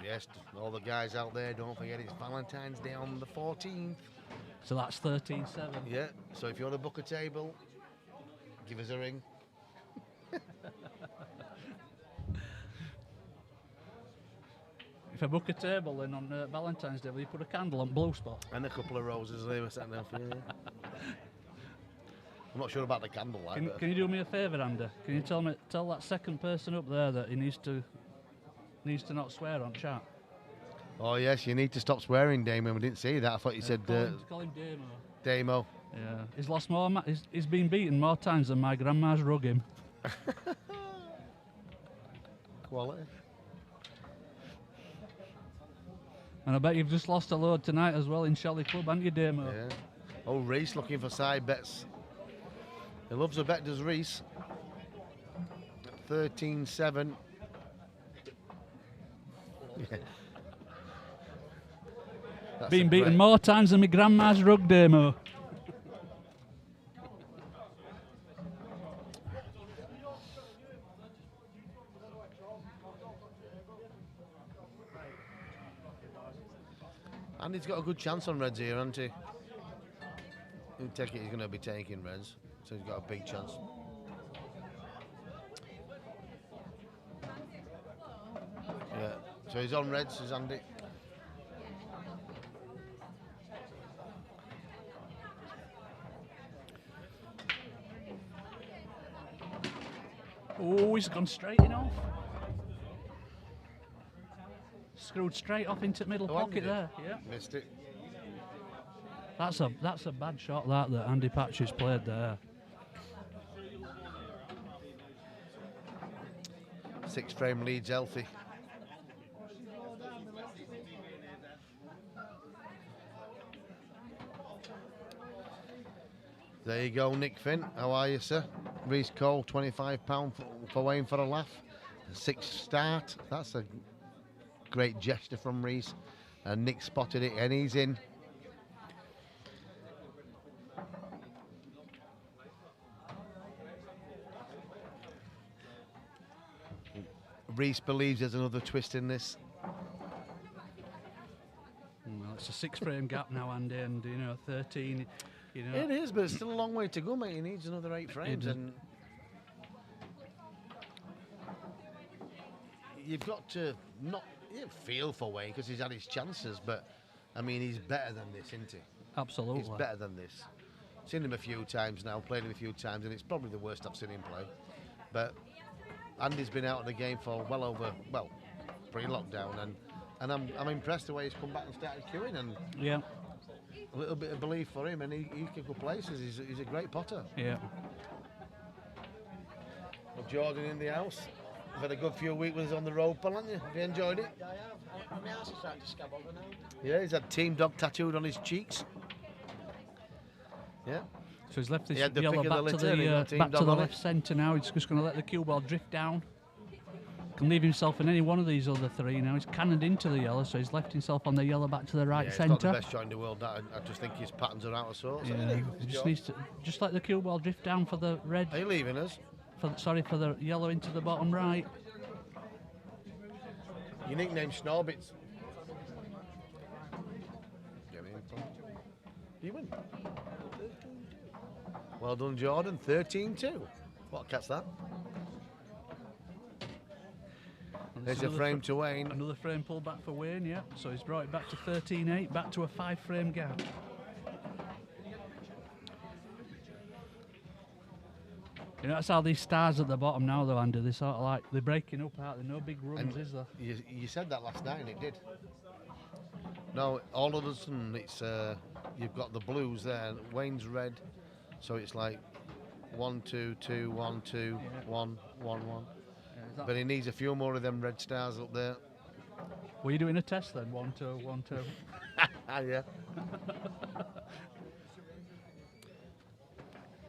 Yes, all the guys out there, don't forget it's Valentine's Day on the 14th. So that's 13-7. Yeah, so if you want to book a table, give us a ring. If I book a table then on Valentine's Day, will you put a candle on Blue Spot? And a couple of roses they were setting there for you. I'm not sure about the candlelight. Can, but can you do me a favour, Andy? Can you tell that second person up there that he needs to not swear on chat? Oh yes, you need to stop swearing, Damon. We didn't see that. I thought you said Call him Damo. Damo. Yeah, he's lost more. He's been beaten more times than my grandma's rug him. Quality. And I bet you've just lost a load tonight as well in Shelley Club, haven't you, Damo? Yeah. Oh, Reese looking for side bets. He loves a bet, does Reese. 13-7. Yeah. That's Been a beaten great- more times than my grandma's rug, Damo. And he's got a good chance on reds here, hasn't he? You take it, he's going to be taking reds, so he's got a big chance. Yeah, so he's on reds, is Andy. Oh, he's gone straight in off. Screwed straight off into the middle Oh, pocket Andy there. Yeah. missed it. That's a bad shot that Andy Patchett's played there. 6 frame leads healthy. There you go, Nick Finn. How are you, sir? Reese Cole, £25 for Wayne for a laugh. 6 start. That's a great gesture from Reese. And Nick spotted it, and he's in. Reese believes there's another twist in this. Well, it's a 6 frame gap now, Andy, and 13. It is, but it's still a long way to go, mate. He needs another 8 frames, and you've got to not feel for Wayne because he's had his chances, but I mean, he's better than this, isn't he? Absolutely. He's better than this. Seen him a few times now, played him a few times, and it's probably the worst I've seen him play. But Andy's been out of the game for pre-lockdown, and I'm impressed the way he's come back and started queuing, and yeah, a little bit of belief for him, and he can go places. He's a great potter. Yeah. Well, Jordan in the house. You've had a good few weeks with us on the road, pal, haven't you? Have you enjoyed it? Yeah, I have. My house is starting to scab over now. Yeah, he's had Team Dog tattooed on his cheeks. Yeah. So he's left this had the yellow pick of the back to litter, the back to the left centre now. He's just going to let the cue ball drift down. Can leave himself in any one of these other 3 now. He's cannoned into the yellow, so he's left himself on the yellow back to the right He's centre. not the best shot in the world. I just think his patterns are out of sorts. Yeah. He just needs to just let the cue ball drift down for the red. Are you leaving us? For the yellow into the bottom right. Your nickname's Snorbits. You win. Well done, Jordan. 13-2. What cat's that? There's a frame to Wayne. Another frame pulled back for Wayne, yeah. So he's brought it back to 13-8, back to a 5 frame gap. That's how these stars at the bottom now, though, Andy. They're sort of like, they're breaking up out. There's no big runs, is there? You said that last night, and it did. No, all of a sudden, it's you've got the blues there. Wayne's red, so it's like 1, 2, 2, 1, 2, 1, 1, 1. Yeah, but he needs a few more of them red stars up there. Were you doing a test then? 1, 2, 1, 2. Yeah.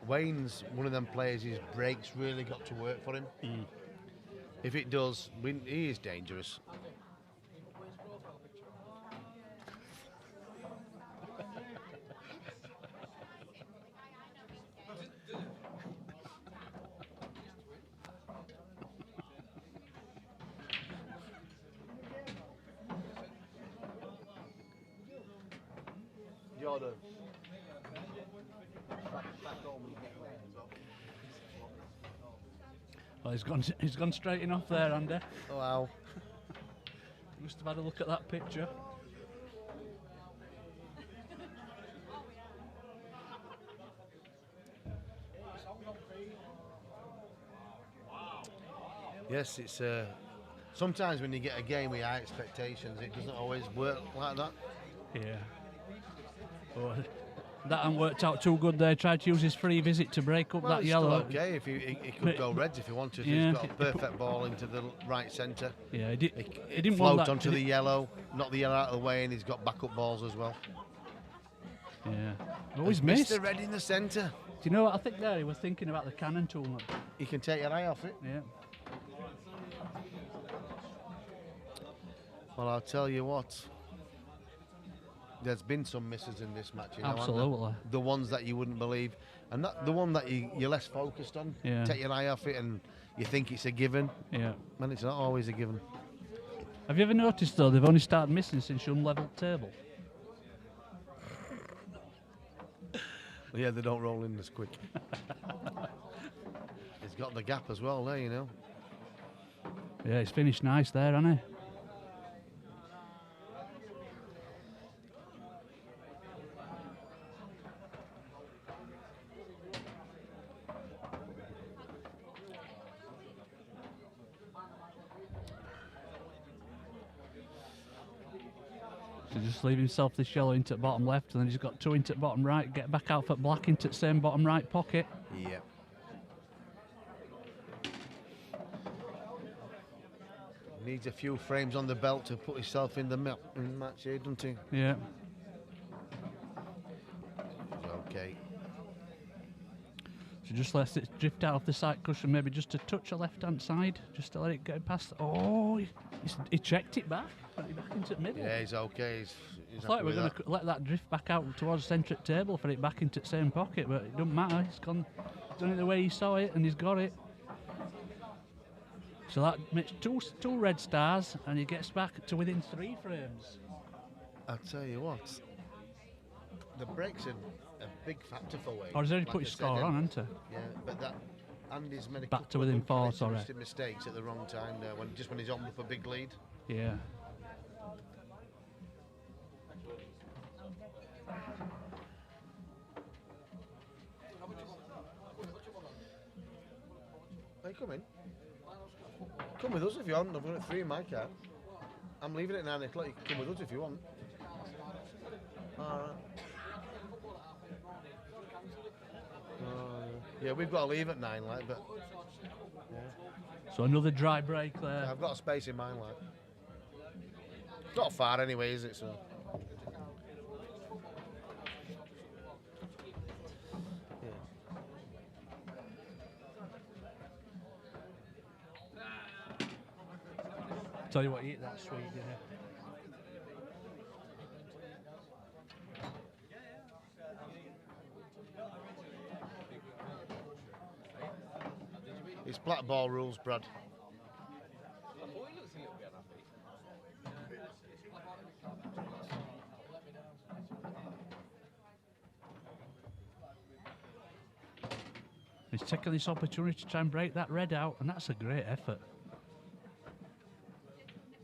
Wayne's one of them players. His breaks really got to work for him. If it does, he is dangerous. Jordan. Well, he's gone straight in off there, Andy. Oh, wow. He must have had a look at that picture. Yes, it's sometimes when you get a game with high expectations, it doesn't always work like that. Yeah. Oh, that hasn't worked out too good there. Tried to use his free visit to break up that yellow. Still okay, if he could go reds if he wanted. Yeah. He's got a perfect ball into the right centre. Yeah, he didn't float want that onto the yellow, knock the yellow out of the way, and he's got backup balls as well. Yeah. Always missed. Mr. Red in the centre. Do you know what I think there? He was thinking about the cannon tool. You can take your eye off it. Yeah. Well, I'll tell you what. There's been some misses in this match, you know. Absolutely. The ones that you wouldn't believe, and the one that you're less focused on. Yeah. Take your eye off it, and you think it's a given. Yeah. And it's not always a given. Have you ever noticed though they've only started missing since you unlevelled table? Yeah, they don't roll in as quick. He's got the gap as well there, you know. Yeah, he's finished nice there, hasn't he? So just leave himself this yellow into bottom left, and then he's got 2 into bottom right. Get back out for black into the same bottom right pocket. Yeah. Needs a few frames on the belt to put himself in the match here, doesn't he? Yeah. Okay. So just let it drift out of the side cushion, maybe just a touch of left-hand side, just to let it get past. Oh, he checked it back. Put it back into the middle. Yeah, he's okay. He's I thought we were going to let that drift back out towards the centre table for it back into the same pocket, but it doesn't matter. He's done it the way he saw it, and he's got it. So that makes two red stars, and he gets back to within 3 frames. I'll tell you what, the break's a big factor for Wade. Or he's already put his score on, hasn't he? Yeah, but that Andy's made a Back to couple within of 4, sorry. mistakes at the wrong time there, when he's opened up a big lead. Yeah. Hey, come in. Come with us if you want. I've got it 3 in my car. I'm leaving at 9 o'clock. You can come with us if you want. Alright. Yeah, we've got to leave at 9, like, but... Yeah. So another dry break there. I've got a space in mine, like. Not far anyway, is it, so... Tell you what, you eat that sweet dinner. It's Blackball rules, Brad. He's taking this opportunity to try and break that red out, and that's a great effort.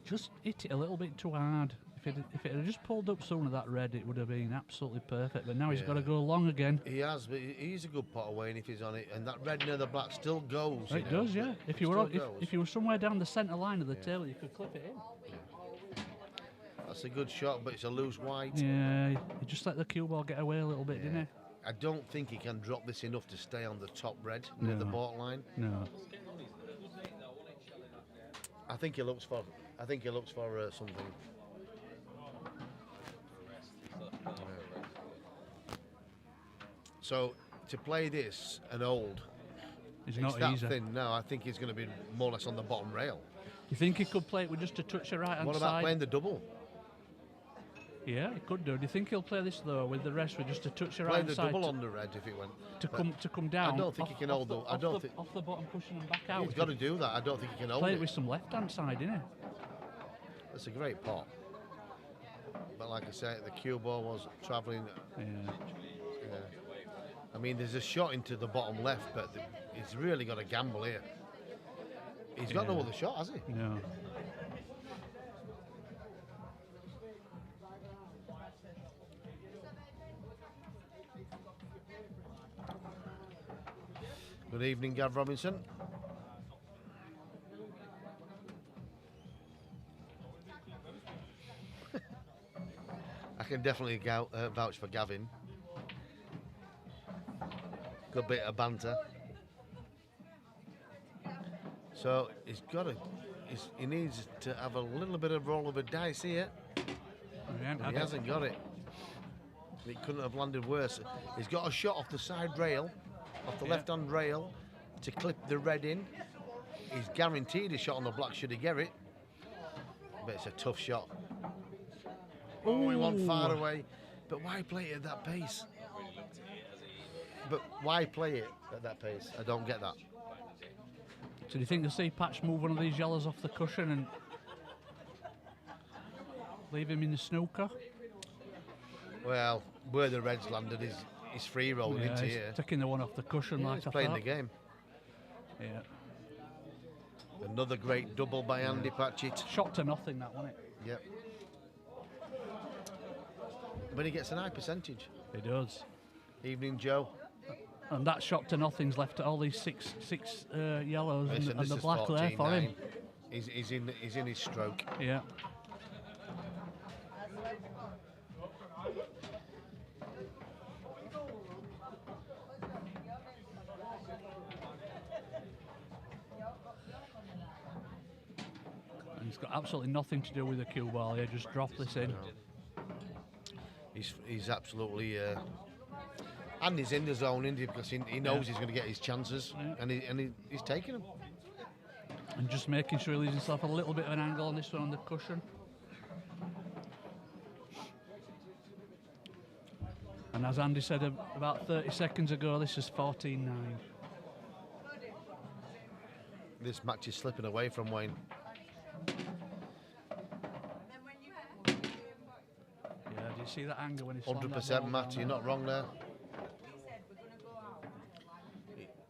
Just hit it a little bit too hard. If it had just pulled up sooner, that red, it would have been absolutely perfect. But now he's got to go long again. He has, but he's a good pot away, and if he's on it, and that red near the black still goes. It does, yeah. If you were somewhere down the centre line of the table, you could clip it in. Yeah. That's a good shot, but it's a loose white. Yeah, he just let the cue ball get away a little bit, didn't he? I don't think he can drop this enough to stay on the top red near the baulk line. No. I think he looks for something. So to play this and hold, it's not not easy. Thin. No, I think he's going to be more or less on the bottom rail. You think he could play it with just a touch of right hand side? What about playing the double? Yeah, he could do. Do you think he'll play this though with the rest with just a touch of right hand side? Play the double on the red if it went. To come down. I don't think he can hold the. I don't think off the bottom, pushing them back out. He's got to do that. I don't think he can hold play it. it with some left hand side, innit? That's a great pot. But like I say, the cue ball was travelling. Yeah. I mean, there's a shot into the bottom left, but he's really got to gamble here. He's got no other shot, has he? No. Good evening, Gav Robinson. I can definitely vouch for Gavin. Good bit of banter. So he needs to have a little bit of roll of a dice here. He hasn't got it. It couldn't have landed worse. He's got a shot off the side rail, off the left-hand rail, to clip the red in. He's guaranteed a shot on the black should he get it. But it's a tough shot. Oh, he went far away. But why play it at that pace? But why play it at that pace? I don't get that. So do you think you'll see Patch move one of these yellows off the cushion and leave him in the snooker? Well, where the reds landed is free rolling into here. Taking the one off the cushion like he's I playing thought. the game. Yeah. Another great double by Andy Patchett. Shot to nothing, that, wasn't it? Yep. But he gets an high percentage. He does. Evening, Joe. And that shot to nothing's left all these six yellows Listen, and the black there for him. He's in his stroke. Yeah. It's got absolutely nothing to do with the cue ball here. Just drop this in. He's absolutely, and he's in the zone, isn't he? Because he knows he's going to get his chances, and he's taking them. And just making sure he leaves himself a little bit of an angle on this one on the cushion. And as Andy said about 30 seconds ago, this is 14-9. This match is slipping away from Wayne. Yeah, do you see that angle when he's 100% Matt, you're not wrong there.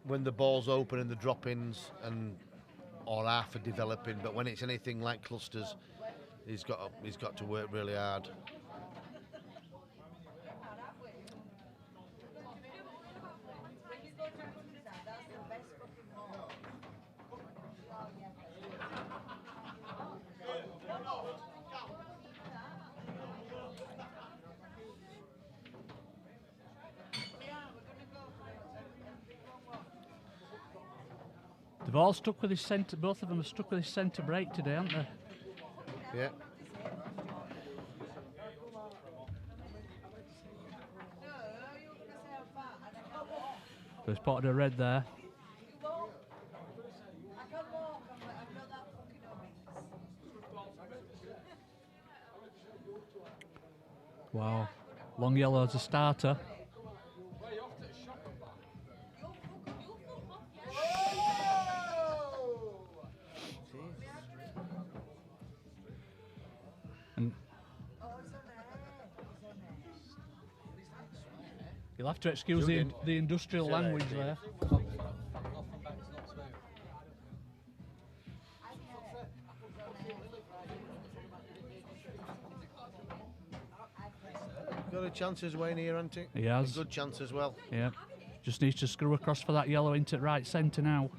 When the ball's open and the drop-ins or half are developing, but when it's anything like clusters, he's got to work really hard. They've all stuck with his centre. Both of them are stuck with his centre break today, aren't they? Yeah. So he's spotted a red there. Wow. Long yellow as a starter. And you'll have to excuse the industrial language there. Got a chance as Wayne here, hasn't he? He has. A good chance as well. Yeah. Just needs to screw across for that yellow into right centre now.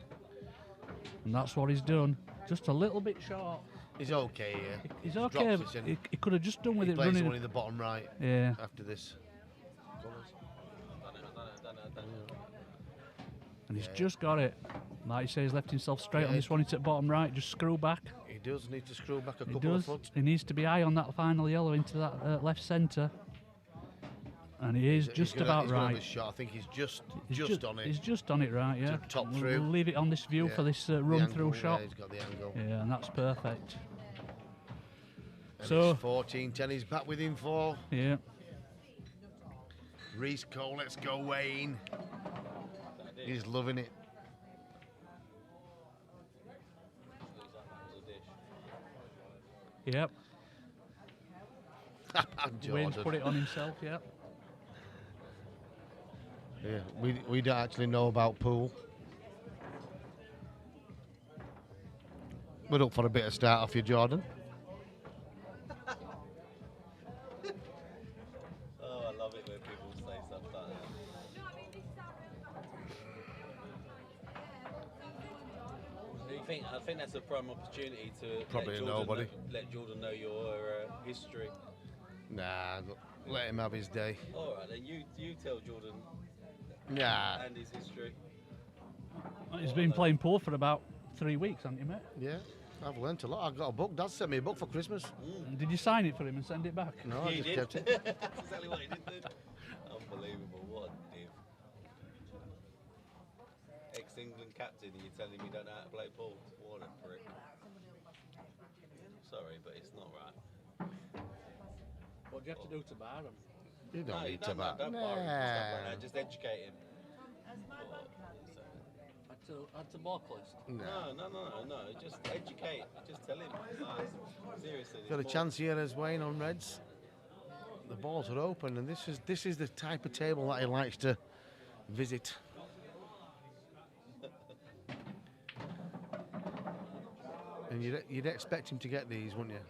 And that's what he's done. Just a little bit short. He's okay here. He's okay. He could have just done with he it plays running. one in the bottom right. Yeah. After this. And he's just got it. Like you say, he's left himself straight on this one. It's at bottom right. Just screw back. He does need to screw back a He couple does. of foot. He needs to be high on that final yellow into that left centre. And he is just about right. Have a shot. I think he's just on it. He's just on it right, yeah. To top through. We'll leave it on this view for this run-through shot. Yeah, he's got the angle. Yeah, and that's perfect. And So it's 14-10. He's back within 4. Yeah. Reese Cole, let's go, Wayne. He's loving it. Yep. Wayne's Jordan. put it on himself, yep. Yeah, we don't actually know about pool. We're up for a bit of start off you, Jordan. Oh, I love it when people say stuff like that. I think that's a prime opportunity to Probably nobody. Let Jordan know your history. Nah, let him have his day. All right, then you tell Jordan Nah. and his history. He's been playing pool for about 3 weeks, hasn't he, mate? Yeah, I've learnt a lot. I've got a book. Dad sent me a book for Christmas. Did you sign it for him and send it back? No, I He just did. kept it. That's exactly what he did. Unbelievable. What a div. Ex-England captain, and you're telling me you don't know how to play pool? What a prick. Sorry, but it's not right. What do you have to do to bar him? You don't need to don't back. bar him and stuff like that. Just educate him. Add to block list? No. Just educate. Just tell him. Seriously. Got a chance here as Wayne on Reds. The balls are open, and this is the type of table that he likes to visit. And you'd expect him to get these, wouldn't you?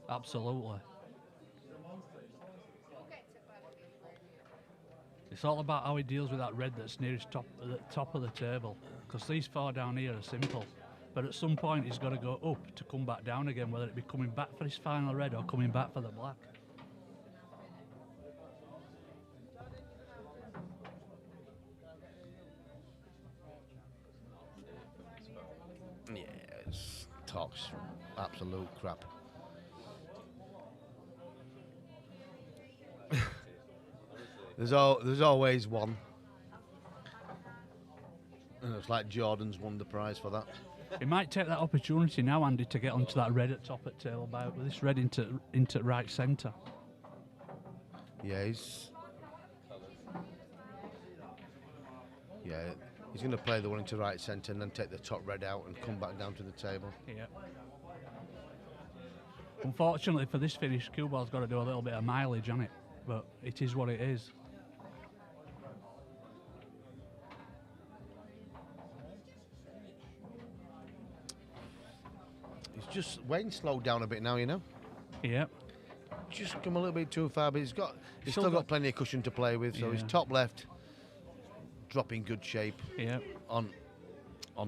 Absolutely. It's all about how he deals with that red that's nearest the top of the table. Because these 4 down here are simple. But at some point he's got to go up to come back down again, whether it be coming back for his final red or coming back for the black. Yes, Tox Absolute crap. There's always one. And it's like Jordan's won the prize for that. He might take that opportunity now, Andy, to get onto that red at top at tail about with this red into right centre. Yeah, he's going to play the one into right centre and then take the top red out and come back down to the table. Yeah. Unfortunately for this finish, cue ball's got to do a little bit of mileage on it, but it is what it is. Just Wayne slowed down a bit now, you know. Yeah. Just come a little bit too far, but he's still got plenty of cushion to play with. So his top left, dropping good shape. Yeah. On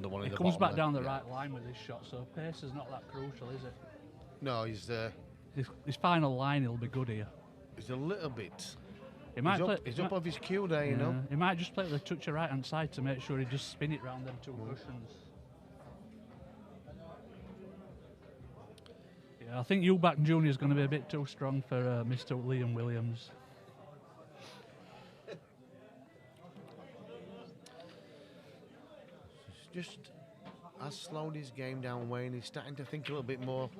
the one in the bottom. He comes back down the yeah. right line with this shot, so pace is not that crucial, is it? No, he's His final line, he'll be good here. He's a little bit. He's up off his cue there, you know. He might just play with a touch of right hand side to make sure he just spin it round them two cushions. I think Eubank Jr. is going to be a bit too strong for Mr. Liam Williams. Just has slowed his game down, Wayne. He's starting to think a little bit more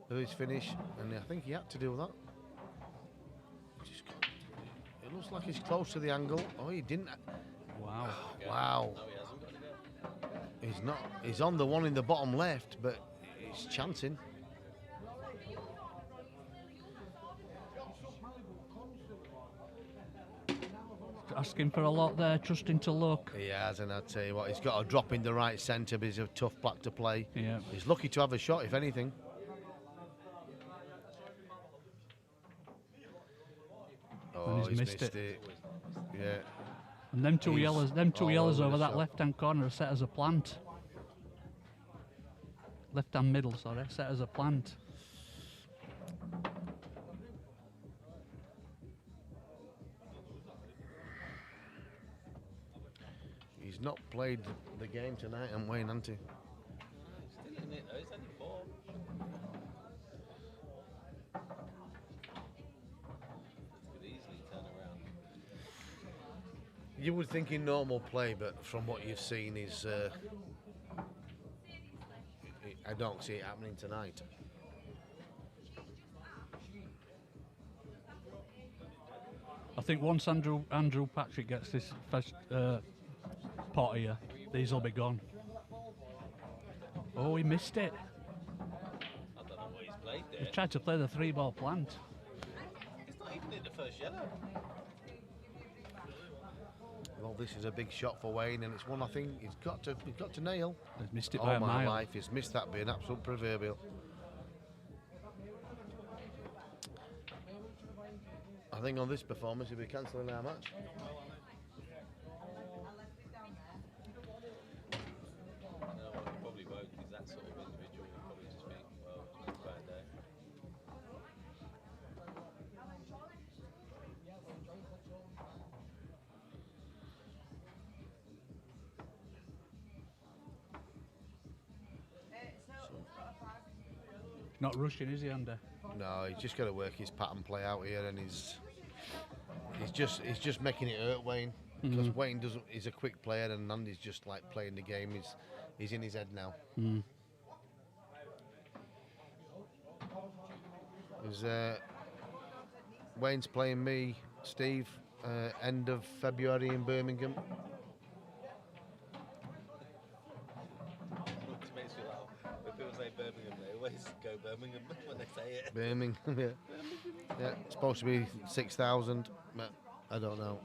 of his finish, and I think he had to do that. It looks like he's close to the angle. Oh, he didn't. Wow. Wow. He's not. He's on the one in the bottom left, but he's chancing. Asking for a lot there, trusting to luck. He has, and I tell you what, he's got a drop in the right centre, but he's a tough black to play. Yeah. He's lucky to have a shot, if anything. Oh, he's missed it. Yeah. And them two yellows over that left-hand corner are set as a plant. Left-hand middle, sorry, set as a plant. He's not played the game tonight, and Wayne, hasn't he? Still in it though, it's only 4. Could easily turn around. You would think in normal play, but from what you've seen is, I don't see it happening tonight. I think once Andrew Patchett gets this first pot here, these will be gone. Oh, he missed it. I don't know what he's played there. He tried to play the 3-ball plant. It's not even in the first yellow. Well, this is a big shot for Wayne, and it's one I think he's got to nail. He's missed it by a my mile. life, he's missed that being absolute proverbial. I think on this performance he'll be cancelling our match. No, he probably won't. He's that sort of individual. He'll probably just think, well, it's a bad day. Not rushing, is he, Andy? No, he's just got to work his pattern play out here, and he's just making it hurt Wayne, because Wayne he's a quick player, and Andy's just like playing the game. He's in his head now. Wayne's playing me, Steve, end of February in Birmingham. It makes me laugh. When people say Birmingham, they always go Birmingham when they say it. Birmingham, yeah. Yeah, it's supposed to be 6,000, but I don't know.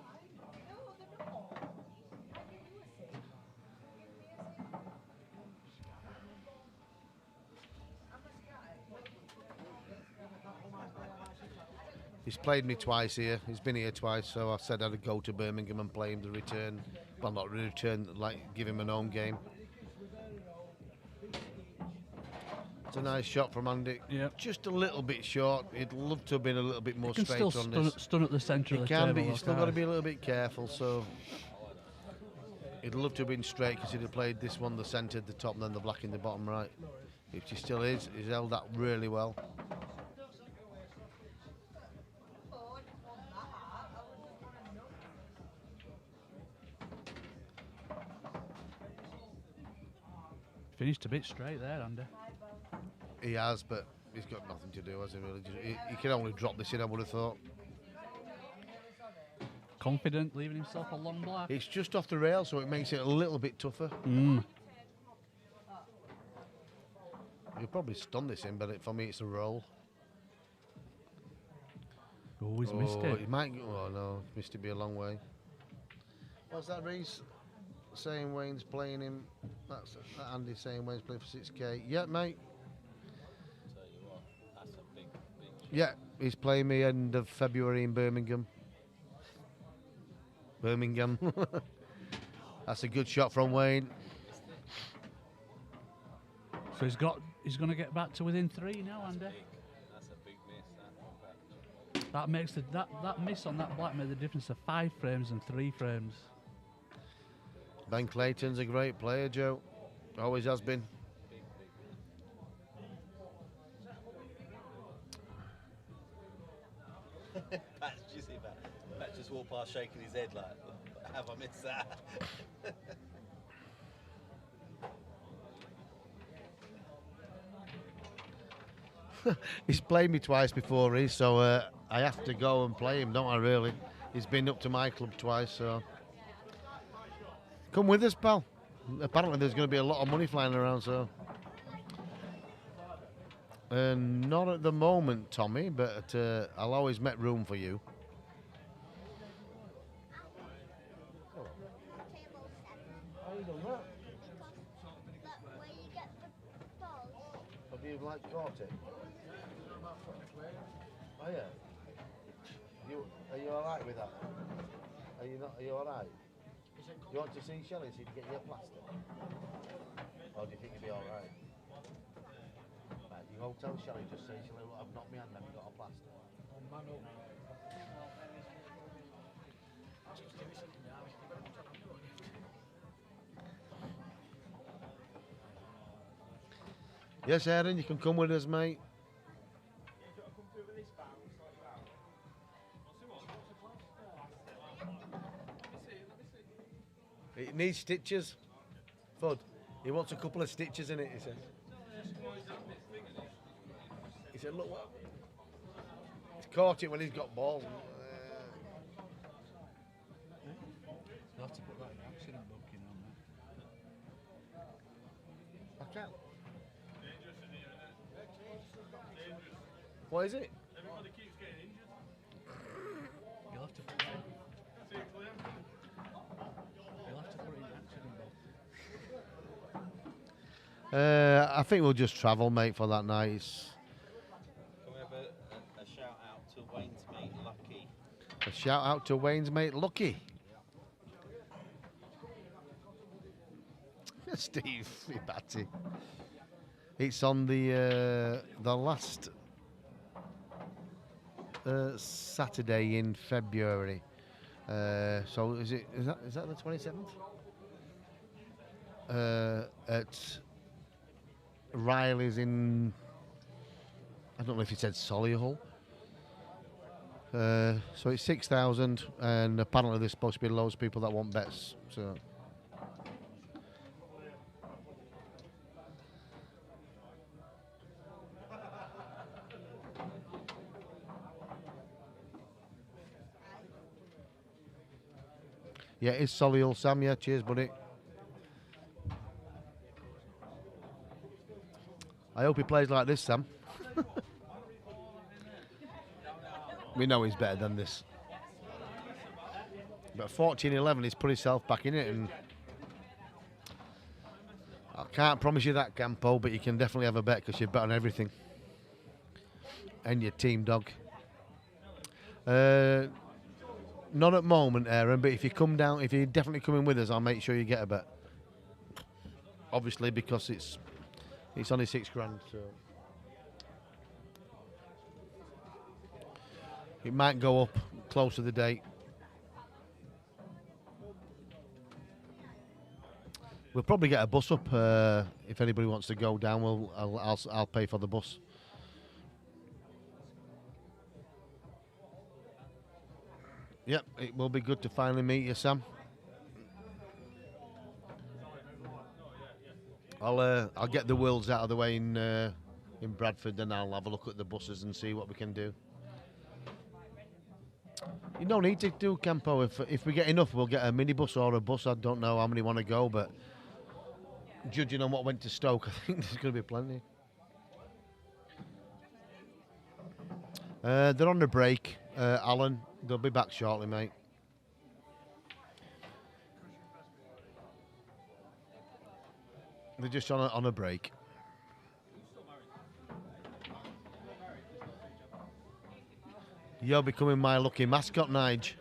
He's played me twice here. He's been here twice, so I said I'd go to Birmingham and play him the return. Well, not return, like give him an home game. It's a nice shot from Andy. Yep. Just a little bit short. He'd love to have been a little bit more He can straight still on this. stun at the centre of the He can table. be. He's still got to be a little bit careful. So he'd love to have been straight, because he'd have played this one, the centre, the top, and then the black in the bottom right. which he still is. He's held that really well. Finished a bit straight there, Andy. He has, but he's got nothing to do, has he really? He can only drop this in, I would have thought. Confident, leaving himself a long black. It's just off the rail, so it makes it a little bit tougher. Mm. You'll probably stun this in, but for me it's a roll. Oh, he's missed it. He might. Oh no, missed it by a long way. What's that, Reese? Saying Wayne's playing him. That's Andy saying Wayne's playing for 6K. Yeah, mate. Tell you what, that's a big. Yeah, he's playing me end of February in Birmingham. Birmingham. That's a good shot from Wayne. So he's going to get back to within 3 now, Andy. That's a big miss. That makes that miss on that black made the difference of 5 frames and 3 frames. Ben Clayton's a great player, Joe. Always has been. Pat, did you see that? Pat just walked past shaking his head like, have I missed that? He's played me twice before, Reese, so I have to go and play him, don't I, really? He's been up to my club twice, so... Come with us, pal. Apparently there's going to be a lot of money flying around, so... Not at the moment, Tommy, but I'll always make room for you. How you done that? Where you get the balls. Have you caught it? Oh yeah. Are you all right with that? Are you not? Are you all right? You want to see Shelley so you can get your plaster? Or do you think you'll be all right? Right, you go tell Shelley, just say, Shelley, look, I've knocked my hand, I've got a plaster. Yes, Aaron, you can come with us, mate. It needs stitches. Fud, he wants a couple of stitches in it, he said. He said, look what? He's caught it when he's got balls. You'll have to put that in accident booking on there. I can't. What is it? Everybody keeps getting injured. You'll have to put that in. You'll have to put it in accident book. I think we'll just travel, mate, for that night. Can we have a shout out to Wayne's mate Lucky? A shout out to Wayne's mate Lucky. Steve Batty. It's on the last Saturday in February. So is that the 27th? At Riley's in, I don't know if he said Solihull. So it's 6,000, and apparently there's supposed to be loads of people that want bets. So. Yeah, it's Solihull, Sam. Yeah, cheers, buddy. I hope he plays like this, Sam. We know he's better than this. But 14-11, he's put himself back in it, and I can't promise you that, Campo, but you can definitely have a bet because you're bet on everything. And your team dog. Not at the moment, Aaron, but if you come down, if you're definitely coming with us, I'll make sure you get a bet. Obviously, because it's only £6 so it might go up close to the date. We'll probably get a bus up if anybody wants to go down. I'll pay for the bus. Yep, it will be good to finally meet you, Sam. I'll get the Worlds out of the way in Bradford, then I'll have a look at the buses and see what we can do. You don't need to do Campo. If we get enough, we'll get a minibus or a bus. I don't know how many want to go, but judging on what went to Stoke, I think there's going to be plenty. They're on the break, Alan. They'll be back shortly, mate. They're just on a break. You're becoming my lucky mascot, Nige.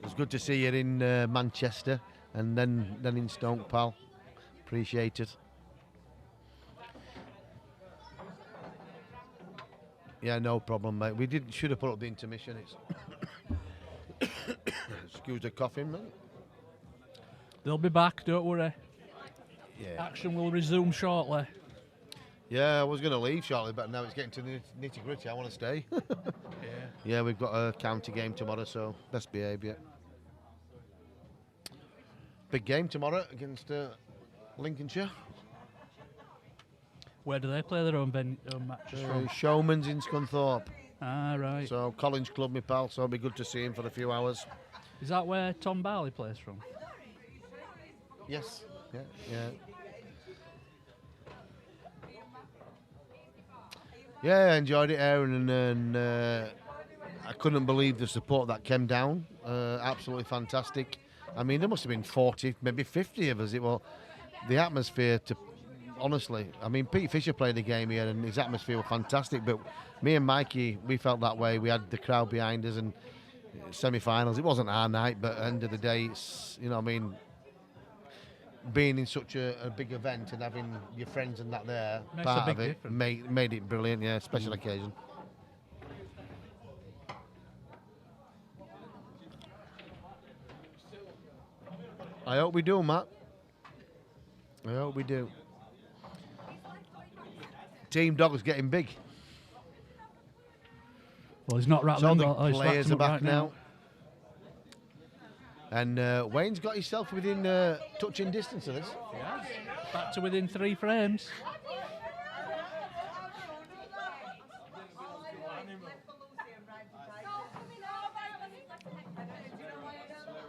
It's good to see you in Manchester and then in Stoke, pal. Appreciate it. Yeah, no problem, mate. We should have put up the intermission. It's excuse the coughing, mate. They'll be back, don't worry. Yeah. Action will resume shortly. Yeah, I was going to leave shortly, but now it's getting to the nitty-gritty. I want to stay. Yeah, we've got a county game tomorrow, so best behaviour. Big game tomorrow against Lincolnshire. Where do they play their own matches from? Showman's in Scunthorpe. Ah, right. So Collins Club, my pal, so it'll be good to see him for a few hours. Is that where Tom Barley plays from? Yes. Yeah. Yeah, I enjoyed it, Aaron, and I couldn't believe the support that came down. Absolutely fantastic. I mean, there must have been 40, maybe 50 of us. It was the atmosphere honestly, I mean, Pete Fisher played a game here and his atmosphere was fantastic, but me and Mikey, we felt that way. We had the crowd behind us and semi-finals. It wasn't our night, but at the end of the day, it's, you know what I mean, being in such a big event and having your friends and that there, makes part a big of it, difference. made it brilliant, yeah, special occasion. I hope we do, Matt. I hope we do. Team Dog's getting big. Well, he's not So rattling. the players are back right now. And Wayne's got himself within touching distance of this. Yeah. Back to within 3 frames.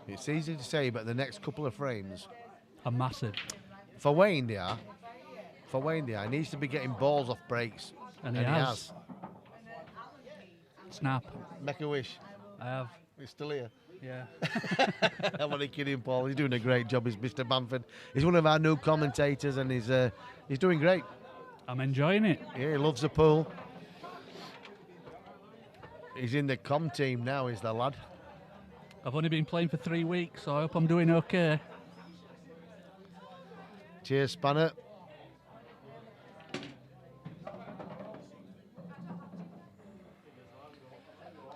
It's easy to say, but the next couple of frames Are massive. for Wayne, they are. For Wayne, they are. He needs to be getting balls off breaks, And he has. Snap. Make a wish. I have. He's still here. Yeah. I'm only kidding, Paul. He's doing a great job. He's Mr. Bamford. He's one of our new commentators, and he's doing great. I'm enjoying it. Yeah, he loves the pool. He's in the com team now, is the lad. I've only been playing for 3 weeks, so I hope I'm doing okay. Cheers, Spanner.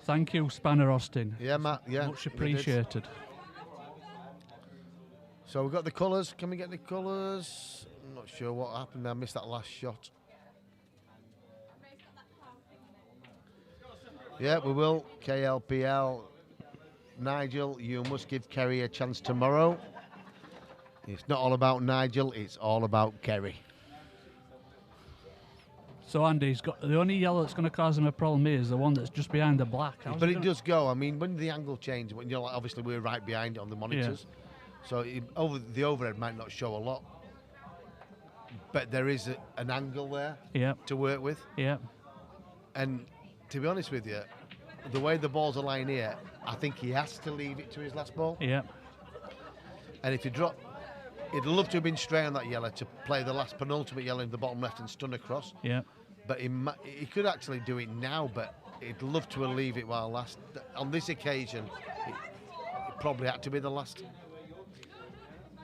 Thank you, Spanner Austin. Yeah, Matt. Yeah. Much you did. appreciated. So we've got the colours. Can we get the colours? I'm not sure what happened. I missed that last shot. Yeah, we will. KLPL. Nigel, you must give Kerry a chance tomorrow. It's not all about Nigel, it's all about Kerry. So Andy's got the only yellow that's going to cause him a problem here is the one that's just behind the black. But it does go. I mean, when the angle changes, when you're like, obviously we're right behind it on the monitors, so the overhead might not show a lot, but there is an angle there to work with. Yeah. And to be honest with you, the way the balls are lying here, I think he has to leave it to his last ball. Yeah. And if you drop, he'd love to have been straight on that yellow to play the last penultimate yellow in the bottom left and stun across. Yeah. But he could actually do it now, but he'd love to leave it while last. On this occasion, it probably had to be the last.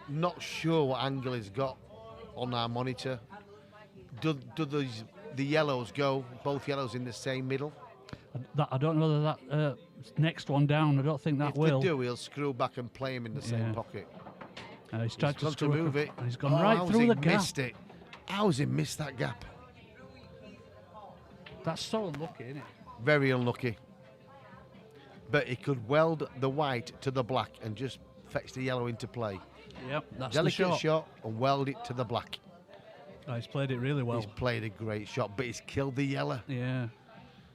Not sure what angle he's got on our monitor. Do the yellows go, both yellows in the same middle? I don't know whether that next one down, I don't think that will. If they do, he'll screw back and play him in the same pocket. He's tried gone to screw move across- it. And he's gone Oh, right how's through he the gap. missed it? How's he missed that gap? That's so unlucky, isn't it? Very unlucky. But he could weld the white to the black and just fetch the yellow into play. Yep, that's Delicate the shot and weld it to the black. Oh, he's played it really well. He's played a great shot, but he's killed the yellow. Yeah,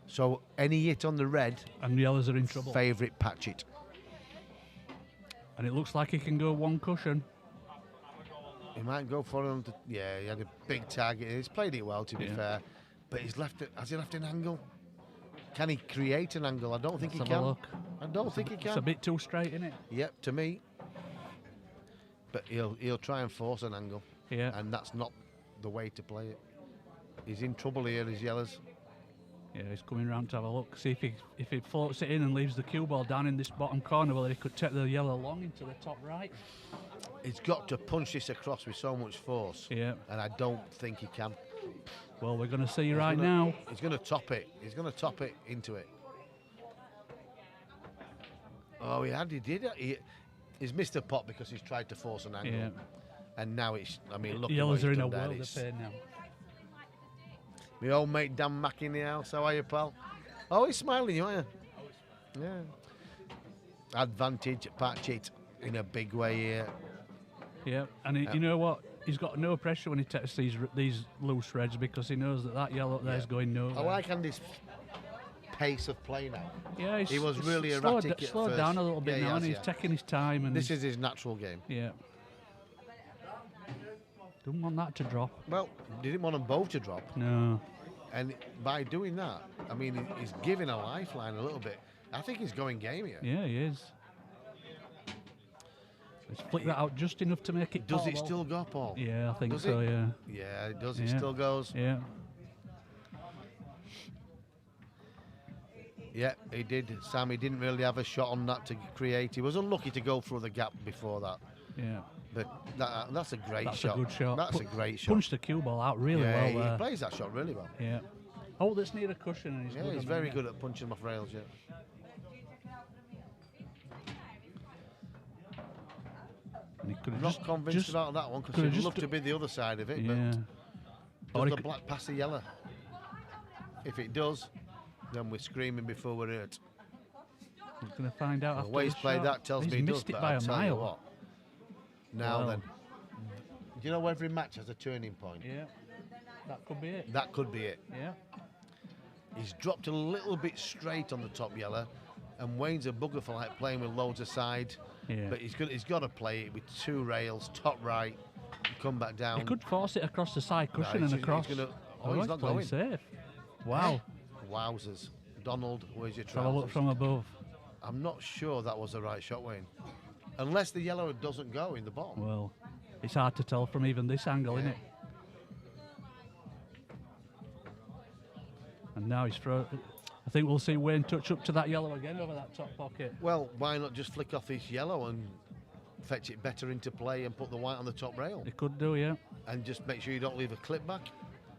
So any hit on the red, and the yellows are in trouble. favourite Patchett. And it looks like he can go one cushion. He might go for him. Yeah, he had a big target. He's played it well, to be fair. But he's left it. Has he left an angle? Can he create an angle? I don't think he Let's have a can. look. I don't think he It's a can. bit too straight, isn't it? Yep, to me. But he'll try and force an angle. Yeah. And that's not the way to play it. He's in trouble here, his yellows. Yeah, he's coming round to have a look. See if he floats it in and leaves the cue ball down in this bottom corner, well, he could take the yellow long into the top right. He's got to punch this across with so much force. Yeah. And I don't think he can. Well, we're going to see He's right gonna- now. He's going to top it. He's going to top it into it. Oh, he did. He's missed a pot because he's tried to force an angle. Yeah. And now it's, I mean, look The at yellows what are he's in a done there. world of It's- pain now. My old mate Dan Mack in the house. How are you, pal? Oh, he's smiling, aren't you? Yeah. Advantage, Patchett in a big way here. Yeah, and you know what? He's got no pressure when he takes these loose reds because he knows that yellow up there is going nowhere. I like Andy's pace of play now. Yeah, He was he's really slowed, erratic at slowed first. down a little bit Yeah, he now, has, and he's yeah. taking his time. And This is his natural game. yeah. Don't want that to drop. Well, didn't want them both to drop. No. And by doing that, I mean, he's giving a lifeline a little bit. I think he's going game here. Yeah, he is. Let's flick that out just enough to make it. Does it portable. still go, Paul? Yeah, I think Does so. it? Yeah. Yeah, it does. It Yeah. still goes. Yeah. Yeah, he did. Sammy didn't really have a shot on that to create. He was unlucky to go through the gap before that. Yeah. But that's a great That's shot. a good shot. That's a great shot. Punched the cue ball out really yeah, well he there. plays that shot really well. Yeah. Oh, that's near a cushion. And he's Yeah, good he's on very it. good at punching them off rails, yeah. And he could have Not convinced about that one because could've he'd just love do- to be the other side of it, Yeah. but Or does he the could- black pass the yellow? If it does, then we're screaming before we're hurt. He's going to find out The after way he's the played shot. that tells He's me he does, missed it but by I'll a tell you mile. what. Now Well. then, do you know every match has a turning point? Yeah. That could be it. That could be it. Yeah. He's dropped a little bit straight on the top yellow, and Wayne's a bugger for like playing with loads of side. Yeah. But he's got to play it with two rails, top right, come back down. He could force it across the side cushion he's- and across. he's gonna- oh, he's not playing going. safe. Wow. Wowzers. Donald, where's your Let's have a look trousers? from above. I'm not sure that was the right shot, Wayne. Unless the yellow doesn't go in the bottom. Well, it's hard to tell from even this angle, isn't it? And now he's thrown. I think we'll see Wayne touch up to that yellow again over that top pocket. Well, why not just flick off this yellow and fetch it better into play and put the white on the top rail? He could do, yeah. And just make sure you don't leave a clip back.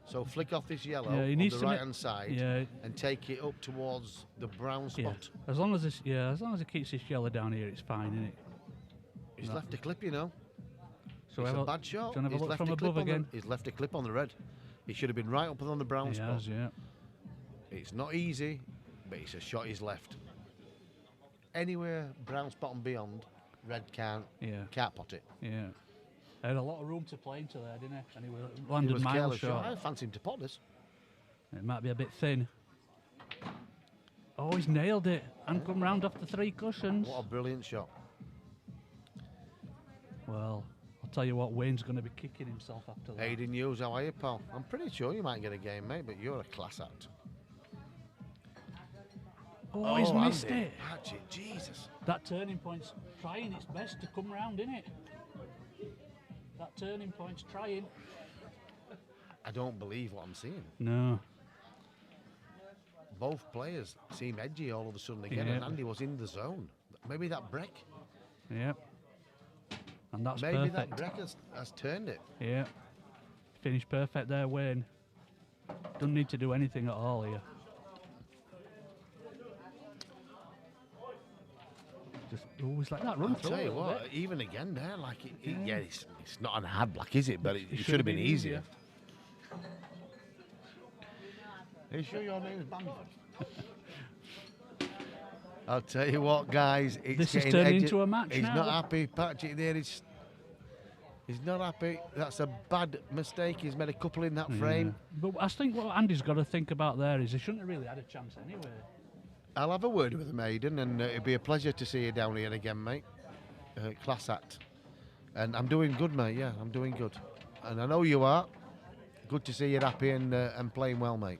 So flick off this yellow Yeah, he on needs the to ma- right hand side yeah. and take it up towards the brown Yeah. spot. As long as this, as long as he keeps this yellow down here, it's fine, isn't it? He's No. left a clip, you know. So It's have a bad shot. Do you want to have He's a look left from a clip above on the- again? He's left a clip on the red. He should have been right up on the brown He spot. has, yeah. It's not easy, but it's a shot he's left. Anywhere brown spot and beyond, red can't pot it. Yeah. He had a lot of room to play into there, didn't he? And he He landed was miles careless short. shot. I fancy him to pot this. It might be a bit thin. Oh, he's nailed it and come round off the three cushions. What a brilliant shot. Well, I'll tell you what, Wayne's going to be kicking himself after that. Aiden Hughes, how are you, pal? I'm pretty sure you might get a game, mate, but you're a class act. Oh, he's missed Andy, it. Patchett, Jesus. That turning point's trying its best to come round, isn't it? That turning point's trying. I don't believe what I'm seeing. No. Both players seem edgy all of a sudden again, Yeah. and Andy was in the zone. Maybe that break. Yeah. And that's Maybe perfect. that break has turned it. Yeah. Finished perfect there, Wayne. Doesn't need to do anything at all here. Just always like that run I'll through. tell a you little what, bit. even again there, like, it's not an hard black, is it? But it should have been easier. Are you sure your name's Bamford? I'll tell you what, guys, it's This is getting turning edgy. into a match He's now. not happy. Patchett there, he's not happy. That's a bad mistake. He's made a couple in that frame. But I think what Andy's got to think about there is he shouldn't have really had a chance anyway. I'll have a word with him, Aidan, and it'd be a pleasure to see you down here again, mate. Class act. And I'm doing good, mate. Yeah, I'm doing good. And I know you are. Good to see you happy and playing well, mate.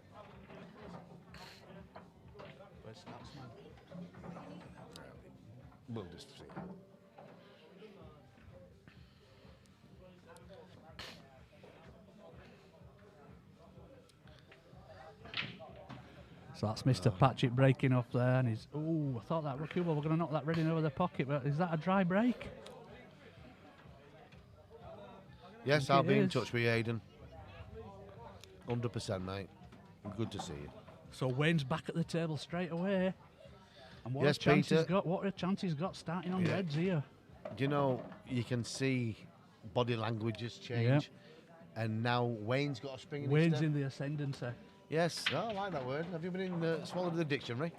We'll just see. So that's Mr. Patchett breaking off there, and he's. Oh, I thought that rookie were going to knock that red in over the pocket, but is that a dry break? Yes, I I'll think be it in is. touch with you, Aidan. 100%, mate. Good to see you. So Wayne's back at the table straight away. And what Yes, a chance Peter. he's got! What a chance he's got starting on Yeah. reds here. Do you know, you can see body languages change. And now Wayne's got a spring in his Wayne's step. in the ascendancy. Yes, I like that word. Have you been in swallowed the dictionary?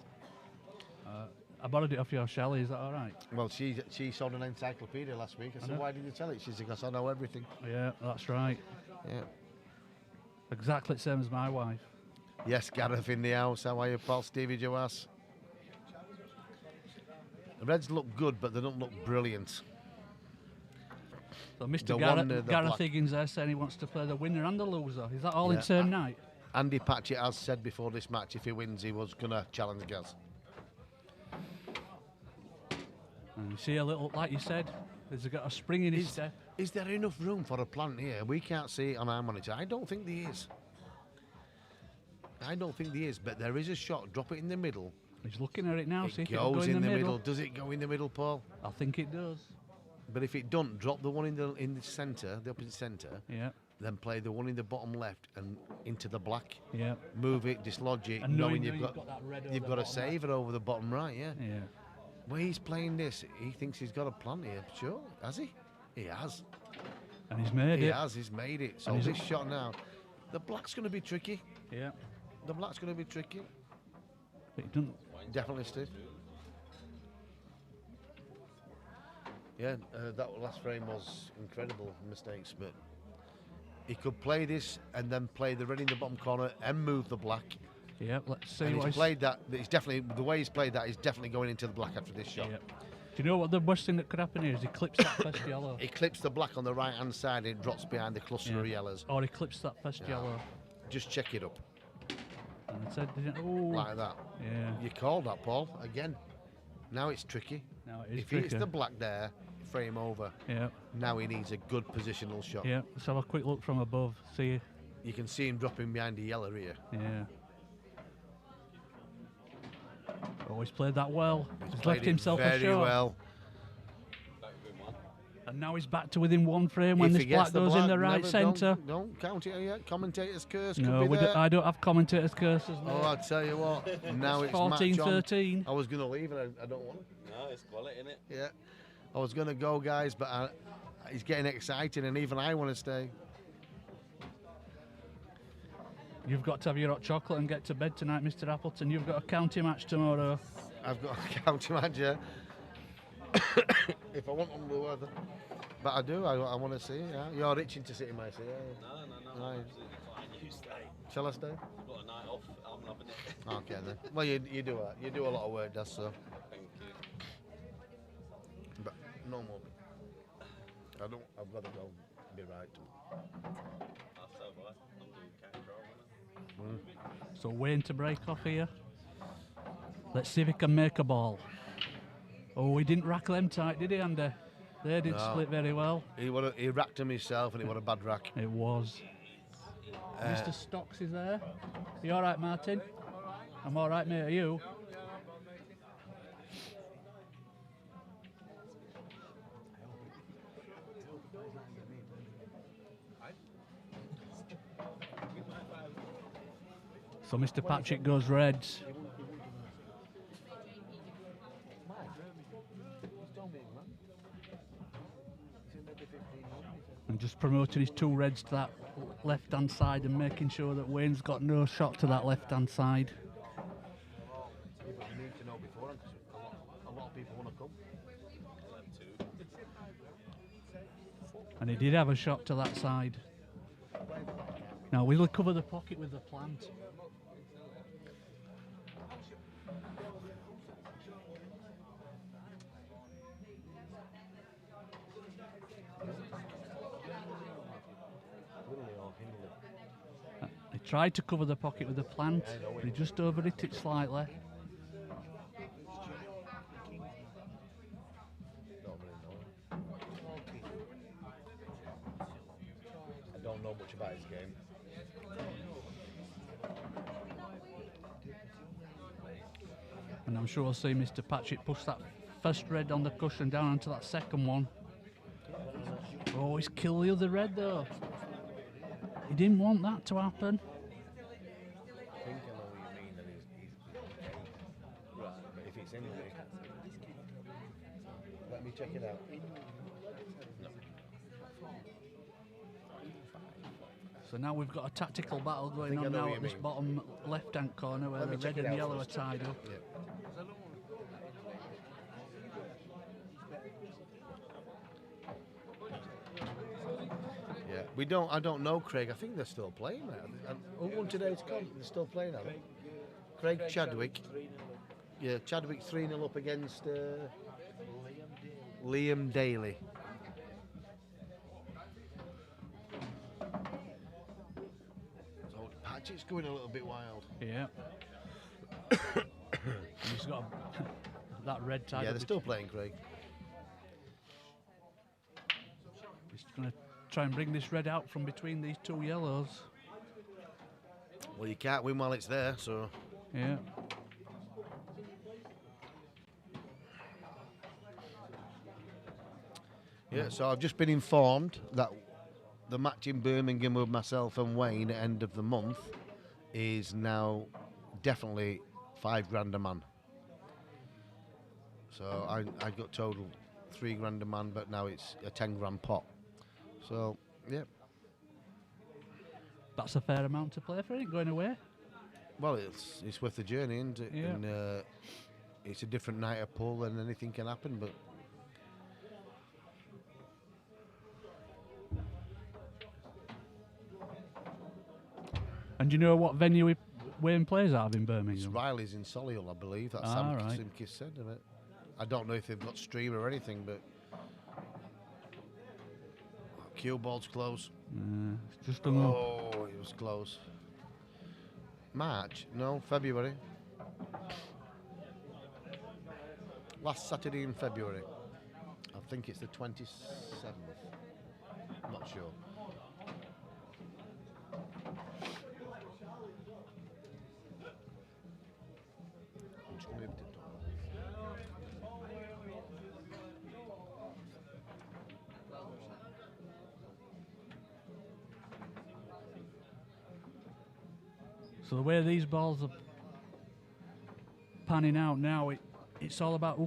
I borrowed it off your Shelley. Is that all right? Well, she sold an encyclopedia last week. I said, know. why did you tell it? She said, because I know everything. Yeah, that's right. Yeah. Exactly the same as my wife. Yes, Gareth in the house. How are you, Paul? Stevie Joas. The Reds look good, but they don't look brilliant. So Mr. The Gareth, one, the Gareth black- Higgins there saying he wants to play the winner and the loser. Is that all Yeah. in turn night? Andy Patchett has said before this match, if he wins, he was going to challenge Gaz. And you see a little, like you said, there's got a spring in his step. Is there enough room for a plant here? We can't see it on our monitor. I don't think there is. I don't think there is, but there is a shot. Drop it in the middle. He's looking at it now. See It if it'll go goes in the middle. Does it go in the middle, Paul? I think it does. But if it don't, drop the one in the centre, the opposite centre. Yeah, Then play the one in the bottom left and into the black. yeah, Move it, dislodge it, And knowing knowing you've you've got got that red over you've the got a bottom right. saver over the bottom right. Yeah. yeah. When he's playing this, he thinks he's got a plant here. Sure, has he? He has. And he's made He it. has. He's made it. So And he's- this shot now, the black's going to be tricky. Yeah, The black's going to be tricky. but he doesn't. Definitely, Steve. Yeah, that last frame was incredible mistakes, but he could play this and then play the red in the bottom corner and move the black. Yeah, let's see And what he's played that. He's definitely the way he's played that. He's definitely going into the black after this shot. Yeah. Do you know what the worst thing that could happen here is he clips that first yellow, He clips the black on the right hand side and it drops behind the cluster of yellows. or he clips that first yellow. Just check it up And I said, oh, like that. yeah. You called that, Paul. Again. Now it's tricky. Now it is If he hits tricky. the black there, frame over. Yeah, Now he needs a good positional shot. yeah. Let's have a quick look from above. See, You can see him dropping behind the yellow here. yeah. Oh, he's played that well. He's Played left it himself a very shot. well. And now he's back to within one frame when If this he gets black goes in the black, right never- centre. Don't count it yet. Commentator's curse could No, be there. I don't have commentators' curses. Oh, No. I'll tell you what. Now it's 14, match on. 13. I was going to leave and I don't want to. No, it's quality, innit? Yeah. I was going to go, guys, but he's getting excited and even I want to stay. You've got to have your hot chocolate and get to bed tonight, Mr. Appleton. You've got a county match tomorrow. I've got a county manager. If I want on the weather. But I do. I want to see it. Yeah. You're itching to sit in my seat. No, Right. absolutely fine. You stay. Shall I stay? I've got a night off. I'm loving it. Okay then. Well, you do a lot of work, that's so. Thank you. But no more. I've got to go. Be right. That's so right. I'm doing cat control. So Wayne to break off here. Let's see if he can make a ball. Oh, he didn't rack them tight, did he, Andy? They didn't No. split very well. He racked him himself and it was a bad rack. It was. Mr. Stocks is there. You all right, Martin? I'm all right, mate. Are you? So Mr. Patchett goes reds. And just promoting his 2 reds to that left-hand side and making sure that Wayne's got no shot to that left-hand side. We need to know beforehand because a lot of people want to come. And he did have a shot to that side. Now we'll cover the pocket with the plant. He tried to cover the pocket with the plant, but he just overhit it slightly. I don't know much about his game. And I'm sure we'll see Mr. Patchett push that first red on the cushion down onto that second one. Oh, he's killed the other red though. He didn't want that to happen. I think I know what you mean, that he's right, but if it's anyway, let me check it out. So now we've got a tactical battle going think I on know now what at you this mean. bottom left-hand corner where Let the me check red it and out yellow are first. tied up. Yeah. Yeah, I don't know, Craig. I think they're still playing now. Who won today's comp? They're still playing, are they? Craig Chadwick. Yeah, Chadwick 3-0 up against Liam Daly. So Patchett's going a little bit wild. Yeah. He's got that red tied Yeah, up. they're still playing, Craig. He's going to try and bring this red out from between these 2 yellows. Well, you can't win while it's there, so... Yeah. Yeah, so I've just been informed that the match in Birmingham with myself and Wayne at end of the month is now definitely $5 a man. So I got total $3 a man, but now it's a $10 pot. So yeah, That's a fair amount to play for, it going away. well it's worth the journey, isn't it? Yeah. And it's a different night of pool and anything can happen, but. And do you know what venue Wayne plays out of in It's Birmingham? Riley's in Solihull, I believe. That's Ah, Sam right. Simkis said of it. I don't know if they've got stream or anything, but cue ball's close. It's just hung up. Oh, it was close. March? No, February. Last Saturday in February. I think it's the 27th. Not sure. Just moved it. So the way these balls are panning out now, it's all about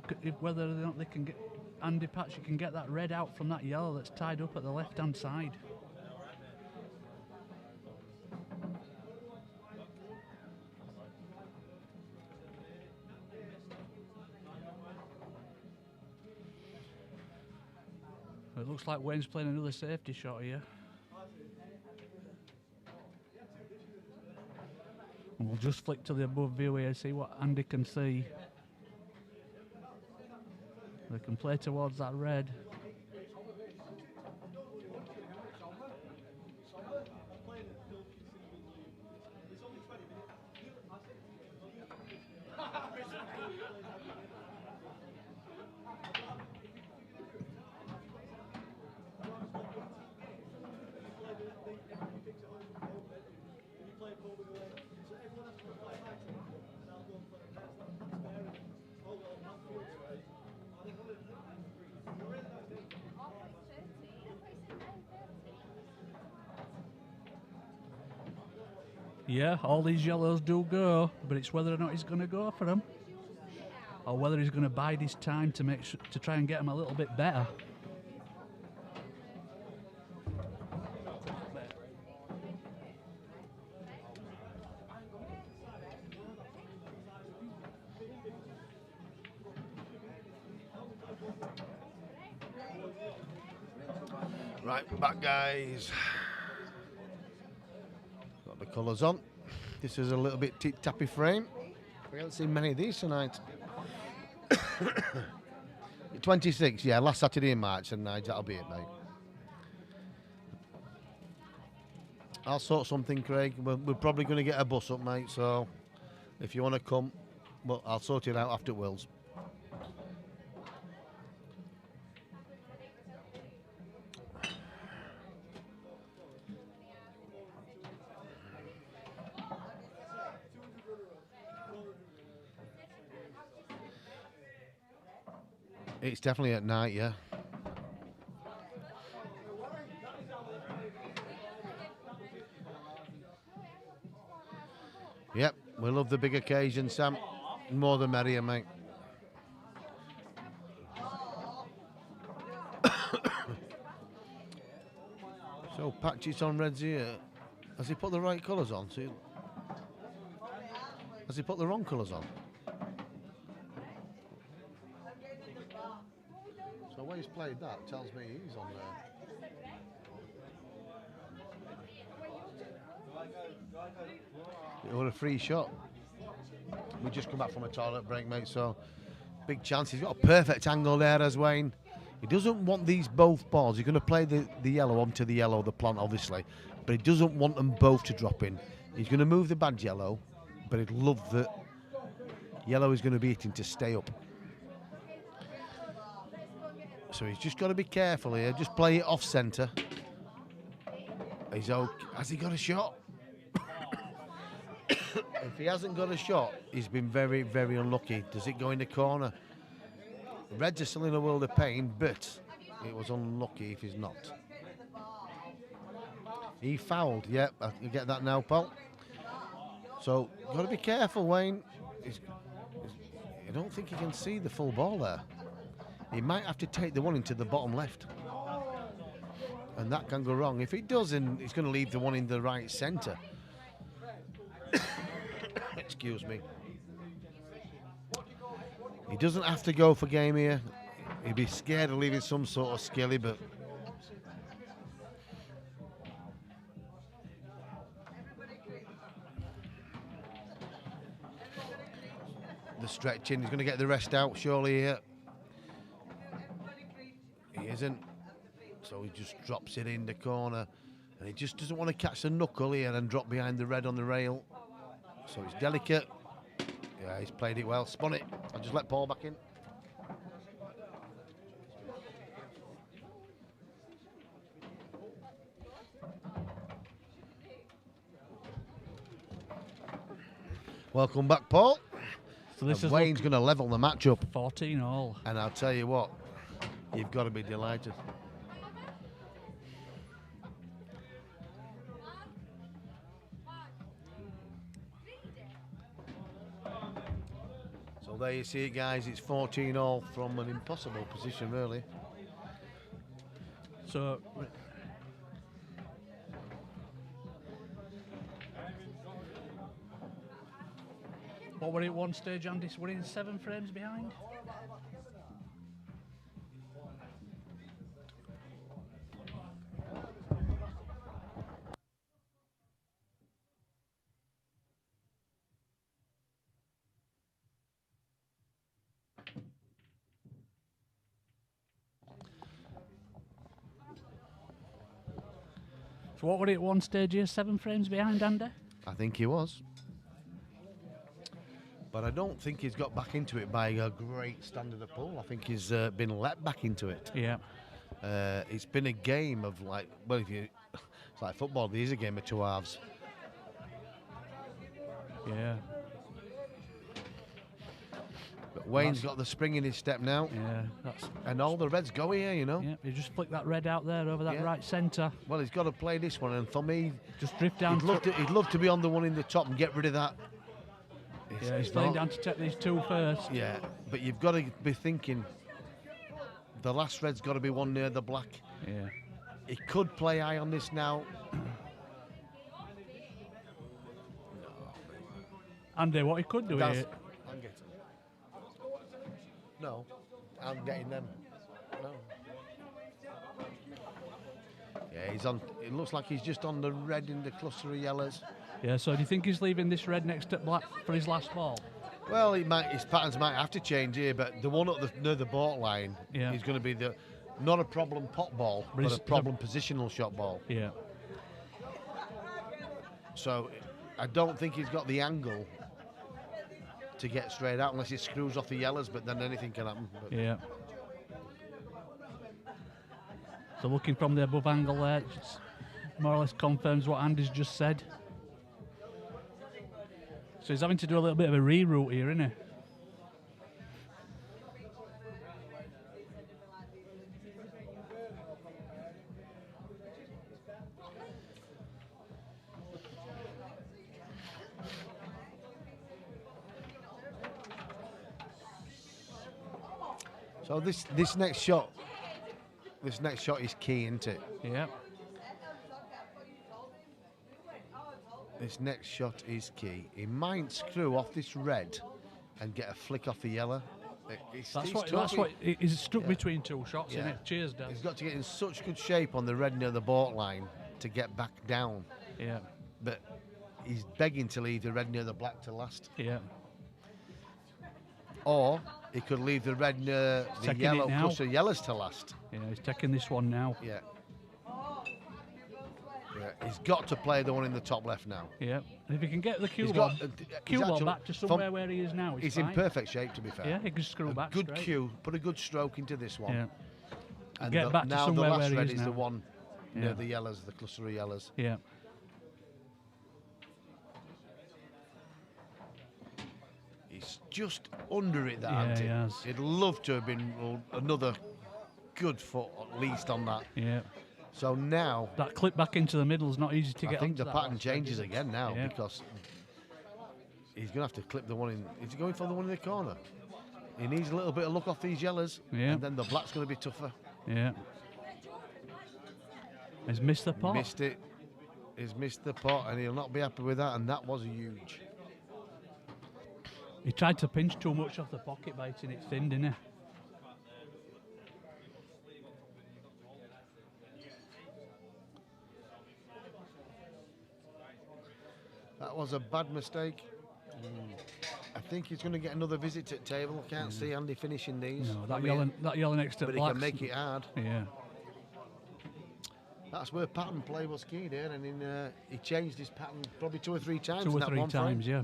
whether or not they can get Andy Patchett can get that red out from that yellow that's tied up at the left-hand side. It looks like Wayne's playing another safety shot here. And we'll just flick to the above view here, see what Andy can see. They can play towards that red. Yeah, all these yellows do go, but it's whether or not he's going to go for them. or whether he's going to bide his time to to try and get him a little bit better. Right, back guys. Got the colours on. This is a little bit tip-tappy frame. We haven't seen many of these tonight. 26, yeah, last Saturday in March, and that'll be it, mate. I'll sort something, Craig. We're probably going to get a bus up, mate, so if you want to come, well, I'll sort it out after Wills. It's definitely at night, yeah. Yep, we love the big occasion, Sam. More the merrier, mate. So Patchett's on reds here. Has he put the right colours on? See? Has he put the wrong colours on? So when he's played that, tells me he's on there. It was a free shot. We just come back from a toilet break, mate, so big chance. He's got a perfect angle there as Wayne. He doesn't want these both balls. He's going to play the yellow onto the yellow, the plant, obviously, but he doesn't want them both to drop in. He's going to move the bad yellow, but he'd love that yellow is going to be hitting to stay up. So he's just got to be careful here. Just play it off centre. He's okay. Has he got a shot? If he hasn't got a shot, he's been very, very unlucky. Does it go in the corner? The Reds are still in a world of pain, but it was unlucky if he's not. He fouled. Yep, you get that now, pal. So got to be careful, Wayne. I don't think he can see the full ball there. He might have to take the one into the bottom left. And that can go wrong. If he doesn't, he's going to leave the one in the right centre. Excuse me. He doesn't have to go for game here. He'd be scared of leaving some sort of skilly, but the stretching, he's going to get the rest out surely here. He isn't, so he just drops it in the corner, and he just doesn't want to catch the knuckle here and drop behind the red on the rail. So it's delicate. Yeah, he's played it well. Spun it. I'll just let Paul back in. Welcome back, Paul. So this is Wayne's going to level the match up. 14 all. And I'll tell you what, you've got to be delighted. So there you see it, guys. It's 14 all from an impossible position, really. So what were it at one stage, Andy? We're in 7 frames behind? So what were it at one stage here? 7 frames behind, Andy? I think he was. But I don't think he's got back into it by a great standard of pull. I think he's been let back into it. Yeah. It's been a game of like, well, it's like football. There is a game of 2 halves. Yeah. But Wayne's got the spring in his step now. Yeah. And all the Reds go here, you know. Yeah. You just flick that red out there over that right centre. Well, he's got to play this one, and for me, just drift down. He'd love to be on the one in the top and get rid of that. Yeah, he's laying down to take these two first. Yeah, but you've got to be thinking the last red's got to be one near the black. Yeah. He could play high on this now. Andy, what he could do That's- here. I'm getting. No, I'm getting them. No. Yeah, he's on. It looks like he's just on the red in the cluster of yellows. Yeah, so do you think he's leaving this red next to black for his last ball? Well, his patterns might have to change here, but the one near the baulk line Yeah. is going to be not a problem pot ball, but it's a problem positional shot ball. Yeah. So I don't think he's got the angle to get straight out unless he screws off the yellows, but then anything can happen. But Yeah. So looking from the above angle there, it's more or less confirms what Andy's just said. So he's having to do a little bit of a reroute here, isn't he? So this next shot is key, isn't it? Yeah. This next shot is key. He might screw off this red and get a flick off the yellow. That's what he's stuck between two shots, isn't it? Cheers, Dad. He's got to get in such good shape on the red near the baulk line to get back down. Yeah. But he's begging to leave the red near the black to last. Yeah. Or he could leave the red near the Taking yellow it now. cluster yellows to last. Yeah, he's taking this one now. Yeah. Yeah, he's got to play the one in the top left now. Yeah. And if he can get the cue He's ball, got- cue he's ball actually- back to somewhere where he is now, He's fine. in perfect shape, to be fair. Yeah, he can screw A back good straight. cue, put a good stroke into this one. Yeah. And Get back to now somewhere the where last he red is is now. the one Yeah. near the yellows, the cluster of yellows. Yeah. He's just under it, that, Yeah, hasn't he he? has. He'd love to have been another good foot at least on that. Yeah. So now That clip back into the middle is not easy to I get think onto the that pattern last red, changes is it? again now Yeah. because he's going to have to clip the one in. Is he going for the one in the corner? He needs a little bit of luck off these yellows, Yeah. and then the black's going to be tougher. Yeah. He's missed the pot. Missed it. He's missed the pot, and he'll not be happy with that. And that was huge. He tried to pinch too much off the pocket, biting it thin, didn't he? That was a bad mistake. I think he's going to get another visit to the table. Can't see Andy finishing these. No, I that mean, yellow next to but he black. can make it hard. Yeah. That's where pattern play was key there, and he changed his pattern probably 2 or 3 times. Two in or that three one frame. times, yeah.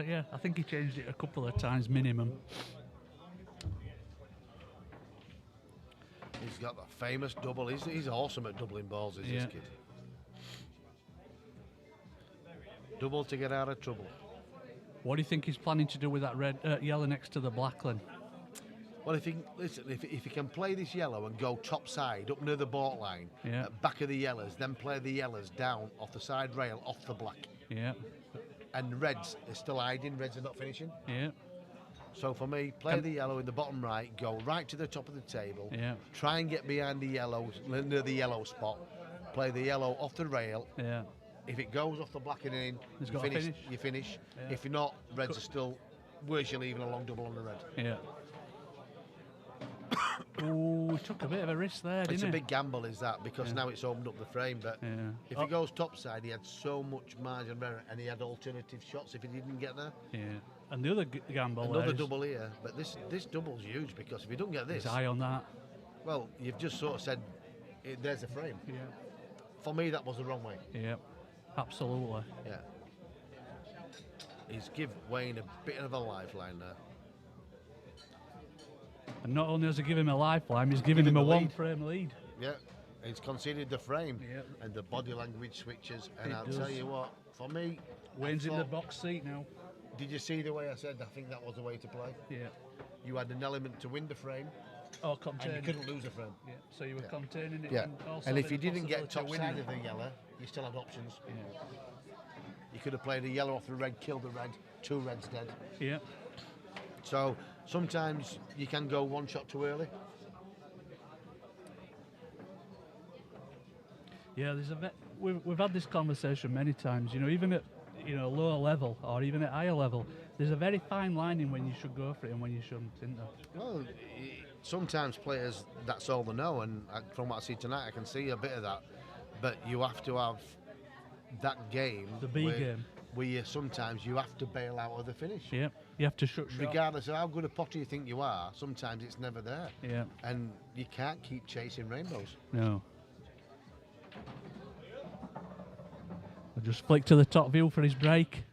Yeah, I think he changed it a couple of times minimum. He's got the famous double. He's awesome at doubling balls, is Yeah. this kid. Double to get out of trouble. What do you think he's planning to do with that yellow next to the black then? Well, if he can play this yellow and go top side up near the baulk line, Yeah. at back of the yellows, then play the yellows down off the side rail, off the black. Yeah. And reds are still hiding, reds are not finishing. Yeah. So for me, play the yellow in the bottom right, go right to the top of the table, Yeah. try and get behind the yellows, near the yellow spot, play the yellow off the rail. Yeah. If it goes off the black and in, He's you got to finish, finish. you finish. Yeah. If you're not, reds are still worse, you're leaving a long double on the red. Yeah. Ooh, he took a bit of a risk there, didn't It's he? a big gamble, is that, because Yeah. now it's opened up the frame. But Yeah. if Oh. he goes topside, he had so much margin of error, and he had alternative shots if he didn't get there. Yeah. And the other gamble Another there is double here, but this double's huge because if you don't get this, his eye on that. well, you've just sort of said, there's a frame. Yeah. For me, that was the wrong way. Yeah. Absolutely. Yeah. He's give Wayne a bit of a lifeline there. And not only does he give him a lifeline, he's giving Give him him a the lead. one-frame lead. Yeah. He's conceded the frame, Yeah. and the body language switches. And It I'll does. tell you what, for me, Wayne's I in the thought- box seat now. Did you see the way I said? I think that was the way to play. Yeah. You had an element to win the frame, Oh, and containing. you couldn't lose a frame. Yeah. So you were Yeah. containing it. Yeah. And, also And if the you didn't get possibility top of side winning. of the yellow, you still had options. Yeah. You could have played a yellow off the red, killed the red, 2 reds dead. Yeah. So sometimes you can go 1 shot too early. Yeah, we've had this conversation many times. You know, even at lower level or even at higher level, there's a very fine line in when you should go for it and when you shouldn't, isn't there? Well, sometimes players, that's all they know, and from what I see tonight, I can see a bit of that. But you have to have that game, The B game. where sometimes you have to bail out of the finish. Yeah, you have to shut shot. Regardless of how good a potter you think you are, sometimes it's never there. Yeah. And you can't keep chasing rainbows. No. I just flicked to the top view for his break.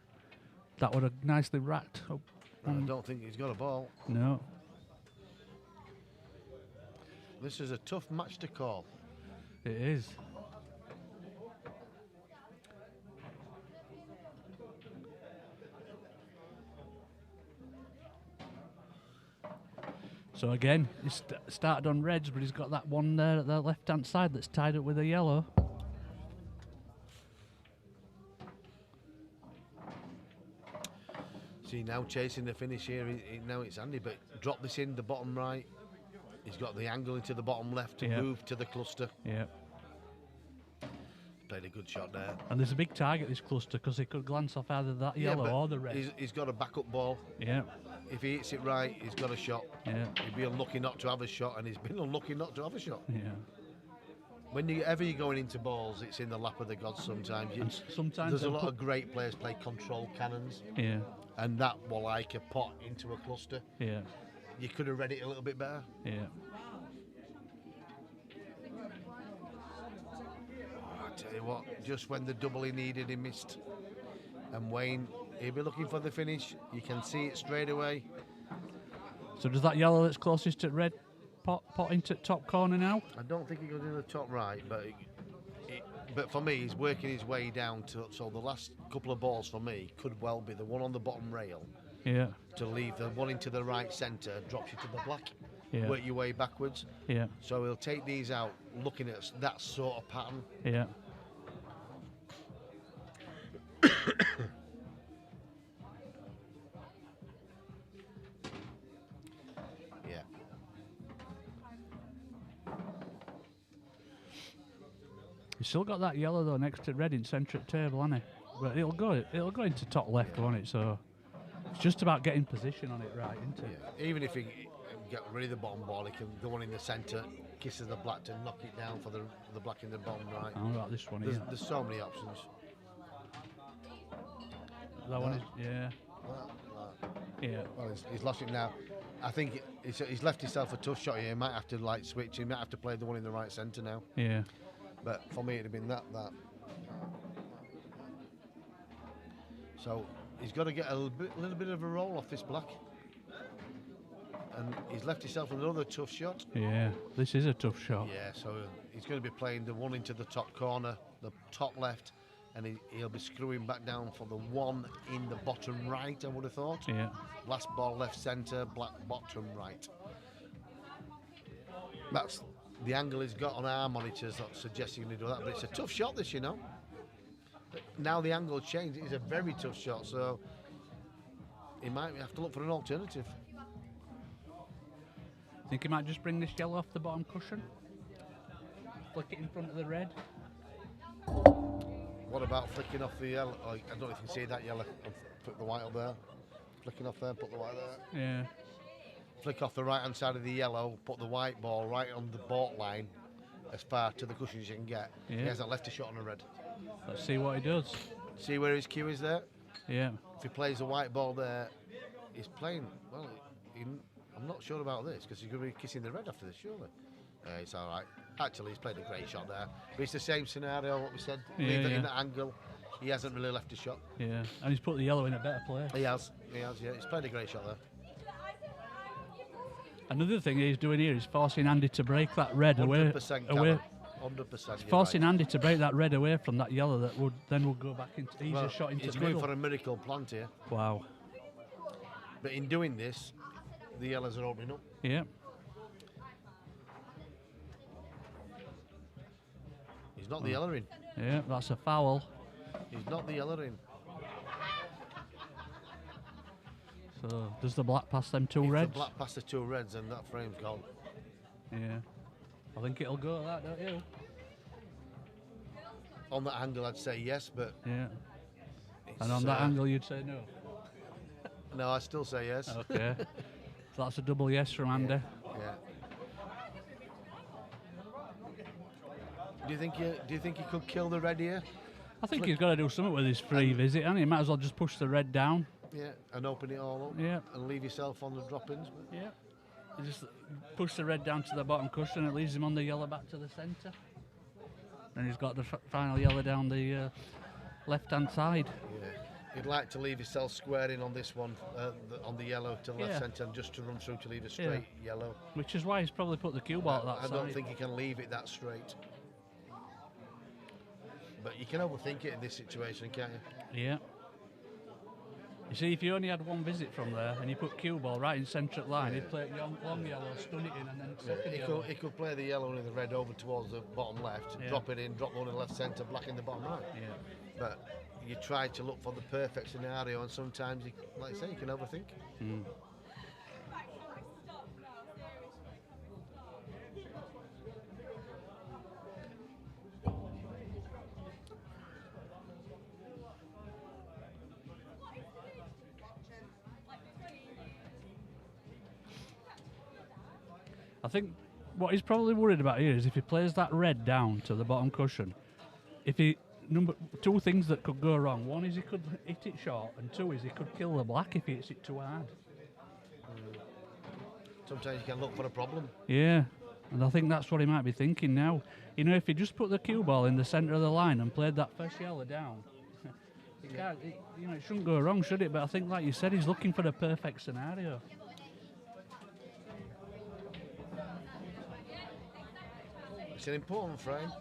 That would have nicely racked up. I don't think he's got a ball. No. This is a tough match to call. It is. So again, he started on reds, but he's got that one there at the left-hand side that's tied up with a yellow. See, now chasing the finish here, now it's Andy, but drop this in the bottom right. He's got the angle into the bottom left to move to the cluster. Yeah. Played a good shot there. And there's a big target, this cluster, because he could glance off either that yellow or the red. He's got a backup ball. Yeah. If he hits it right, he's got a shot. Yeah. He'd be unlucky not to have a shot, and he's been unlucky not to have a shot. Yeah. Whenever you're going into balls, it's in the lap of the gods sometimes. And sometimes there's a lot of great players play control cannons. Yeah. And that will like a pot into a cluster. Yeah. You could have read it a little bit better. Yeah. Oh, I tell you what, just when the double he needed, he missed. And Wayne, he'll be looking for the finish. You can see it straight away. So does that yellow that's closest to red pot into top corner now? I don't think he goes in the top right, but for me, he's working his way down to. So the last couple of balls for me could well be the one on the bottom rail. Yeah. To leave the one into the right centre, drops you to the black. Yeah. Work your way backwards. Yeah. So he'll take these out, looking at that sort of pattern. Yeah. Yeah. He's still got that yellow though next to red in centre table, hasn't he? But it'll go into top left, won't it? So it's just about getting position on it right, isn't it? Yeah. Even if he get rid of the bottom ball, he can go on in the centre, kisses the black to knock it down for the black in the bottom right. How about this one here? There's so many options. That one is, yeah. Yeah. Well, he's lost it now. I think he's left himself a tough shot here. He might have to like switch. He might have to play the one in the right centre now. Yeah. But for me, it'd have been that. So he's got to get a little bit of a roll off this black. And he's left himself another tough shot. Yeah, this is a tough shot. Yeah, so he's going to be playing the one into the top corner, the top left, and he'll be screwing back down for the one in the bottom right, I would have thought. Yeah. Last ball left centre, black bottom right. That's the angle he's got on our monitors, not suggesting he do that, but it's a tough shot this, you know. But now the angle changed, it's a very tough shot, so he might have to look for an alternative. Think he might just bring this yellow off the bottom cushion? Flick it in front of the red? What about flicking off the yellow? I don't know if you can see that yellow. Put the white up there. Flicking off there, put the white there. Yeah. Flick off the right hand side of the yellow, put the white ball right on the baulk line as far to the cushion as you can get. Yeah. He has that lefty shot on the red. Let's see what he does. See where his cue is there? Yeah. If he plays the white ball there, he's playing, well, I'm not sure about this because he's going to be kissing the red after this, surely. It's all right. Actually, he's played a great shot there. But it's the same scenario, what we said. Yeah, Leave it yeah. in that angle. He hasn't really left a shot. Yeah. And he's put the yellow in a better place. He has, yeah. He's played a great shot there. Another thing he's doing here is forcing Andy to break that red away. 100% away. 100%. Forcing Andy to break that red away from that yellow that would go back into easier shot into he's the going middle. for a miracle plant here. Wow. But in doing this, the yellows are opening up. Yeah. He's not the yellow in. Yeah, that's a foul. He's not the yellow in. So does the black pass them two If reds? the black pass the 2 reds, and that frame's gone. Yeah. I think it'll go that, don't you? On that angle, I'd say yes, but Yeah. it's, And on that angle, you'd say no. no, I'd still say yes. Okay. So that's a double yes from Andy. Yeah. Do you think he could kill the red here? I think he's got to do something with his free visit, and he might as well just push the red down. Yeah, and open it all up. Yeah. And leave yourself on the drop-ins. Yeah. You just push the red down to the bottom cushion, it leaves him on the yellow back to the centre. And he's got the final yellow down the left-hand side. Yeah. You'd like to leave yourself square in on this one, on the yellow to left Yeah. centre, and just to run through to leave a straight yellow. Which is why he's probably put the cue ball at that I side. don't think you can leave it that straight. But you can overthink it in this situation, can't you? Yeah. You see, if you only had one visit from there and you put cue ball right in centre line, he'd play it long yellow, stun it in, and then second yellow. He could play the yellow and the red over towards the bottom left, Yeah. drop it in, drop one in the left centre, black in the bottom right. Yeah. But you try to look for the perfect scenario, and sometimes, like you say, you can overthink. Mm. I think what he's probably worried about here is if he plays that red down to the bottom cushion, if he two things that could go wrong. One is he could hit it short, and two is he could kill the black if he hits it too hard. Sometimes you can look for a problem. Yeah, and I think that's what he might be thinking now. You know, if he just put the cue ball in the centre of the line and played that first yellow down, it shouldn't go wrong, should it? But I think, like you said, he's looking for the perfect scenario. It's an important frame.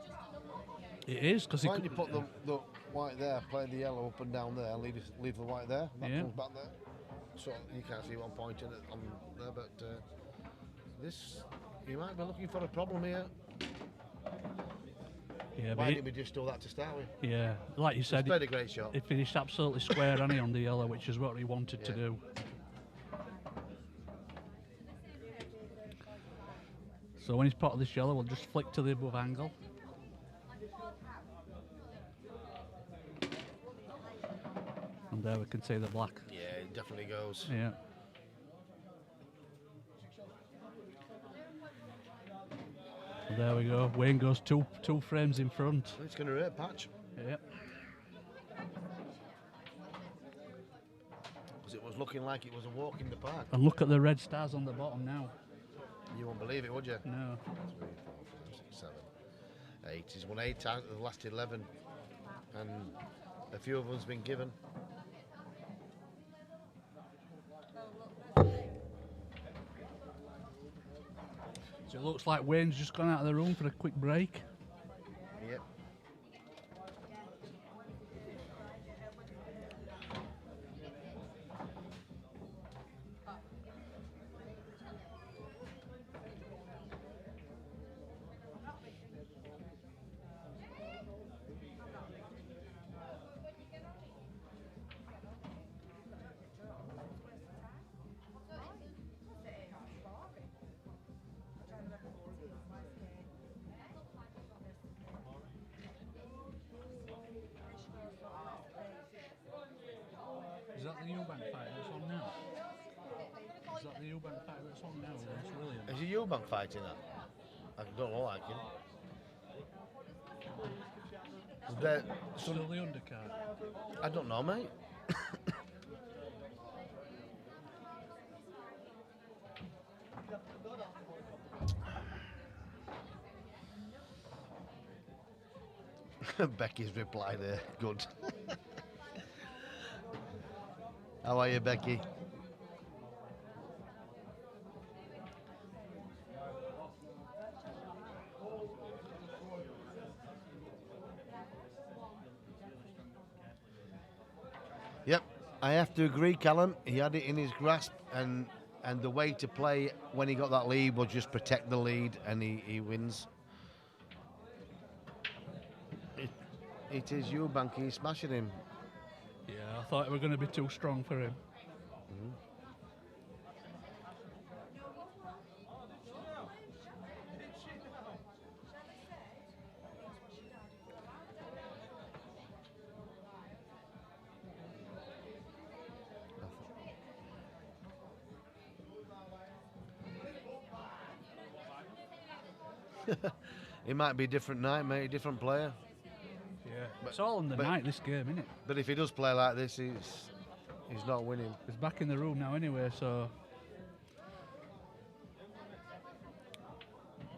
It is, because he Why could... don't you put the white there, play the yellow up and down there, and leave the white there? That Yeah. comes back there. So you can't see what I'm pointing at on there, but this, you might be looking for a problem here. Yeah, Why didn't we just do that to start with? yeah, like you He's said, played a great shot. he finished absolutely square on the yellow, which is what he wanted to Yeah. do. So when he's potted this yellow, we'll just flick to the above angle. And there we can see the black. Yeah, it definitely goes. Yeah. And there we go. Wayne goes two frames in front. It's going to hurt Patch, Yeah. because it was looking like it was a walk in the park. And look at the red stars on the bottom now. You won't believe it, would you? No. 3, 4, 5, 6, 7, 8. He's won 8 out of the last 11, and a few of them's been given. So it looks like Wayne's just gone out of the room for a quick break. Yep. Is that the Eubank fight that's on now? Is that the Eubank fight that's on now against William? Is it Eubank fighting that? I don't know, I can. Is there Still some, the undercard? I don't know, mate. Becky's reply there, good. How are you, Becky? Yep, I have to agree, Callum. He had it in his grasp, and the way to play when he got that lead was just protect the lead, and he wins. It is Eubank, he's smashing him. Yeah, I thought it were going to be too strong for him. It might be a different night, mate, a different player. Yeah. It's all on the night, this game, isn't it? But if he does play like this, he's not winning. He's back in the room now anyway, so...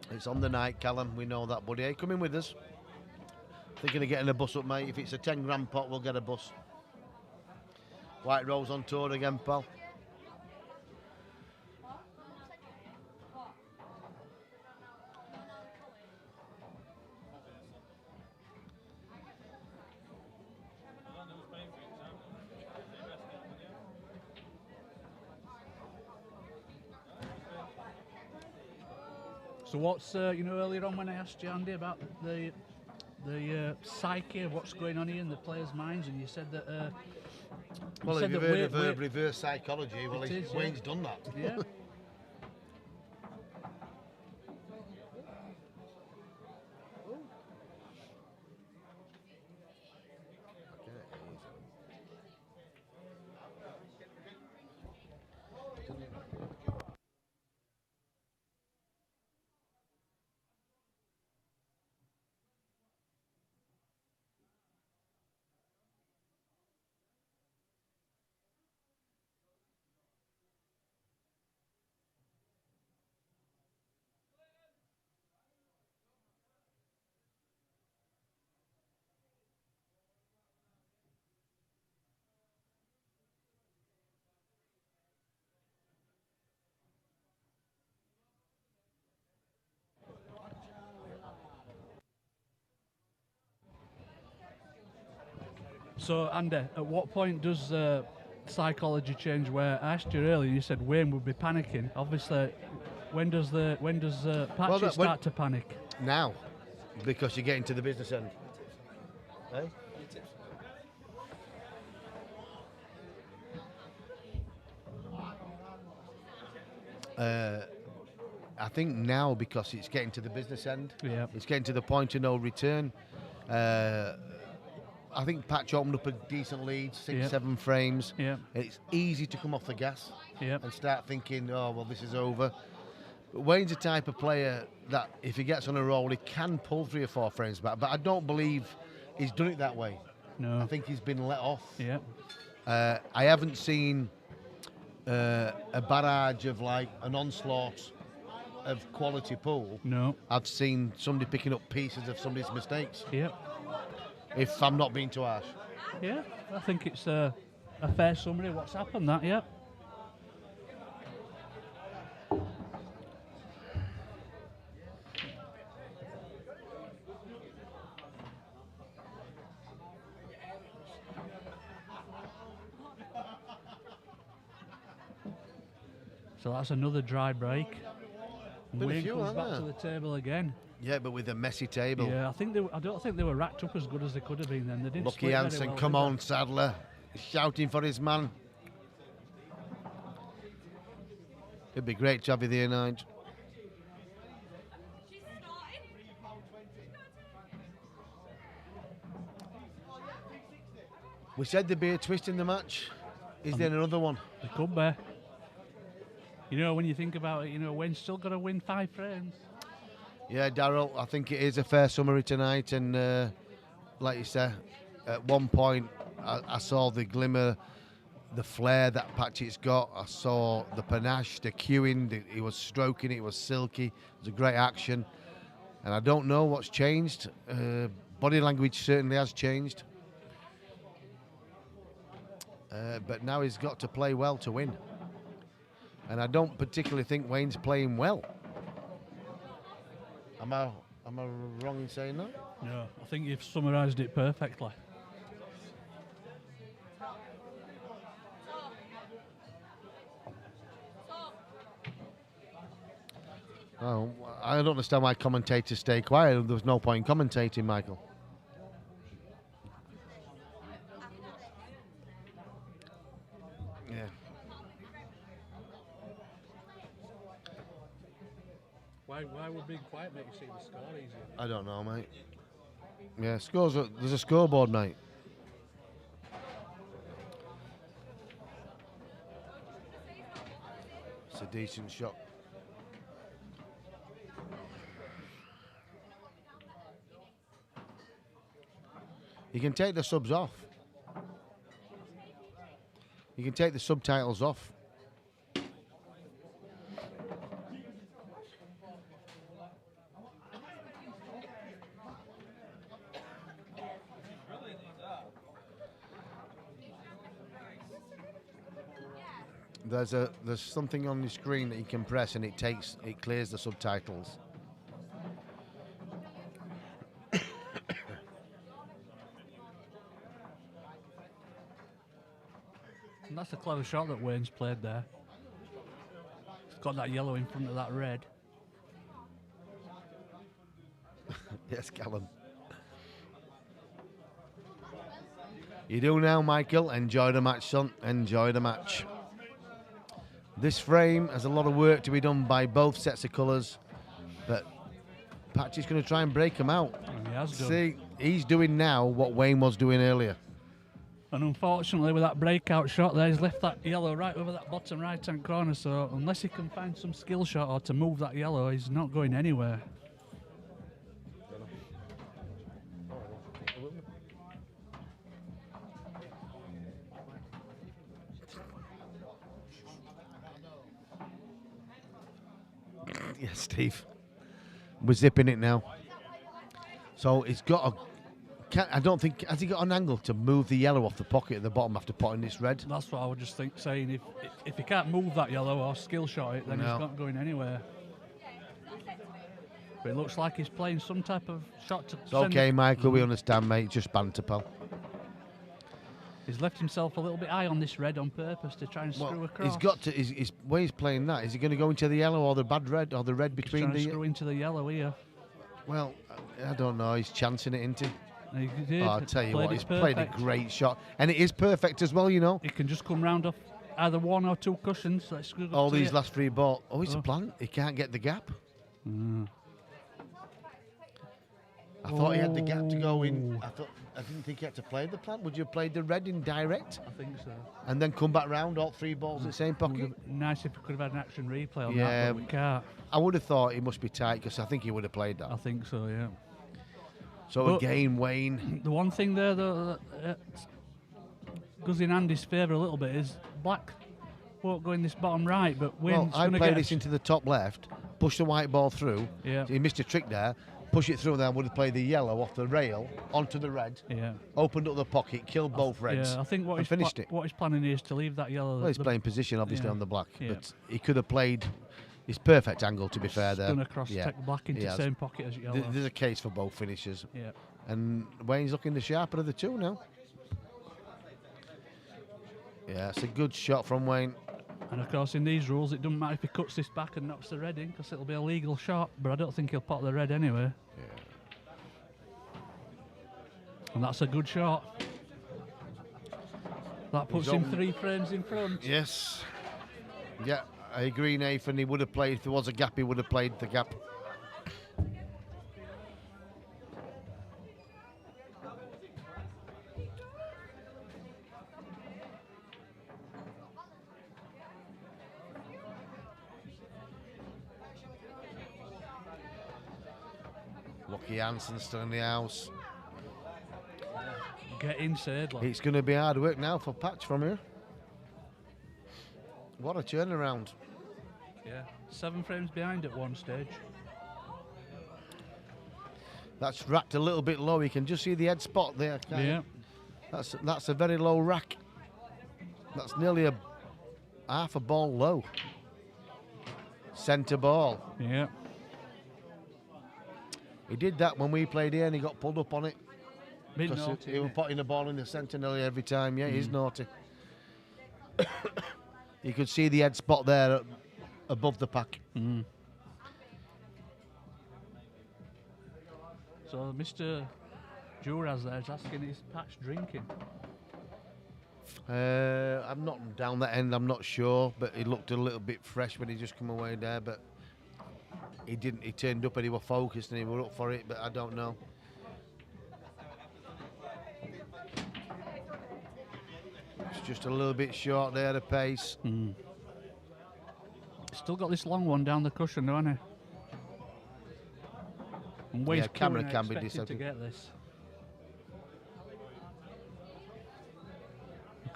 It's on the night, Callum. We know that, buddy. Hey, come in with us. Thinking of getting a bus up, mate. If it's a 10 grand pot, we'll get a bus. White Rose on tour again, pal. So what's, you know, earlier on when I asked you, Andy, about the psyche of what's going on here in the players' minds, and you said that... Well, if you've that heard of reverse psychology, well, It is, yeah. Wayne's done that. Yeah. So, Andy, at what point does psychology change? Where I asked you earlier, you said Wayne would be panicking. Obviously, when does Patchett start to panic? Now, because you're getting to the business end. Eh? I think now, because it's getting to the business end. Yeah. It's getting to the point of no return. I think Patch opened up a decent lead, 6-7 frames. Yeah. It's easy to come off the gas Yeah. and start thinking, oh, well, this is over. But Wayne's a type of player that if he gets on a roll, he can pull 3 or 4 frames back. But I don't believe he's done it that way. No. I think he's been let off. Yeah. I haven't seen a barrage of like an onslaught of quality pull. No. I've seen somebody picking up pieces of somebody's mistakes. Yeah. If I'm not being too harsh. Yeah. I think it's a fair summary of what's happened. That. Yeah. So that's another dry break. Been a Wayne few, comes aren't back there? to the table again. Yeah, but with a messy table. Yeah, I don't think they were racked up as good as they could have been then. They didn't Lucky split very Hansen, well, come did they? on, Saidler. He's shouting for his man. It'd be great to have you there, Nige. We said there'd be a twist in the match. Is there another one? They could be. You know, when you think about it, you know, Wayne's still got to win 5 frames. Yeah, Darryl, I think it is a fair summary tonight. And like you said, at one point, I saw the glimmer, the flair that Patchett's got. I saw the panache, the cueing. He was stroking it. It was silky. It was a great action. And I don't know what's changed. Body language certainly has changed. But now he's got to play well to win. And I don't particularly think Wayne's playing well. Am I wrong in saying that? No, I think you've summarised it perfectly. Oh, I don't understand why commentators stay quiet. There's no point in commentating, Michael. Yeah. Why would being quiet make you see the score easier? I don't know, mate. Yeah, there's a scoreboard, mate. It's a decent shot. You can take the subs off. You can take the subtitles off. There's something on the screen that you can press and it clears the subtitles. And that's a clever shot that Wayne's played there. It's got that yellow in front of that red. Yes, Callum. You do now, Michael. Enjoy the match, son. Enjoy the match. This frame has a lot of work to be done by both sets of colours, but Patchett's going to try and break them out. And he has done. See, he's doing now what Wayne was doing earlier. And unfortunately, with that breakout shot there, he's left that yellow right over that bottom right-hand corner. So unless he can find some skill shot or to move that yellow, he's not going anywhere. Yes, Steve. We're zipping it now. So he's got a... I don't think... Has he got an angle to move the yellow off the pocket at the bottom after potting this red? That's what I would just saying. If he can't move that yellow or skill shot it, then he's not going anywhere. But it looks like he's playing some type of shot to... It's okay, Michael. We understand, mate. Just banter, pal. He's left himself a little bit high on this red on purpose to try and screw across. He's got to. Where he's playing that, is he going to go into the yellow or the bad red or the red between he's trying to screw into the yellow here. Well, I don't know. He's chancing it into. He did. I'll tell you what, he's played a great shot, and it is perfect as well. You know. He can just come round off either one or two cushions. Let's screw all these last three balls. Oh, it's a plant. He can't get the gap. I thought he had the gap to go in. I didn't think he had to play the plant. Would you have played the red in direct? I think so. And then come back round all three balls in the same pocket? Nice if we could have had an action replay on that, but we can't. I would have thought he must be tight because I think he would have played that. I think so, yeah. So but again, Wayne. The one thing there that goes in Andy's favour a little bit is Black won't go in this bottom right, but Wayne's I played this into the top left, push the white ball through. Yeah. So he missed a trick there. Push it through there, would have played the yellow off the rail onto the red. Yeah. Opened up the pocket, killed both reds. Yeah, I think what he's planning is to leave that yellow. Well, he's playing position obviously on the black, but he could have played his perfect angle. To be fair, there. Spun across, take black into the same pocket as yellow. There's a case for both finishers. Yeah. And Wayne's looking the sharper of the two now. Yeah, it's a good shot from Wayne. And of course, in these rules, it doesn't matter if he cuts this back and knocks the red in, because it'll be a legal shot. But I don't think he'll pot the red anyway. Yeah. And that's a good shot. That puts him 3 frames in front. Yes. Yeah, I agree, Nathan. He would have played, if there was a gap, he would have played the gap. Lucky Hansen's still in the house. Get in, Saidler. It's going to be hard work now for Patch from here. What a turnaround. Yeah, 7 frames behind at one stage. That's racked a little bit low. You can just see the head spot there. Yeah. That's a very low rack. That's nearly a half a ball low. Centre ball. Yeah. He did that when we played here and he got pulled up on it. Bit naughty, he was putting the ball in the centre nearly every time. Yeah, he's naughty. You could see the head spot there above the pack. So Mr. Juras there is asking, is Patch drinking? I'm not down that end, I'm not sure, but he looked a little bit fresh when he just come away there, but he didn't. He turned up and he was focused and he were up for it, but I don't know. It's just a little bit short there, the pace. Still got this long one down the cushion, don't he? And Wayne's camera can be to deceptive. get this.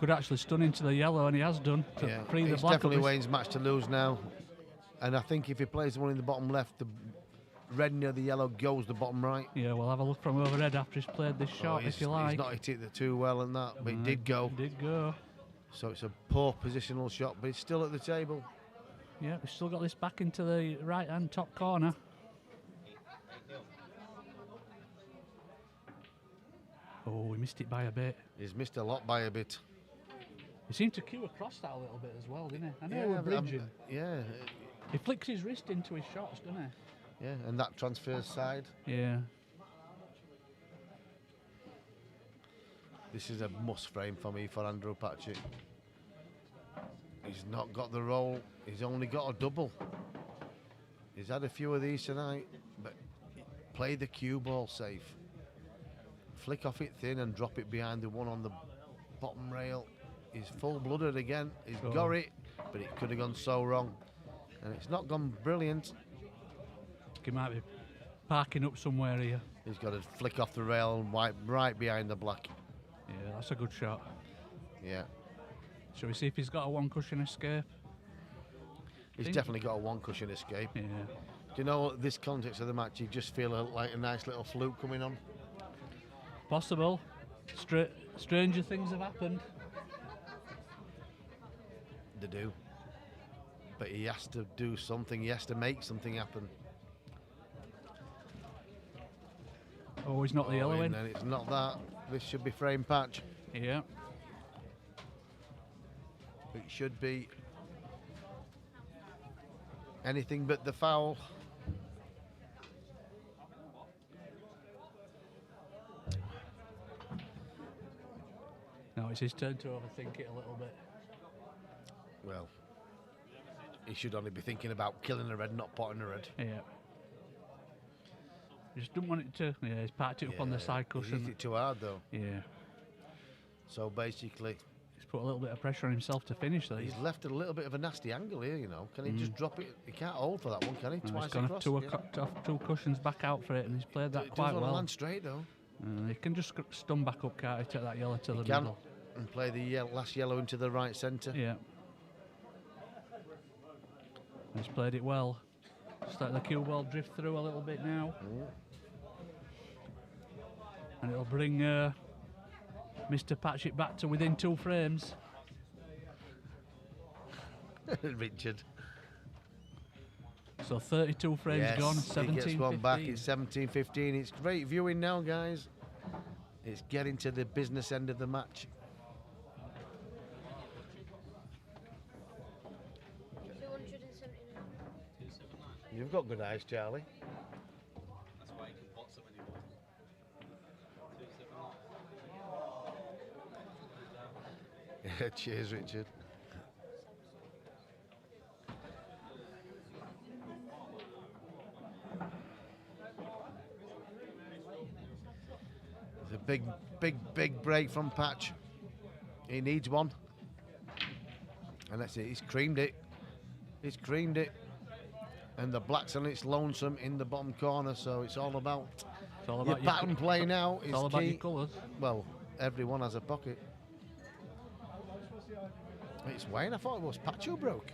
could actually stun into the yellow, and he has done to free the it's black. definitely Wayne's match to lose now. And I think if he plays the one in the bottom left, the red near the yellow goes the bottom right. Yeah, we'll have a look from overhead after he's played this shot, if you like. He's not hit it too well and that, but it did go. It did go. So it's a poor positional shot, but it's still at the table. Yeah, we've still got this back into the right-hand top corner. Oh, we missed it by a bit. He's missed a lot by a bit. He seemed to cue across that a little bit as well, didn't he? I know we're bridging. Yeah. He flicks his wrist into his shots, doesn't he? Yeah, and that transfers side. Yeah. This is a must frame for me for Andrew Patchett. He's not got the roll. He's only got a double. He's had a few of these tonight, but play the cue ball safe. Flick off it thin and drop it behind the one on the bottom rail. He's full-blooded again. He's got it, but it could have gone so wrong. And it's not gone brilliant. He might be parking up somewhere here. He's got to flick off the rail and wipe right behind the black. Yeah, that's a good shot. Yeah. Shall we see if he's got a one-cushion escape? He's definitely got a one-cushion escape. Yeah. Do you know this context of the match, you just feel like a nice little fluke coming on? Possible. Stranger things have happened. They do. But he has to do something. He has to make something happen. Oh, he's not the yellow in. And it's not that. This should be frame patch. Yeah. It should be anything but the foul. No, it's his turn to overthink it a little bit. Well, he should only be thinking about killing a red, not potting a red. Yeah. Just don't want it to. Yeah, he's parked it up on the side cushion. He's hit it too hard though. Yeah. So basically, he's put a little bit of pressure on himself to finish these. He's left a little bit of a nasty angle here, you know. Can he just drop it? He can't hold for that one, can he? No, Twice he's gone across. two cushions back out for it, and he's played that quite well. Land straight though. He can just stun back up, can't he? Take that yellow to the Can middle. and play the last yellow into the right centre. Yeah. He's played it well. Just let the cue ball drift through a little bit now. And it'll bring Mr. Patchett back to within 2 frames. Richard. So 32 frames gone, 17-15. He gets one back, it's 17-15. It's great viewing now, guys. It's getting to the business end of the match. You've got good eyes, Charlie. That's why you can box them anymore. 279. Cheers, Richard. It's a big break from Patch. He needs one. And that's it, he's creamed it. He's creamed it. And the black's on its lonesome in the bottom corner, so it's all about your pattern play now. It's all about your colours. Well, everyone has a pocket. It's Wayne. I thought it was Patch who broke.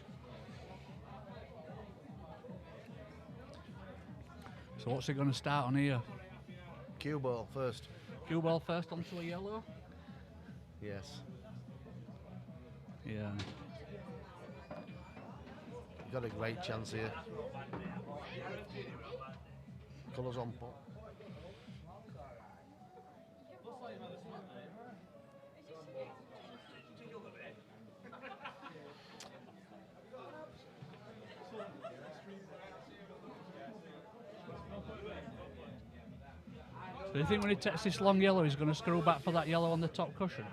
So what's he going to start on here? Cue ball first. Cue ball first onto a yellow? Yes. Yeah. Got a great chance here. Colours on pot. Do you think when he takes this long yellow, he's going to screw back for that yellow on the top cushion?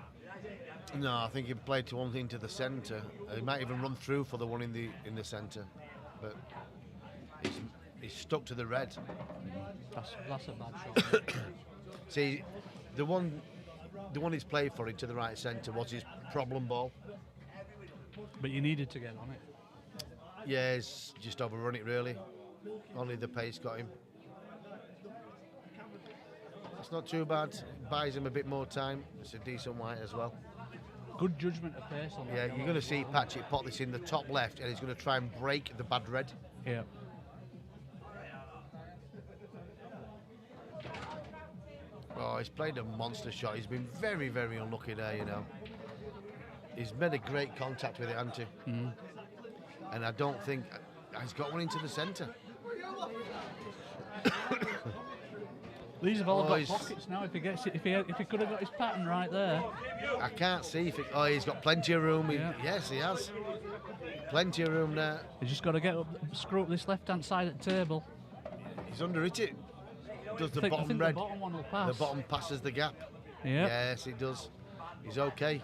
No, I think he played to one into the centre. He might even run through for the one in the centre, but he's stuck to the red. That's a bad shot. See, the one he's played for into the right centre was his problem ball. But you needed to get on it. Yeah, he's just overrun it really. Only the pace got him. It's not too bad. Buys him a bit more time. It's a decent white as well. Good judgment of pace on that. Yeah, you're going to see Patchett put this in the top left, and he's going to try and break the bad red. Yeah. Oh, he's played a monster shot. He's been very, very unlucky there, you know. He's made a great contact with it, hasn't he? Mm. And I don't think he's got one into the centre. These have all got pockets now. If he gets it, if he could have got his pattern right there. I can't see if he's got plenty of room. Yeah. Yes, he has. Plenty of room there. He's just got to get up, screw up this left-hand side at the table. He's underhit it. Does the I bottom think red? The bottom one will pass. The bottom passes the gap. Yeah. Yes, he does. He's okay.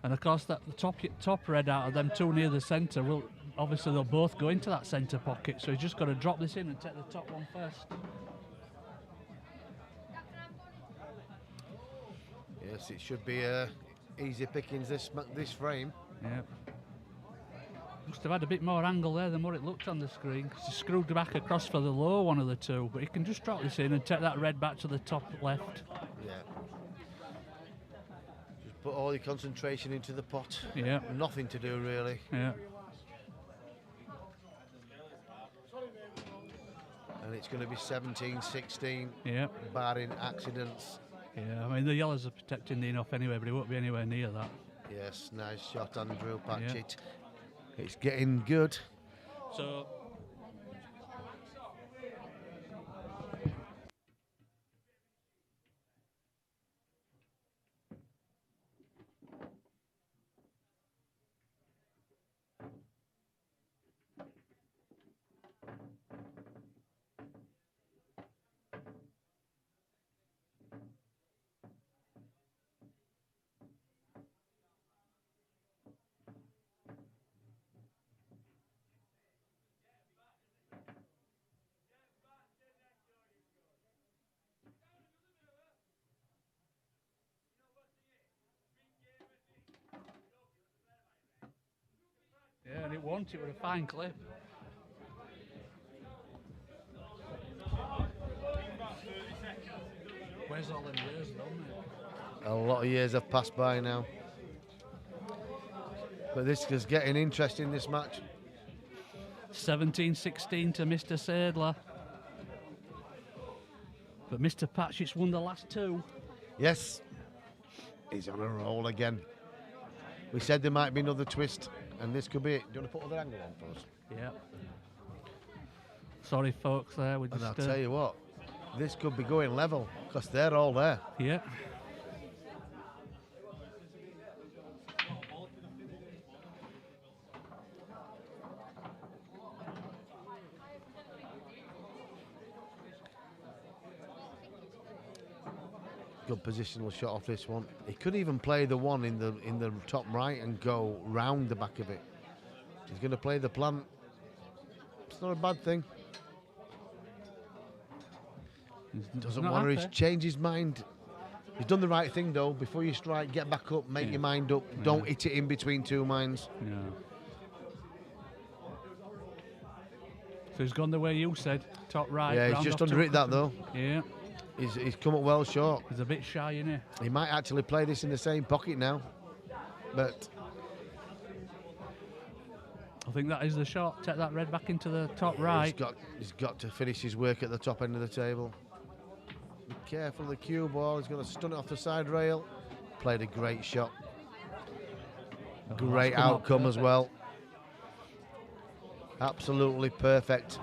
And of course, that the top red out of them two near the centre will obviously they'll both go into that centre pocket. So he's just got to drop this in and take the top one first. Yes, it should be easy pickings this frame. Yeah. Must have had a bit more angle there than what it looked on the screen, because he screwed back across for the low one of the two, but he can just drop this in and take that red back to the top left. Yeah. Just put all your concentration into the pot. Yeah. Nothing to do really. Yeah. And it's going to be 17-16. Yeah. Barring accidents. Yeah, I mean the yellows are protecting the enough anyway, but he won't be anywhere near that. Yes, nice shot, Andrew Patchett. Yeah. It's getting good. So yeah, and it won't. It was a fine clip. Where's all them years done, mate? A lot of years have passed by now. But this is getting interesting, this match. 17-16 to Mr. Saidler. But Mr. Patchett's won the last two. Yes. He's on a roll again. We said there might be another twist, and this could be it. Do you want to put other angle on for us? Yeah. Sorry, folks, there. We And just, I'll tell you what, this could be going level, because they're all there. Yeah. Good positional shot off this one. He could even play the one in the top right and go round the back of it. He's going to play the plant. It's not a bad thing. Doesn't want to. He's changed his mind. He's done the right thing though. Before you strike, get back up, make your mind up. Don't hit it in between two minds. No. So he's gone the way you said, top right. Yeah, he's just underhit that though. Yeah. He's come up well short. He's a bit shy, isn't he? He might actually play this in the same pocket now, but I think that is the shot. Take that red back into the top right. He's got to finish his work at the top end of the table. Be careful of the cue ball. He's going to stun it off the side rail. Played a great shot. Great outcome as well. Absolutely perfect.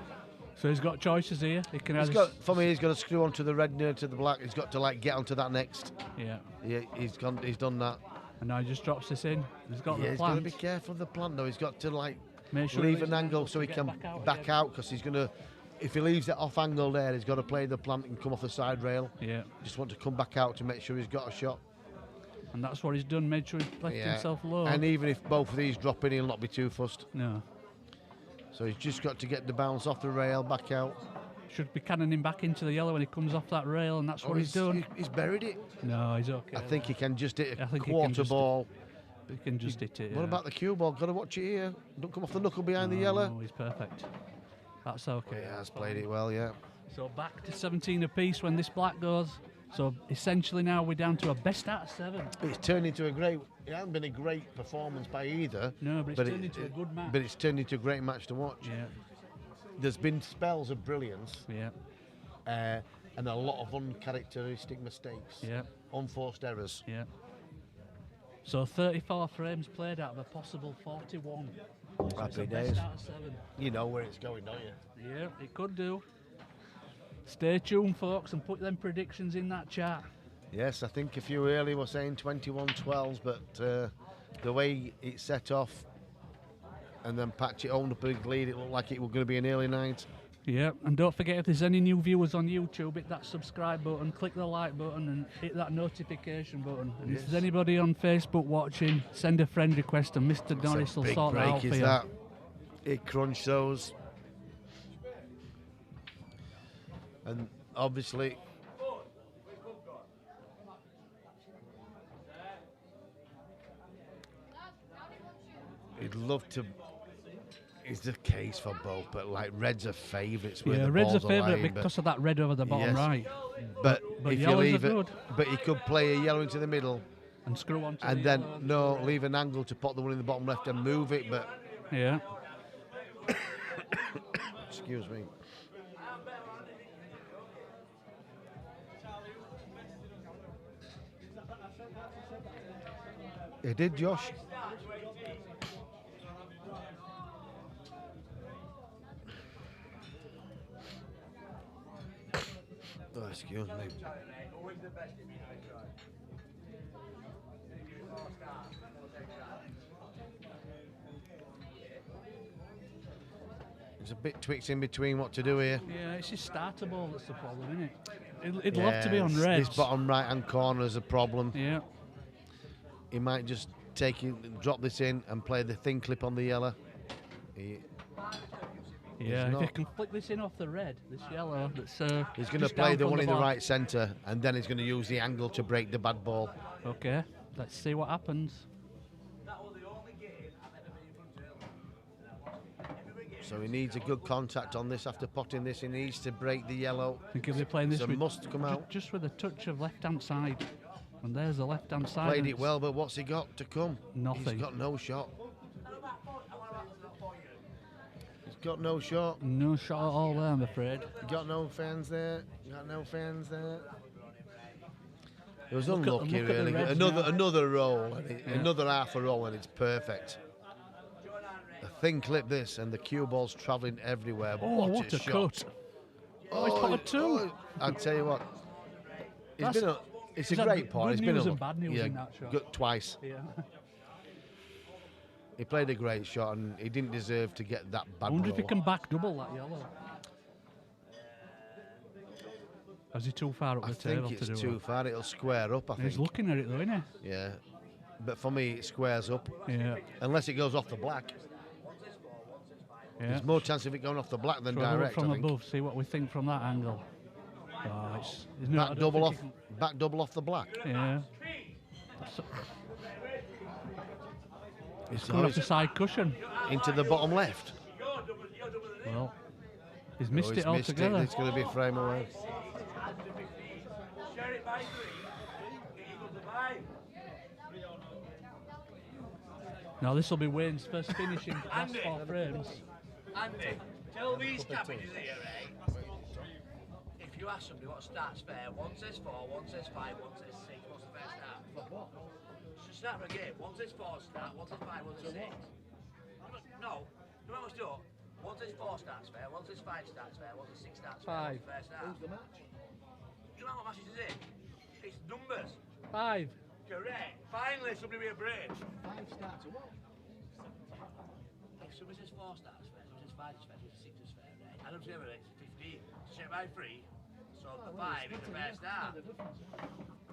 So he's got choices here. He can. He's got, for me, he's got to screw onto the red near to the black. He's got to like get onto that next. Yeah. Yeah, he's done that. And now he just drops this in. He's got the He's plant. got to be careful of the plant though. He's got to like Make sure leave an angle so he can back out because he's going to. If he leaves it off angle there, he's got to play the plant and come off the side rail. Yeah. Just want to come back out to make sure he's got a shot. And that's what he's done. Made sure he's left himself low. And even if both of these drop in, he'll not be too fussed. No. So he's just got to get the bounce off the rail, back out. Should be cannoning back into the yellow when he comes off that rail, and that's what he's done. He's buried it. No, he's okay. I think he can just hit a he quarter ball. He can just hit it. What about the cue ball? Got to watch it here. Don't come off the knuckle behind the yellow. No, he's perfect. That's okay. He has played it well, yeah. So back to 17 apiece when this black goes. So essentially now we're down to a best out of 7. It's turned into a great. It hasn't been a great performance by either. No, but it's turned into a good match. But it's turned into a great match to watch. Yeah. There's been spells of brilliance. Yeah. And a lot of uncharacteristic mistakes. Yeah. Unforced errors. Yeah. So 34 frames played out of a possible 41. So it's Happy a days. best out of 7. You know where it's going, don't you? Yeah, it could do. Stay tuned, folks, and put them predictions in that chat. Yes, I think a few early were saying 21-12s, but the way it set off and then Patchett owned up a big lead, it looked like it was going to be an early night. Yeah, and don't forget, if there's any new viewers on YouTube, hit that subscribe button, click the like button, and hit that notification button. And if there's anybody on Facebook watching, send a friend request, and Mr. Norris will sort that out for you. That it crunched those, and obviously he'd love to. Is the case for both, but like Reds are favourites. Yeah, Reds are favourite because of that red over the bottom right. But if you leave it, good. but he could play a yellow into the middle and screw on. And then leave an angle to put the one in the bottom left and move it. But yeah. Excuse me. It did, Josh. Oh, excuse me. There's a bit twixed in between what to do here. Yeah, it's his starter ball that's the problem, isn't it? It'd love to be on Reds. This bottom right-hand corner is a problem. Yeah. He might just take it, drop this in and play the thin clip on the yellow. Yeah, if you can flick this in off the red, this yellow, that's he's going to play the one in the right centre, and then he's going to use the angle to break the bad ball. Okay, let's see what happens. So he needs a good contact on this after potting this. He needs to break the yellow. I think he'll be playing this with, must come out. Just with a touch of left-hand side. And there's the left-hand side. Played it well, but what's he got to come? Nothing. He's got no shot. He's got no shot. No shot at all there, I'm afraid. Got no fans there. Got no fans there. It was unlucky, really. Another roll, another half a roll, and it's perfect. A thin clip this, and the cue ball's travelling everywhere. Oh, what a shot. cut. Oh, he's put a 2. I'll tell you what. It's a great point. Good news and bad news in that shot. Twice. Yeah. He played a great shot, and he didn't deserve to get that bad I wonder roll. if he can back double that yellow. Is he too far up the table to do it? I think it's too far. It'll square up, I think. He's looking at it though, isn't he? Yeah. But for me, it squares up. Yeah. Unless it goes off the black. Yeah. There's more chance of it going off the black than direct, from I think. above, see what we think from that angle. Oh, it's back double off the black. Yeah. It's going off the side cushion. Into the bottom left. Well, he's missed it altogether. It's going to be frame away. Now this will be Wayne's first finishing last 4 frames. Andy, tell these cabbages here, right? If you ask somebody what starts fair, one says 4, one says 5, one says 6, what's the best start? For what? So start for a game. One says 4 start, one says 5, one says 6. No, matter what's done. One says 4 starts fair, one says 5 starts fair, one says 6 starts fair. 5. Fair start. Who's the match? You know what match is it? It's numbers. 5. Correct. Finally, somebody with a brain. 5 starts a what? If somebody says 4 starts fair, somebody says 5 is fair, somebody says 6 is fair, right? And I'm saying it's 15. So by 3, so the 5 is the fair start.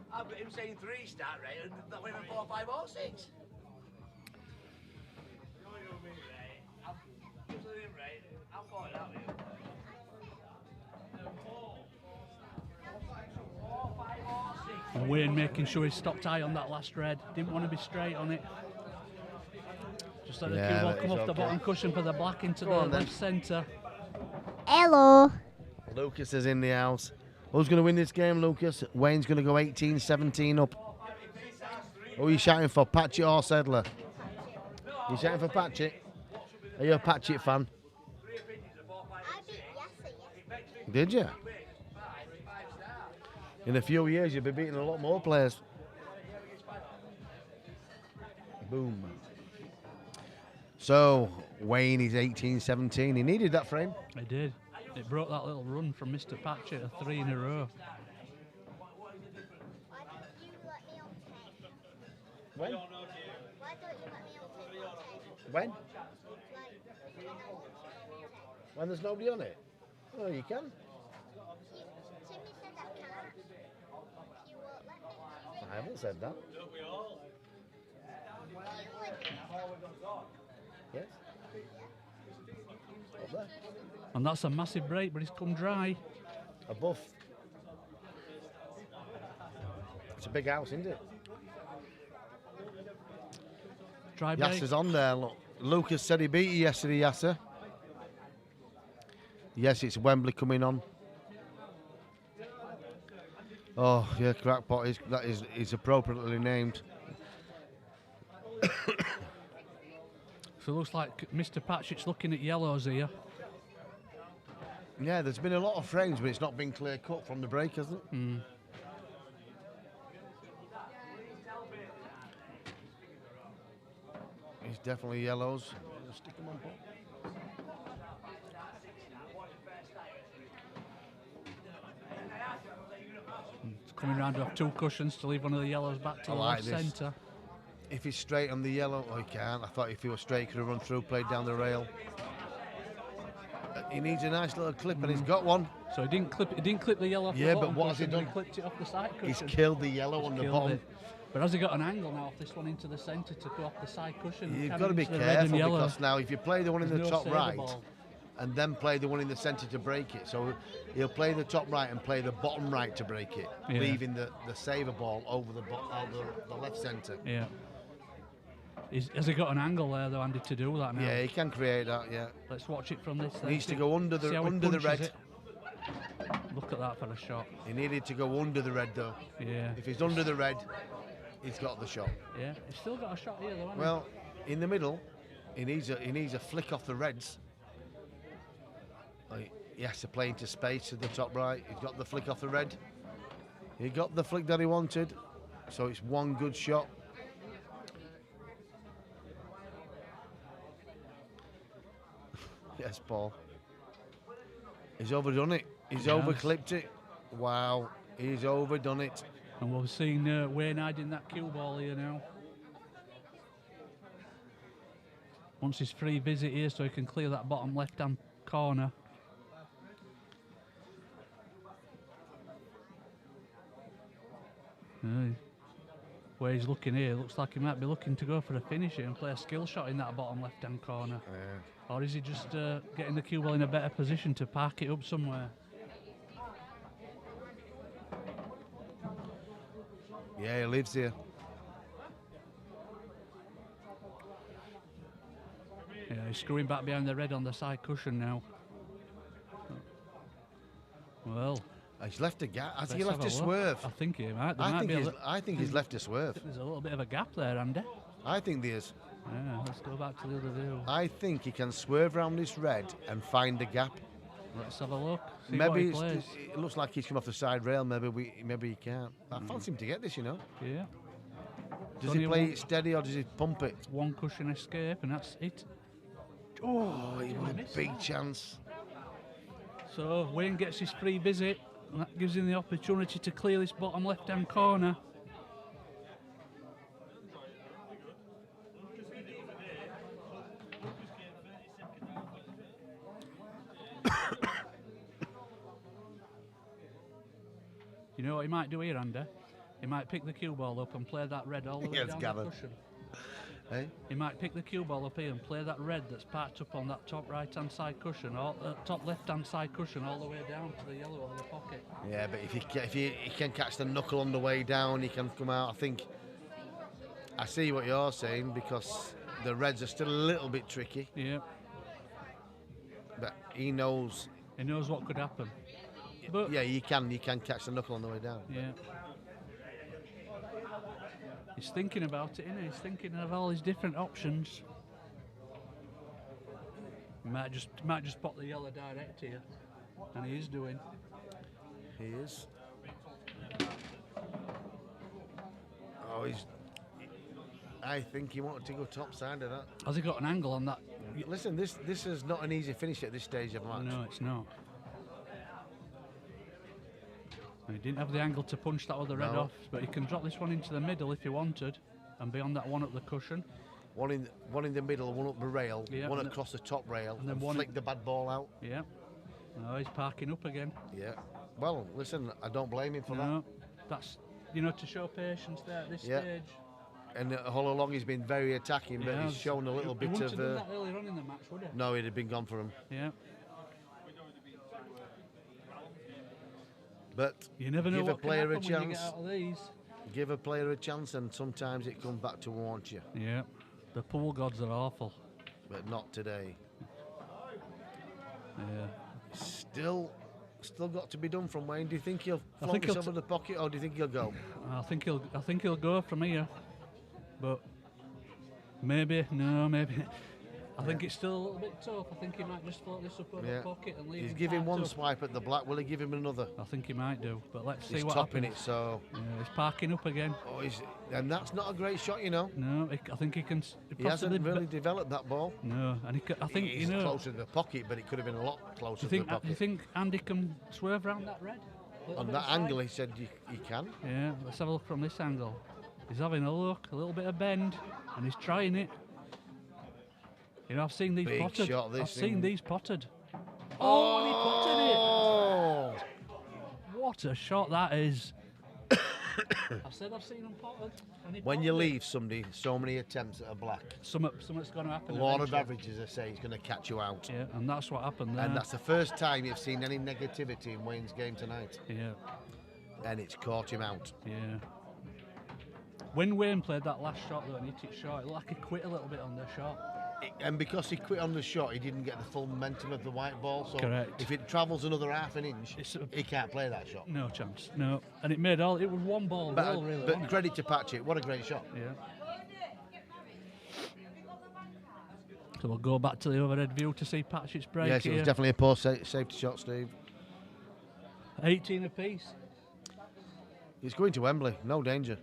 I've got him saying 3 start, right? And that way 4, 5 or 6. I'm falling out with you. And Wayne making sure he stopped high on that last red. Didn't want to be straight on it. Just let the cue ball come off the bottom cushion for the black into the left centre. Hello. Lucas is in the house. Who's going to win this game, Lucas? Wayne's going to go 18-17 up. Who are you shouting for, Patchett or Saidler? You shouting for Patchett? Are you a Patchett fan? I beat Yasser. Did you? In a few years, you'll be beating a lot more players. Boom. So, Wayne is 18-17. He needed that frame. He did. It broke that little run from Mr. Patchett, a 3 in a row. Why don't you let me on tape? When? Why don't you let me on tape? When? Like, when I want to go on tape. When there's nobody on it? Oh, you can. Timmy said I can't. You won't let me. I haven't said that. You let me. Yes? Up there. And that's a massive break, but it's come dry. A buff. It's a big house, isn't it? Dry break. Yasser's on there, look. Lucas said he beat you yesterday, Yasser. Yes, it's Wembley coming on. Oh, yeah, Crackpot is appropriately named. So it looks like Mr. Patchett's looking at yellows here. Yeah, there's been a lot of frames, but it's not been clear cut from the break, hasn't it? Mm. It's definitely yellows. Stick 'em on, Paul. It's coming round to have 2 cushions to leave one of the yellows back to I the like left this. centre. If he's straight on the yellow, oh, he can't. I thought if he was straight, he could have run through, played down the rail. He needs a nice little clip, and he's got one. So he didn't clip the yellow off Yeah, the but bottom what has he cushion, done? He clipped it off the side cushion. He's killed the yellow on the Killed bottom. it. But has he got an angle now off this one into the centre to go off the side cushion? You've Carry got to be into the red and careful yellow? because now if you play the one in There's the no top saver right ball. and then play the one in the centre to break it, so he'll play the top right and play the bottom right to break it, Yeah. leaving the saver ball over the left centre. Yeah. Has he got an angle there though, Andy, to do that now? Yeah, he can create that. Yeah, Let's watch it from this. he needs to go under See the how he red. punches it. Look at that for a shot. He needed to go under the red though. Yeah. If he's under the red, he's got the shot. Yeah. He's still got a shot here though, hasn't Well, in the middle, he needs a flick off the reds. He has to play into space to the top right. He's got the flick off the red. He got the flick that he wanted, so it's one good shot. Yes, Paul. He's overdone it. He's He has. overclipped it. Wow, he's overdone it. And we've seen Wayne hiding that cue ball here now. Wants his free visit here so he can clear that bottom left-hand corner. Where he's looking here, looks like he might be looking to go for a finish here and play a skill shot in that bottom left-hand corner. Yeah. Or is he just getting the cue ball in a better position to park it up somewhere? Yeah, he lives here. Yeah, he's screwing back behind the red on the side cushion now. Well, He's left a gap. Has he let's left a have look. swerve? I think he might. There I might think be a he's. li- I think he's left a swerve. There's a little bit of a gap there, Andy. I think there is. Yeah, let's go back to the other view. I think he can swerve around this red and find the gap. Let's have a look. See what Maybe he it's, plays. it looks like he's come off the side rail. Maybe he can't. I fancy him to get this. You know. Yeah, Does only he play one- it steady or does he pump it? one cushion escape, and that's it. Oh, he had a big chance. So Wayne gets his free visit, and that gives him the opportunity to clear this bottom left-hand corner. You know what he might do here, Andy? He might pick the cue ball up and play that red all the way Yes, down Gavin. the cushion. Hey? He might pick the cue ball up here and play that red that's parked up on that top right-hand side cushion, or top left-hand side cushion, all the way down to the yellow over the pocket. Yeah, but if he can catch the knuckle on the way down, he can come out. I think. I see what you're saying because the reds are still a little bit tricky, Yeah, but he knows. he knows what could happen. But Yeah, you can catch the knuckle on the way down. yeah. He's thinking about it, isn't he? He's thinking of all his different options. He might just pop the yellow direct here, and he is doing. He is. Oh, I think he wanted to go top side of that. Has he got an angle on that? Listen, this is not an easy finish at this stage of the match. No, it's not. And he didn't have the angle to punch that other red No. off, but he can drop this one into the middle if he wanted, and be on that one up the cushion. One in the middle, one up the rail, Yeah, one and across the top rail, and then and one- flick the bad ball out. Yeah. No, he's parking up again. Yeah. Well, listen, I don't blame him for No, that's to show patience there at this Yeah. stage. that. And all along he's been very attacking, but he's shown a little he bit wouldn't of. have done that earlier on in the match, would he? No, he'd have been gone for him. Yeah. But You never know give a what can player happen a when you get chance. out of these. Give a player a chance, and sometimes it comes back to haunt you. Yeah. The pool gods are awful. But not today. Yeah. Still got to be done from Wayne. Do you think he'll I flunk think this he'll over the pocket, or do you think he'll go? I think he'll go from here, but maybe. I think it's still a little bit tough. I think he might just float this up over the pocket and leave. He's him giving parked one up. swipe at the black. Will he give him another? I think he might do, but let's see He's what topping happens. it, so. Yeah, he's parking up again. Oh, and that's not a great shot, you know. No, I think he can. He hasn't possibly really developed that ball. No, and I think He's closer to the pocket, but it could have been a lot closer to the Do pocket. you think Andy can swerve around that red? On that angle, he said he can. Yeah, let's have a look from this angle. He's having a look, a little bit of bend, and he's trying it. You know, I've seen these Big potted. shot, this I've seen thing. these potted. Oh, and he Oh! potted it! What a shot that is! I said I've seen them potted. And he When you potted it. leave somebody so many attempts at a black, Something's going to happen. law of eventually. averages, I say, he's going to catch you out. Yeah, and that's what happened there. And that's the first time you've seen any negativity in Wayne's game tonight. Yeah, And it's caught him out. yeah. When Wayne played that last shot though and hit it short, it looked like he quit a little bit on the shot. And because he quit on the shot, he didn't get the full momentum of the white ball. So Correct. if it travels another half an inch, It's he can't play that shot. No chance, no. And it was one ball roll, really, But wasn't it? credit to Patchett, what a great shot. Yeah. So we'll go back to the overhead view to see Patchett's break Yes, it here. was definitely a poor safety shot, Steve. 18 apiece. He's going to Wembley, no danger.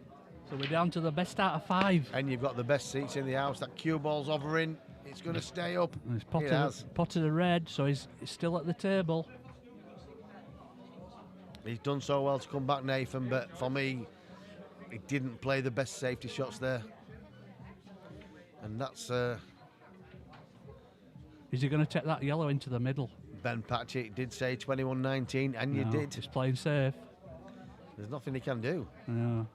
So we're down to the best out of 5. And you've got the best seats in the house. That cue ball's hovering. It's going to stay up. And he's It has. potted a red, so he's still at the table. He's done so well to come back, Nathan, but for me, he didn't play the best safety shots there. And that's Is he going to take that yellow into the middle? Ben Patchett did say 21-19, and you No, did. He's playing safe. There's nothing he can do. No.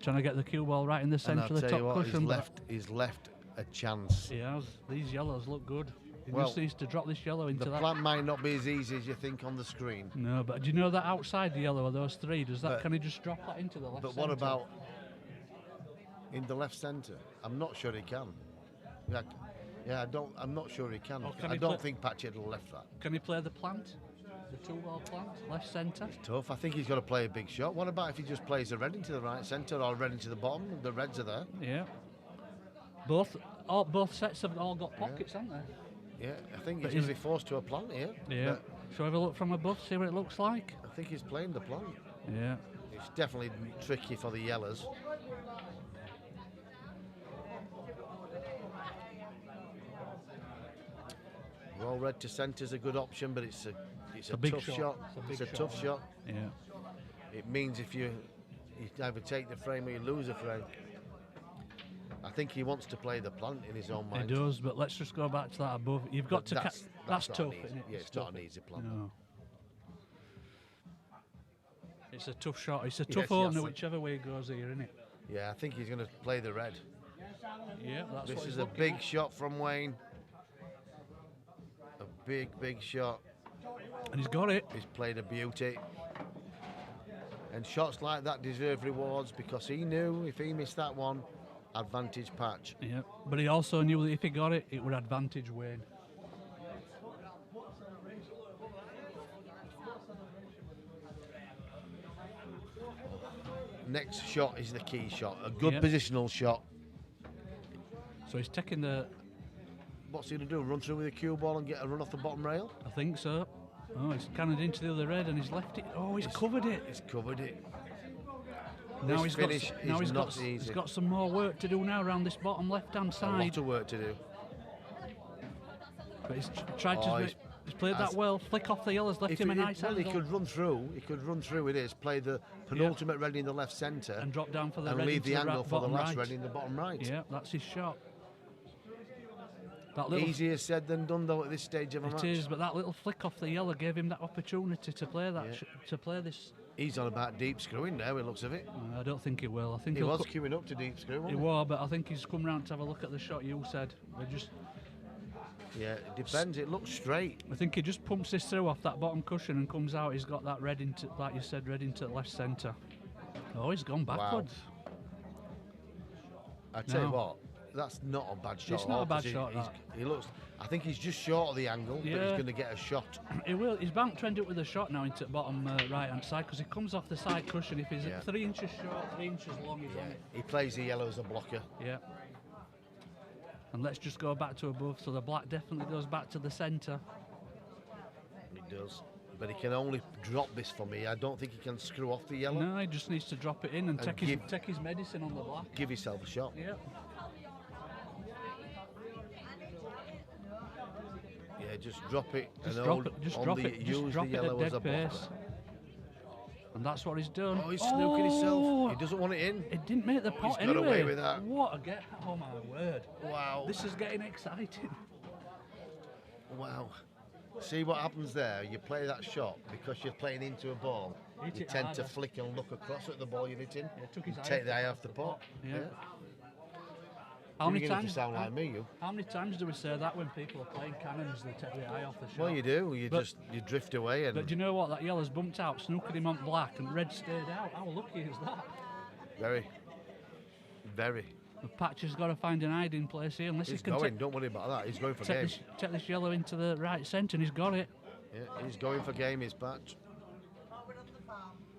Trying to get the cue ball right in the And centre I'll of the tell top you what, cushion. but he's left a chance. he has. These yellows look good. He Well, just needs to drop this yellow into The that. plant might not be as easy as you think on the screen. No, but do you know that outside the yellow of those 3? But- Can he just drop that into the left But what centre? about in the left centre? I'm not sure he can. I'm not sure he can. Or can I he don't play- think Patchett will left that. Can he play the plant? The 2-ball plant? Left centre? Tough. I think he's got to play a big shot. What about if he just plays a red into the right centre or a red into the bottom? The reds are there. Yeah. Both sets have all got pockets, haven't they? Yeah, I think But he's going to is- be forced to a plant here. Yeah. But Shall we have a look from above, see what it looks like? I think he's playing the plant. Yeah. It's definitely tricky for the yellows. Roll red to centre is a good option, but it's a big tough shot. shot. It's It's a a big tough shot. Yeah. It means if you either take the frame or you lose a frame. I think he wants to play the plant in his own He mind. does, but let's just go back to that above. You've got But to. that's That's not tough, an easy- isn't it? Yeah, it's not an easy plant. No. It's a tough shot. It's a Yes, tough yes, opener, I- whichever way it goes here, isn't it? Yeah, I think he's going to play the red. Yeah, that's This what is he's a looking big at. shot from Wayne. A big shot. And he's got it. He's played a beauty. And shots like that deserve rewards because he knew if he missed that one, advantage Patch. Yeah, but he also knew that if he got it, it would advantage Wayne. next shot is the key shot. A good Yep. positional shot. So he's taking the. What's he going to do? Run through with a cue ball and get a run off the bottom rail? I think so. Oh, he's cannoned into the other red and he's left it. Oh, he's covered it. He's covered it. Now This he's finish got. Now is he's not got. easy. He's got some more work to do now around this bottom left-hand A side. lot of work to do. But he's tried Oh, to. he's- He's played that as- well. Flick off the yellows, left If him he a did- nice well, he angle. could run through. He could run through with this, play the penultimate red in the left centre, and drop down for the and red leave into the the angle for the bottom last right. red in the bottom right. Yeah, that's his shot. That little Easier said than done, though, at this stage of a match. It is, but that little flick off the yellow gave him that opportunity to play that, Yeah. to play this. He's on about deep screwing now, it looks of it. I don't think he will. I think He he'll was co- queuing up to deep screw, he wasn't was, but I think he's come round to have a look at the shot you said. Yeah, it depends. It looks straight. I think he just pumps this through off that bottom cushion and comes out. He's got that red into, like you said, red into the left centre. Oh, he's gone backwards. I tell you No. what, that's not a bad shot. It's at not all, a bad 'cause shot, He that. looks. I think he's just short of the angle, but he's Yeah. going to get a shot. He will. He's bound to end up with a shot now into the bottom right-hand side because he comes off the side cushion. If he's Yeah. 3 inches short, 3 inches long, he's on it. He plays the yellow as a blocker. Yeah. And let's just go back to above. So the black definitely goes back to the centre. He does. But he can only drop this for me. I don't think he can screw off the yellow. No, he just needs to drop it in and take give- his medicine on the black. Give yourself a shot. Yeah. Yeah, just drop it Just and drop hold it. Just on drop the, it. Just use drop the it yellow at as a dead blocker. pace. And that's what he's done. Oh, he's snooking Oh! himself. He doesn't want it in. It didn't make the pot got anyway. away with that. What a get! Oh my word! Wow. This is getting exciting. Wow. See what happens there? You play that shot because you're playing into a ball. Hit You it tend to harder. flick and look across at the ball you're hitting. Yeah, took You his eye take off the eye the- off the pot. Yeah. How You're many beginning times? to sound like me, you. How many times do we say that when people are playing cannons? They take the eye off the shot. Well, you do. You But- you drift away and But do you know what? That yellow's bumped out, snookered him on black, and red stayed out. How lucky is that? very. The Patch has got to find an hiding place here, unless He's he can going. Don't worry about that. He's going for game. take this yellow into the right centre, and he's got it. Yeah, he's going for game. His Patch.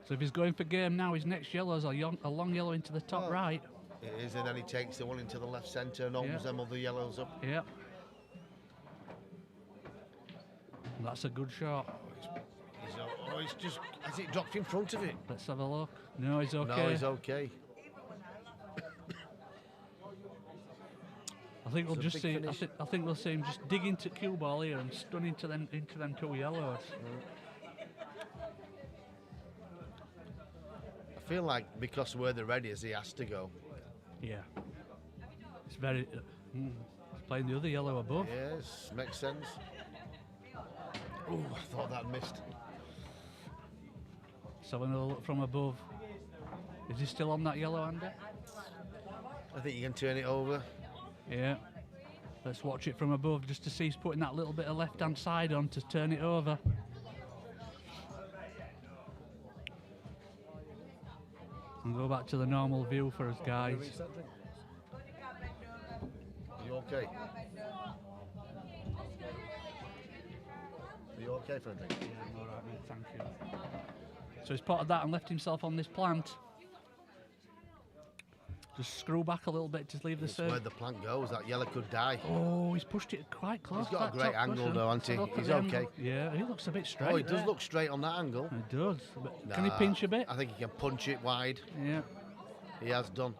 So if he's going for game now, his next yellow is a long yellow into the top Well, right. It is, and then he takes the one into the left centre and opens Yeah. them other yellows up. Yeah. That's a good shot. It's just has it dropped in front of it? Let's have a look. No, he's okay. No, he's okay. I think we'll It's a just big see. finish. I think we'll see him just dig into cue ball here and stun into them two yellows. I feel like because where the red is, he has to go. Yeah. It's very. He's playing the other yellow above. Yes, makes sense. Oh, I thought that missed. Let's have another look from above. Is he still on that yellow, Andy? I think you can turn it over. Yeah. Let's watch it from above just to see he's putting that little bit of left-hand side on to turn it over. And go back to the normal view for us guys. Are you okay? Are you okay for a drink? Yeah, I'm all right, mate, thank you. So he's potted that and left himself on this plant. Just screw back a little bit to leave the It's where serve. the plant goes. That yellow could die. Oh, he's pushed it quite close. He's got a to that great top angle cushion. though, hasn't he? Let's have a look at He's the angle. okay. Yeah, he looks a bit straight. Oh, he does there. look straight on that angle. He does. But can he Nah, pinch a bit? I think he can punch it wide. Yeah. He has done.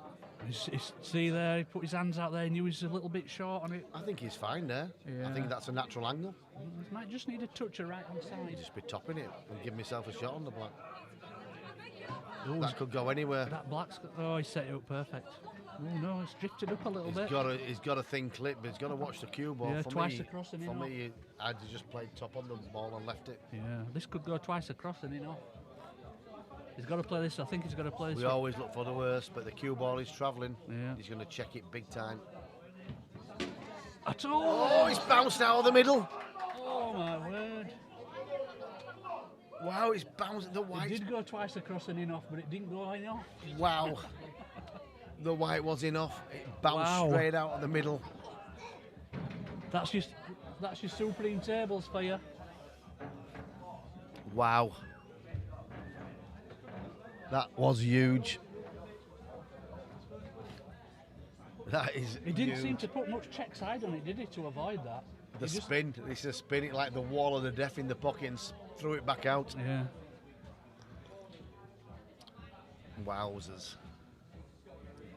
See there, he put his hands out there, he knew he was a little bit short on it. I think he's fine there. I think Yeah. that's a natural angle. He might just need a touch of right hand side. Just be topping it and give myself a shot on the black. Oh, That could go anywhere. that black's got, oh, he set it up perfect. Oh no, it's drifted up a little bit. He's got a thin clip, but he's got to watch the cue ball. Yeah, for twice me, across and For in me, I'd just played top on the ball and left it. Yeah, this could go twice across and in off. He's got to play this, I think he's got to play this. We always look for the worst, but the cue ball is travelling. Yeah. He's going to check it big time. At all! Oh, he's bounced out of the middle. Oh my word. Wow, he's bounced. The It white. did go twice across and in off, but it didn't go in off. Wow. The white was enough. It bounced Wow. straight out of the middle. That's your supreme tables for you. Wow. That was huge. That is He didn't huge. seem to put much check side on it, did he, to avoid that? The He just- spin. It's a spin it like the wall of the deaf in the pocket and threw it back out. Yeah. Wowzers.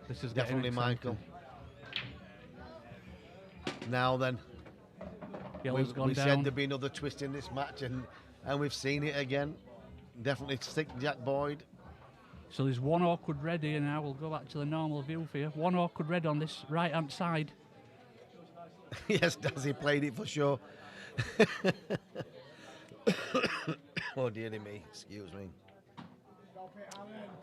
This is Definitely getting Michael. exciting. Now then, Yellow's gone we down. said there'd be another twist in this match, and we've seen it again. Definitely stick Jack Boyd. So there's one awkward red here now. We'll go back to the normal view for you. One awkward red on this right-hand side. Yes, Dazzy played it for sure. Oh dear me, excuse me.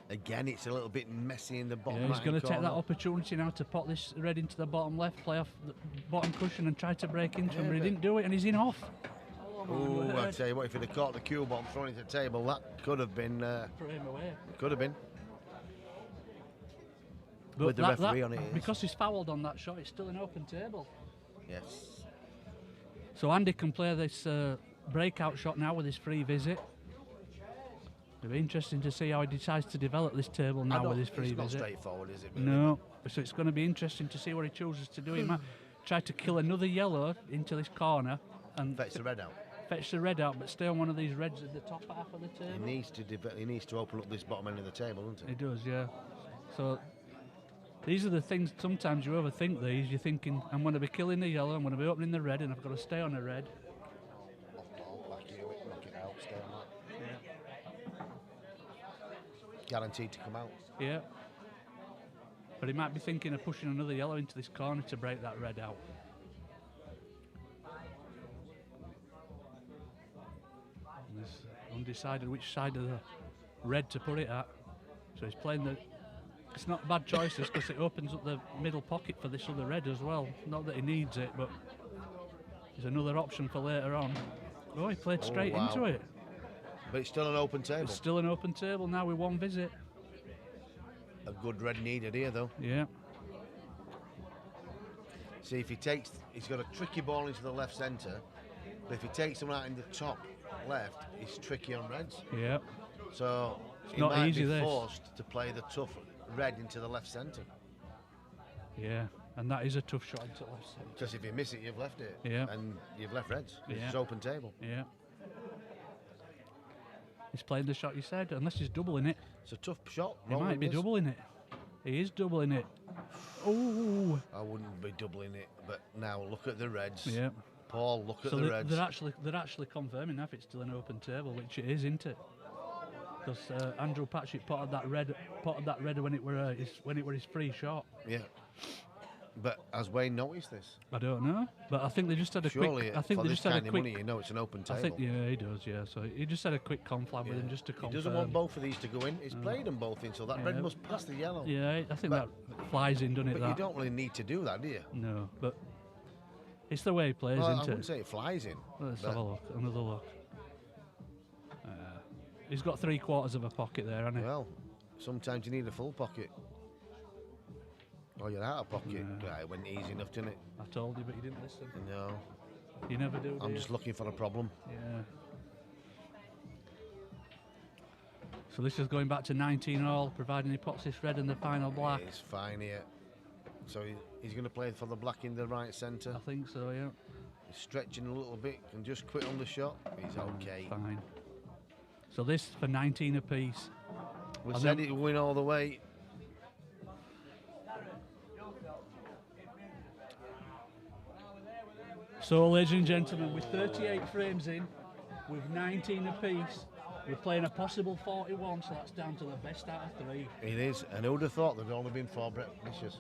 Again, it's a little bit messy in the bottom Yeah, he's right going to take that corner. opportunity now to pop this red into the bottom left, play off the bottom cushion and try to break into him, Yeah, but he but- didn't do it and he's in off. Oh, I tell you what, if he'd have caught the cue ball and thrown it to the table, that could have been, Throw him away. could have been. But With the referee on it, it is. because he's fouled on that shot, it's still an open table. Yes. So Andy can play this breakout shot now with his free visit. It'll be interesting to see how he decides to develop this table now with his free It's not visit. straightforward, is it? Really? No, so it's going to be interesting to see what he chooses to do. He might try to kill another yellow into this corner and Fetch the red out. fetch the red out, but stay on one of these reds at the top half of the He table. needs to open up this bottom end of the table, doesn't He he? does, yeah. So these are the things, sometimes you overthink these. You're thinking, I'm going to be killing the yellow, I'm going to be opening the red, and I've got to stay on the red. Off ball, back here, knock it out, stay on that. Guaranteed to come out. Yeah. But he might be thinking of pushing another yellow into this corner to break that red out. And he's undecided which side of the red to put it at. So he's playing the... It's not bad choices because it opens up the middle pocket for this other red as well. Not that he needs it, but there's another option for later on. Oh, he played straight wow. into it. But it's still an open table. It's still an open table now with one visit. A good red needed here, though. Yeah. See, if he takes... He's got a tricky ball into the left centre, but if he takes them out in the top left, he's tricky on reds. Yeah. So he not might easy, be this. forced to play the tough red into the left centre. Yeah. And that is a tough shot into left centre. Because if you miss it, you've left it. Yeah. And you've left reds. Yeah. It's open table. Yeah. He's playing the shot you said, unless he's doubling it. It's a tough shot. He might be Rolling this. doubling it. He is doubling it. Oh. I wouldn't be doubling it, but now look at the reds. Yeah. Paul, look at So the reds. they're actually confirming now if it's still an open table, which it is, isn't it? Because Andrew Patchett potted that red when it were his free shot. Yeah. But has Wayne noticed this? I don't know, but I think they just had a Surely, quick. I think for they this just had a kind of quick. money, you know it's an open table. I think he does, yeah. So he just had a quick conflab with him just to confirm. He doesn't want both of these to go in. He's played them both in, so that red Yeah. must pass the yellow. Yeah, I think But- that flies in, doesn't it? But That? you don't really need to do that, do you? No, but it's the way he plays, Well, I isn't wouldn't it? say it flies in. Let's but have a look. Another look. He's got 3/4 of a pocket there, hasn't he? Well, sometimes you need a full pocket. Oh, you're out of pocket. Yeah, it went easy enough, didn't it? I told you, but you didn't listen. No. You never do. I'm do just you? looking for a problem. Yeah. So this is going back to 19 all, providing he pots this red in the final black. It's fine here. So he's going to play for the black in the right centre. I think so, yeah. He's stretching a little bit, can just quit on the shot. He's okay. Fine. So this for 19 apiece. We And said then- it would win all the way. So, ladies and gentlemen, with 38 frames in, with 19 apiece, we're playing a possible 41, so that's down to the best out of 3. It is, and who'd have thought there'd only been 4 Brett Vicious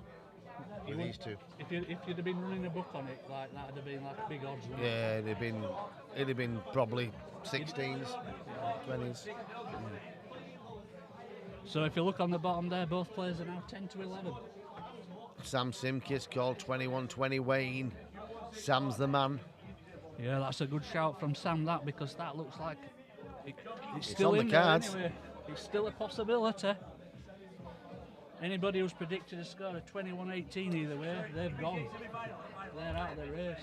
with would- these two? If you'd have been running a book on it, like that'd have been like big odds, wouldn't it? Yeah, it'd have been probably 16s, 20s. So if you look on the bottom there, both players are now 10 to 11. Sam Simkis called 21-20 Wayne. Sam's the man. Yeah, that's a good shout from Sam, that, because that looks like it's still on the in there cards. anyway. It's still a possibility. Anybody who's predicted a score of 21-18 either way, they've gone. They're out of the race.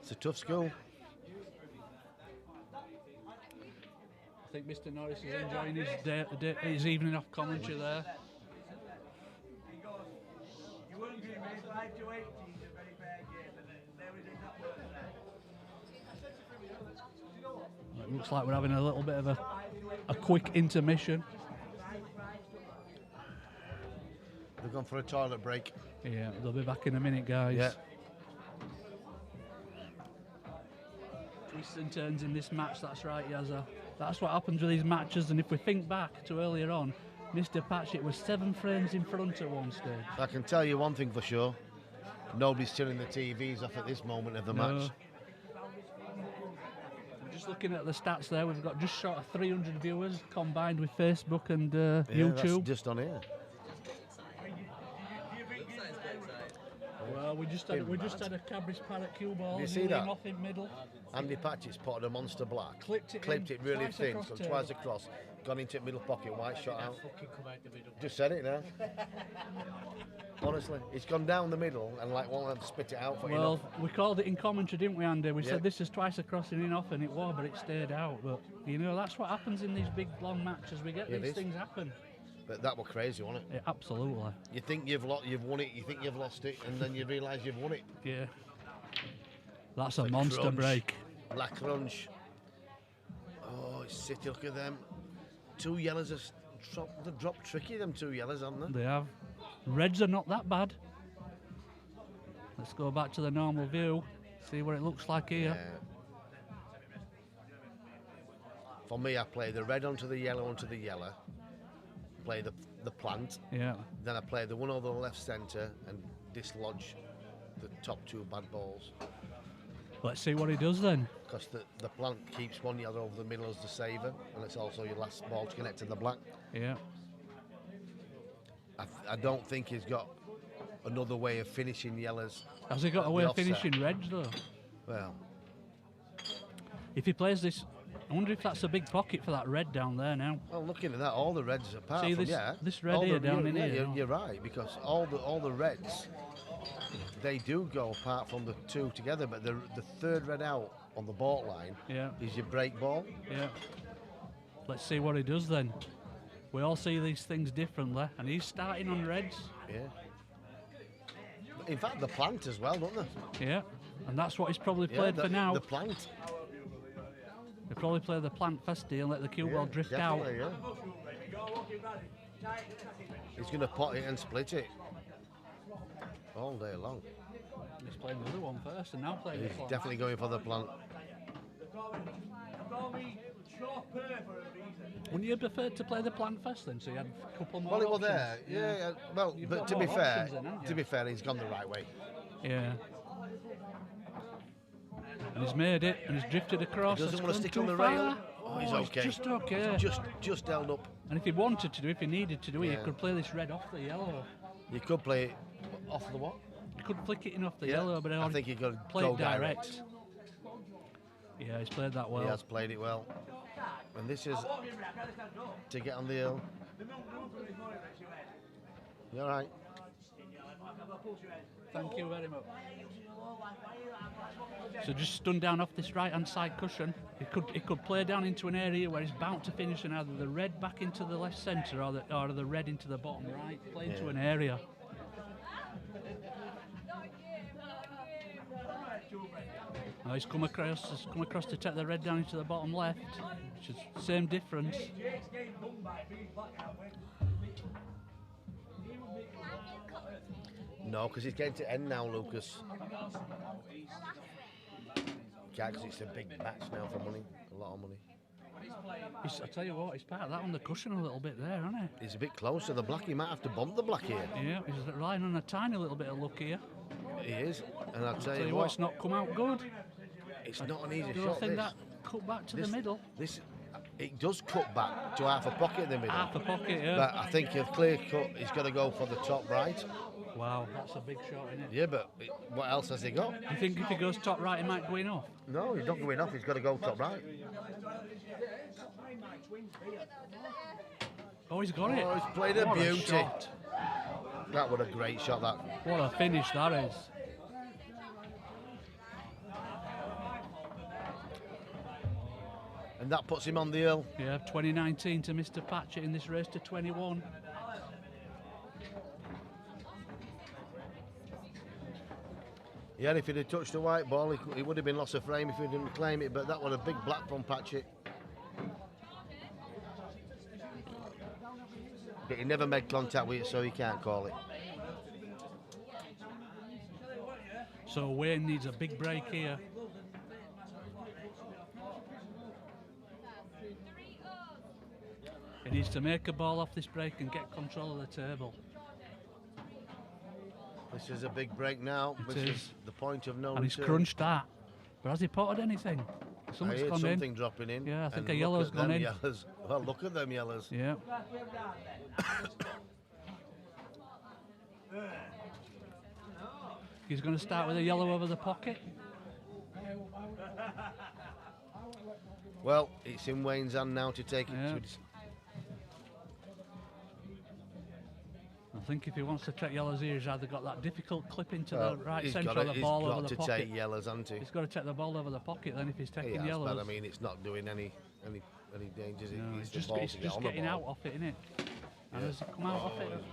It's a tough school. I think Mr. Norris is enjoying his evening off commentary there. Looks like we're having a little bit of a quick intermission. They've gone for a toilet break. Yeah, they'll be back in a minute, guys. Yeah. Twists and turns in this match, that's right, Yazza. That's what happens with these matches, and if we think back to earlier on, Mr. Patchett was 7 frames in front at one stage. I can tell you one thing for sure. Nobody's turning the TVs off at this moment of the match. Just looking at the stats there, we've got just short of 300 viewers combined with Facebook and Yeah, YouTube. that's just on here. Well, we just had a Cadbury's Parrot cue ball. You see that? Off in middle. Andy Patchett's potted a monster black. Clipped it really twice thin, across so table. twice across, gone into the middle pocket, white shot out. Just said it now. Honestly, it's gone down the middle and like won't spit it out for Well, enough. we called it in commentary, didn't we, Andy? We Yeah. said this is twice across and in off, and it was, but it stayed out. But you know, that's what happens in these big long matches. We get It these is. things happen. But that was crazy, wasn't it? Yeah, absolutely. You think you've won it, you think you've lost it, and then you realise you've won it. Yeah. That's a The monster crunch. break. Black crunch. Oh, it's City, look at them. 2 yellows they've dropped tricky, them 2 yellows, haven't they? They have. Reds are not that bad. Let's go back to the normal view. See what it looks like here. For me, I play the red onto the yellow, play the plant, Yeah. then I play the one over the left centre and dislodge the top 2 bad balls. Let's see what he does then. Because the plant keeps 1 yellow over the middle as the saver, and it's also your last ball to connect to the black. Yeah. I don't think he's got another way of finishing yellows. Has he got a at way the of finishing reds though? Well, If he plays this, I wonder if that's a big pocket for that red down there now. well, looking at that, all the reds apart See from this red all here the- down in here, You're, no? you're right, because all the reds, they do go apart from the 2 together, but the 3rd red out on the baulk line Yeah. is your break ball. Yeah. Let's see what he does then. We all see these things differently, and he's starting on reds. Yeah. In fact, the plant as well, don't they? Yeah. And that's what he's probably Yeah, played the, for now. The plant. He'll probably play the plant first and let the cue ball drift out. definitely, yeah. He's going to pot it and split it all day long. He's playing the other one first and now playing the He's plant. definitely going for the plant. Wouldn't you prefer to play the plant first then, so you had a couple more Well, it was options? there. Yeah. Well, You've but got to be more fair, options then, haven't you? he's gone the right way. Yeah. And he's made it, and he's drifted across. He doesn't It's want to gone stick on too the far. rail. Oh, he's It's okay. just okay. Just held up. And if he wanted to do, if he needed to do it, Yeah. he could play this red off the yellow. You could play it off the what? He could flick it in off the Yeah, yellow, but I think he could play go it direct. Yeah, he's played that well. He has played it well. And this is to get on the hill. You all right? Thank you very much. So just stunned down off this right-hand side cushion. He could play down into an area where he's bound to finish, and either the red back into the left centre or the red into the bottom right. Play into an area. Now he's come across to take the red down into the bottom left, which is same difference. No, because it's getting to end now, Lucas. Yeah, because it's a big match now for money, a lot of money. I tell you what, he's part of that on the cushion a little bit there, isn't he? He's a bit close to the black. He might have to bump the black here. Yeah, he's relying on a tiny little bit of luck here. He is. And I'll Tell you what, it's not come out good. it's not an easy Do I shot. think This. that cut back to the middle? It does cut back to half a pocket in the middle. Half a pocket, yeah. But I think if clear cut, he's got to go for the top right. Wow, that's a big shot, isn't it? Yeah, but what else has he got? You think if he goes top right, he might go in off? No, he's not going off. He's got to go top right. Oh, he's got it. Oh, he's played a What beauty. shot. That was a great shot, that. What a finish that is. And that puts him on the hill. Yeah, 2019 to Mr. Patchett in this race to 21. Yeah, if he'd have touched the white ball, he would have been lost of frame if he didn't claim it, but that was a big black from Patchett. But he never made contact with it, so he can't call it. So Wayne needs a big break here. He needs to make a ball off this break and get control of the table. This is a big break now. It This is. is the point of no And he's return. crunched that. But has he potted anything? I Something's heard gone something in. dropping in. Yeah, I think and a yellow's look at gone them in. Yellows. Well, look at them yellows. Yeah. He's going to start with a yellow over the pocket. Well, it's in Wayne's hand now to take Yeah. it. I think if he wants to take yellows here, he's either got that difficult clip into Well, the right he's centre got or to, the ball over he's the got to pocket. take yellows, hasn't he? He's got to take the ball over the pocket then if he's He taking has, yellows. but I mean, it's not doing any dangers. No, It's it's the ball just to get on the getting ball. out off it, isn't it? And has he come out off it?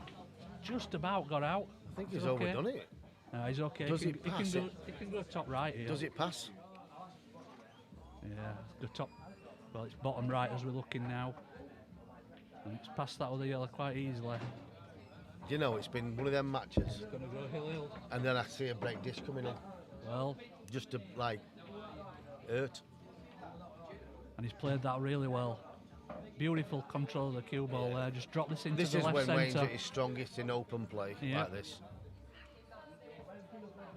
Just about got out. I think He's he's okay. overdone it. No, he's okay. Does he it can, pass he can it? go. He can go top right here. Does it pass? Yeah, the top. Well, it's bottom right as we're looking now, and it's past that other yellow quite easily. You know, it's been one of them matches, It's going to go hill. and then I see a break dish coming in, Well, just to like hurt. and he's played that really well. Beautiful control of the cue ball there. Just drop this into This the is left when Wayne's centre. at his strongest in open play, Yeah. like this.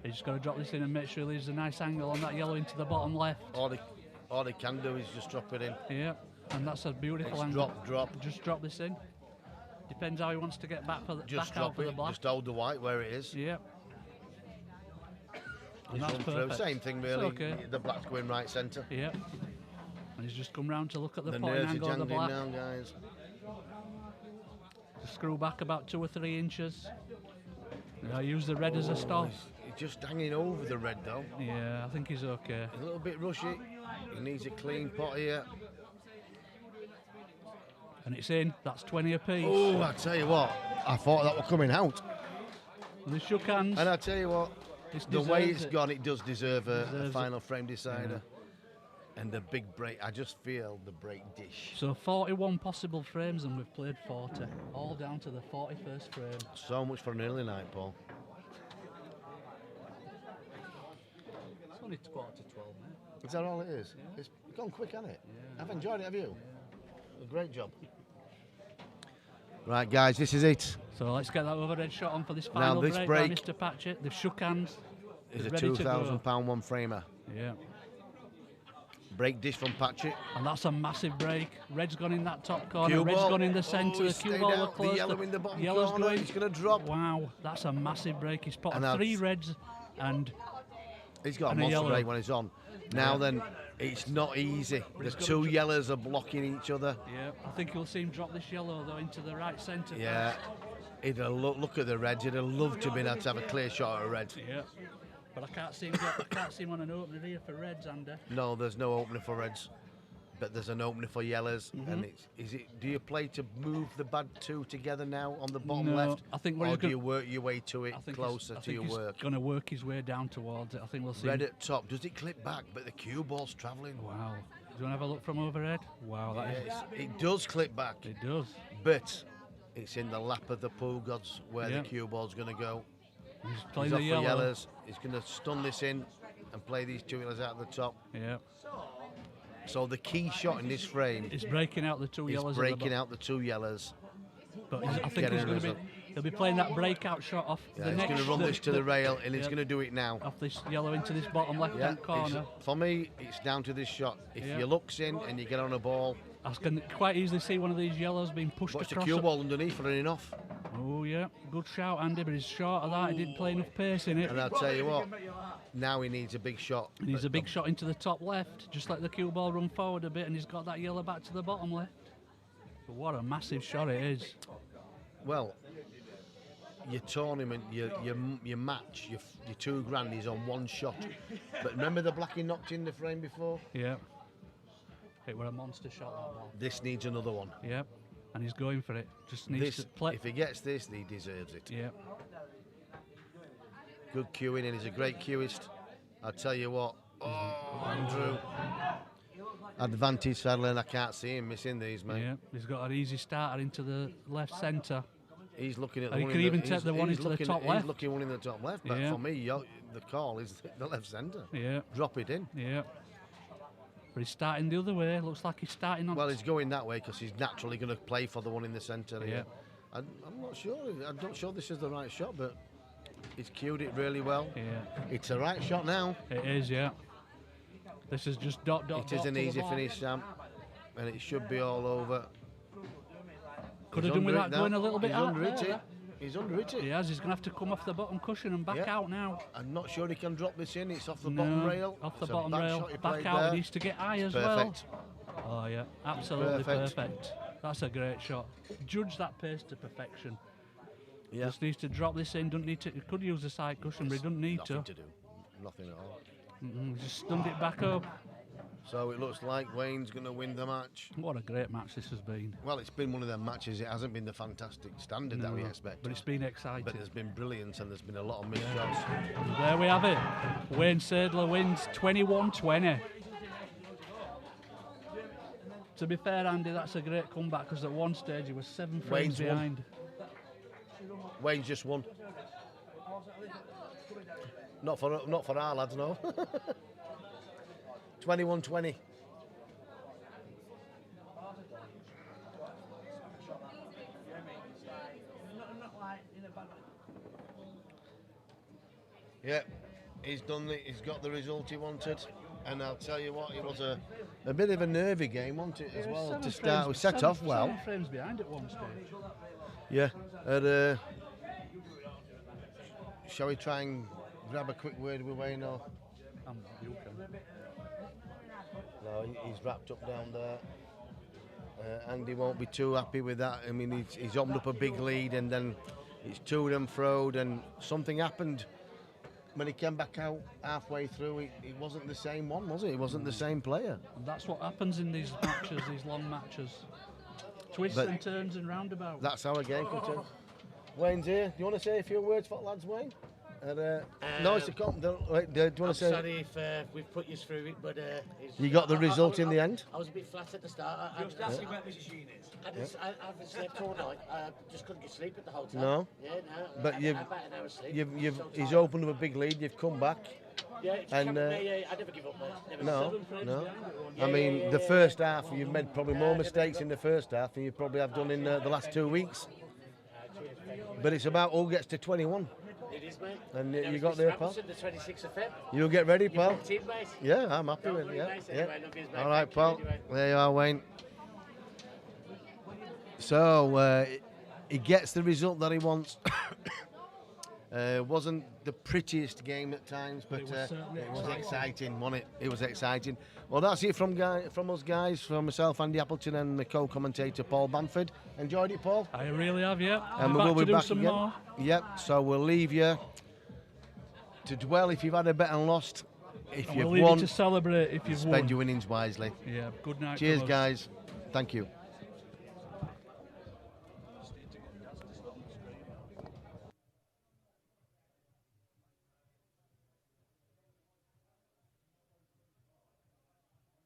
He's just got to drop this in and make sure he leaves a nice angle on that yellow into the bottom left. All he can do is just drop it in. Yeah, and that's a beautiful It's angle. drop. Just drop this in. Depends how he wants to get back for the Just back out drop for the it. black. Just hold the white where it is. Yeah. And Just that's run through. perfect. Same thing It's really. okay. The black's going right centre. Yeah. And he's just come round to look at the The potting nerves are angle of the jangling black. now, guys. Screw back about 2 or 3 inches. I use the red as a stop. He's just hanging over the red though. Yeah, I think he's okay. A little bit rushy. He needs a clean pot here. And it's in. That's 20 apiece. Oh, I tell you what, I thought that were coming out. And they shook hands. And I tell you what, It's the way deserves it's it. gone, it does deserve a Deserves it. final frame decider. And the big break, I just feel the break dish. So 41 possible frames and we've played 40. All down to the 41st frame. So much for an early night, Paul. It's only 11:45, mate. Is that all it is? It's gone quick, hasn't it? I've enjoyed it, have you? A great job. Right, guys, this is it. So let's get that overhead shot on for this Now, final this break, break- by Mr. Patchett. They've shook hands. It's They're a ready to go. £2,000 one framer. Yeah. Break dish from Patchett. And that's a massive break. Red's gone in that top corner. Cue Red's ball. gone in the centre. Oh, The he cue stayed ball out. were The close. yellow in the bottom yellow's corner. going. It's gonna drop. Wow, that's a massive break. He's put And 3 that's- reds and He's got a And a monster yellow. break when it's on. Now then, it's not easy. The he's got two to- yellows are blocking each other. yeah, I think you'll see him drop this yellow though into the right centre. Yeah. Look at the reds. He'd have loved to have been able to have a clear shot at red. Yeah. But I can't see him. I can't see him on an opener here for reds, Andy. No, there's no opener for reds, but there's an opener for yellows. Mm-hmm. And do you play to move the bad two together now on the bottom No, left? I think what or he's do gonna- you work your way to it I think closer to your work? He's going to work his way down towards it. I think we'll see. Red him. at top. Does it clip back? But the cue ball's travelling. Wow. Do you want to have a look from overhead? Wow, that is. It does clip back, It does. but it's in the lap of the pool gods where Yeah. the cue ball's going to go. He's He's playing off the for yellow. yellows. He's going to stun this in and play these two yellows out of the top. Yeah. So the key shot in this frame He's breaking out the 2 is yellows. breaking out the two yellows. But I think Getting he's a going to be. result. He'll be playing that breakout shot off Yeah, the he's next. going to run this to the rail, and he's yeah. going to do it now. Off this yellow into this bottom left-hand Yeah, corner. for me, it's down to this shot. If Yeah. you looks in and you get on a ball, I can quite easily see one of these yellows being pushed watch the across. cue ball underneath running off. Oh yeah, good shout, Andy, but he's short of that. He didn't play enough pace in it. And I'll tell you what, now he needs a big shot. And he's a big shot into the top left. Just let the cue ball run forward a bit, and he's got that yellow back to the bottom left. But what a massive shot it is. Well, your tournament, your match, your £2 is on one shot. But remember the black he knocked in the frame before? Yeah. It were a monster shot, that one. This needs another one. Yep. And he's going for it. Just needs This, to play. if he gets this, he deserves it. Yep. Good cueing, and he's a great cueist. I tell you what, oh, Andrew, advantage, Saidler, and I can't see him missing these, mate. Yeah, he's got an easy starter into the left centre. He's looking at And the he one could in even the, take the one he's into the looking top at, left. He's looking one in the top left, but Yeah. for me, the call is the left centre. Yeah, Drop it in. yeah. But he's starting the other way. Looks like he's starting on. Well, he's going that way because he's naturally going to play for the one in the centre. Yeah. I'm not sure. I'm not sure this is the right shot, but he's cued it really well. Yeah, It's the right shot now. it is. Yeah. This is just dot dot. It is an easy finish, Sam, and it should be all over. Could He's have done with under it that now. going a little bit He's out under it. there. He's under it. He has. He's going to have to come off the bottom cushion and back Yeah. out now. I'm not sure he can drop this in. It's off the No, bottom rail. off the It's a bottom back rail, shot he back played out. there. He needs to get high as Perfect. well. Oh yeah, absolutely Perfect. perfect. That's a great shot. Judge that pace to perfection. Yeah. Just needs to drop this in. Doesn't need to. He could use the side cushion, but he doesn't need Nothing to. to do. Nothing at all. Just stunned it back up. So it looks like Wayne's going to win the match. What a great match this has been. Well, it's been one of them matches. It hasn't been the fantastic standard that we No, expected. but it's been exciting. But there's been brilliance and there's been a lot of missed shots. And there we have it. Wayne Saidler wins 21-20. To be fair, Andy, that's a great comeback because at one stage he was 7 frames Wayne's won. behind. Wayne's just won. Not for our lads, no. 21-20. Yeah, he's done it. He's got the result he wanted. And I'll tell you what, it was a bit of a nervy game, wasn't it, as Yeah, well, 7 to start. We set off well. 7 frames behind at one stage. Yeah. And, shall we try and grab a quick word with Wayne? Or? You can. No, he's wrapped up down there. Andy won't be too happy with that. I mean, he's opened up a big lead and then it's to and fro, and something happened when he came back out halfway through. He wasn't the same one, was he? He wasn't the same player. And that's what happens in these matches, these long matches. Twists But- and turns and roundabouts. That's how a game can turn. Wayne's here. Do you want to say a few words for the lads, Wayne? No, it's a wait, do you want to I'm say? sorry if we've put you through it, but You got the result in the end? I was a bit flat at the start. Just ask him where Mrs. Sheen is. I haven't slept all night. I just couldn't get sleep at the hotel. No. Yeah, no. But I you've- had about an hour's sleep. He's tired. opened up a big lead. You've come back. Yeah, it's and, I never give up, mate. Never. No, 7 frames no. behind at one. I mean, yeah, the yeah, first half, you've made probably more Yeah, mistakes in the first half than you probably have done in the last 2 weeks. But it's about who gets to 21. It is, mate. And Now you it's got Mr. there, pal? Robinson, the 26th of Feb. You'll get ready, You pal. booked in, mate. Yeah, I'm happy Don't with worry, it. Yeah, mate. yeah. Anyway, love yous, mate. All right, Thank you, pal. anyway. There you are, Wayne. So he gets the result that he wants. Wasn't the prettiest game at times, but it was certainly it was exciting, wasn't it? It was exciting. Well, that's it from us guys, from myself, Andy Appleton, and the co-commentator Paul Bamford. Enjoyed it, Paul? I really have, yeah. And I'm we will back to be do back some again. more. Yep. So we'll leave you to dwell if you've had a bet and lost. If And you've we'll leave won, you to celebrate if you've spend won. your winnings wisely. Yeah, good night. Cheers, fellas. guys. Thank you.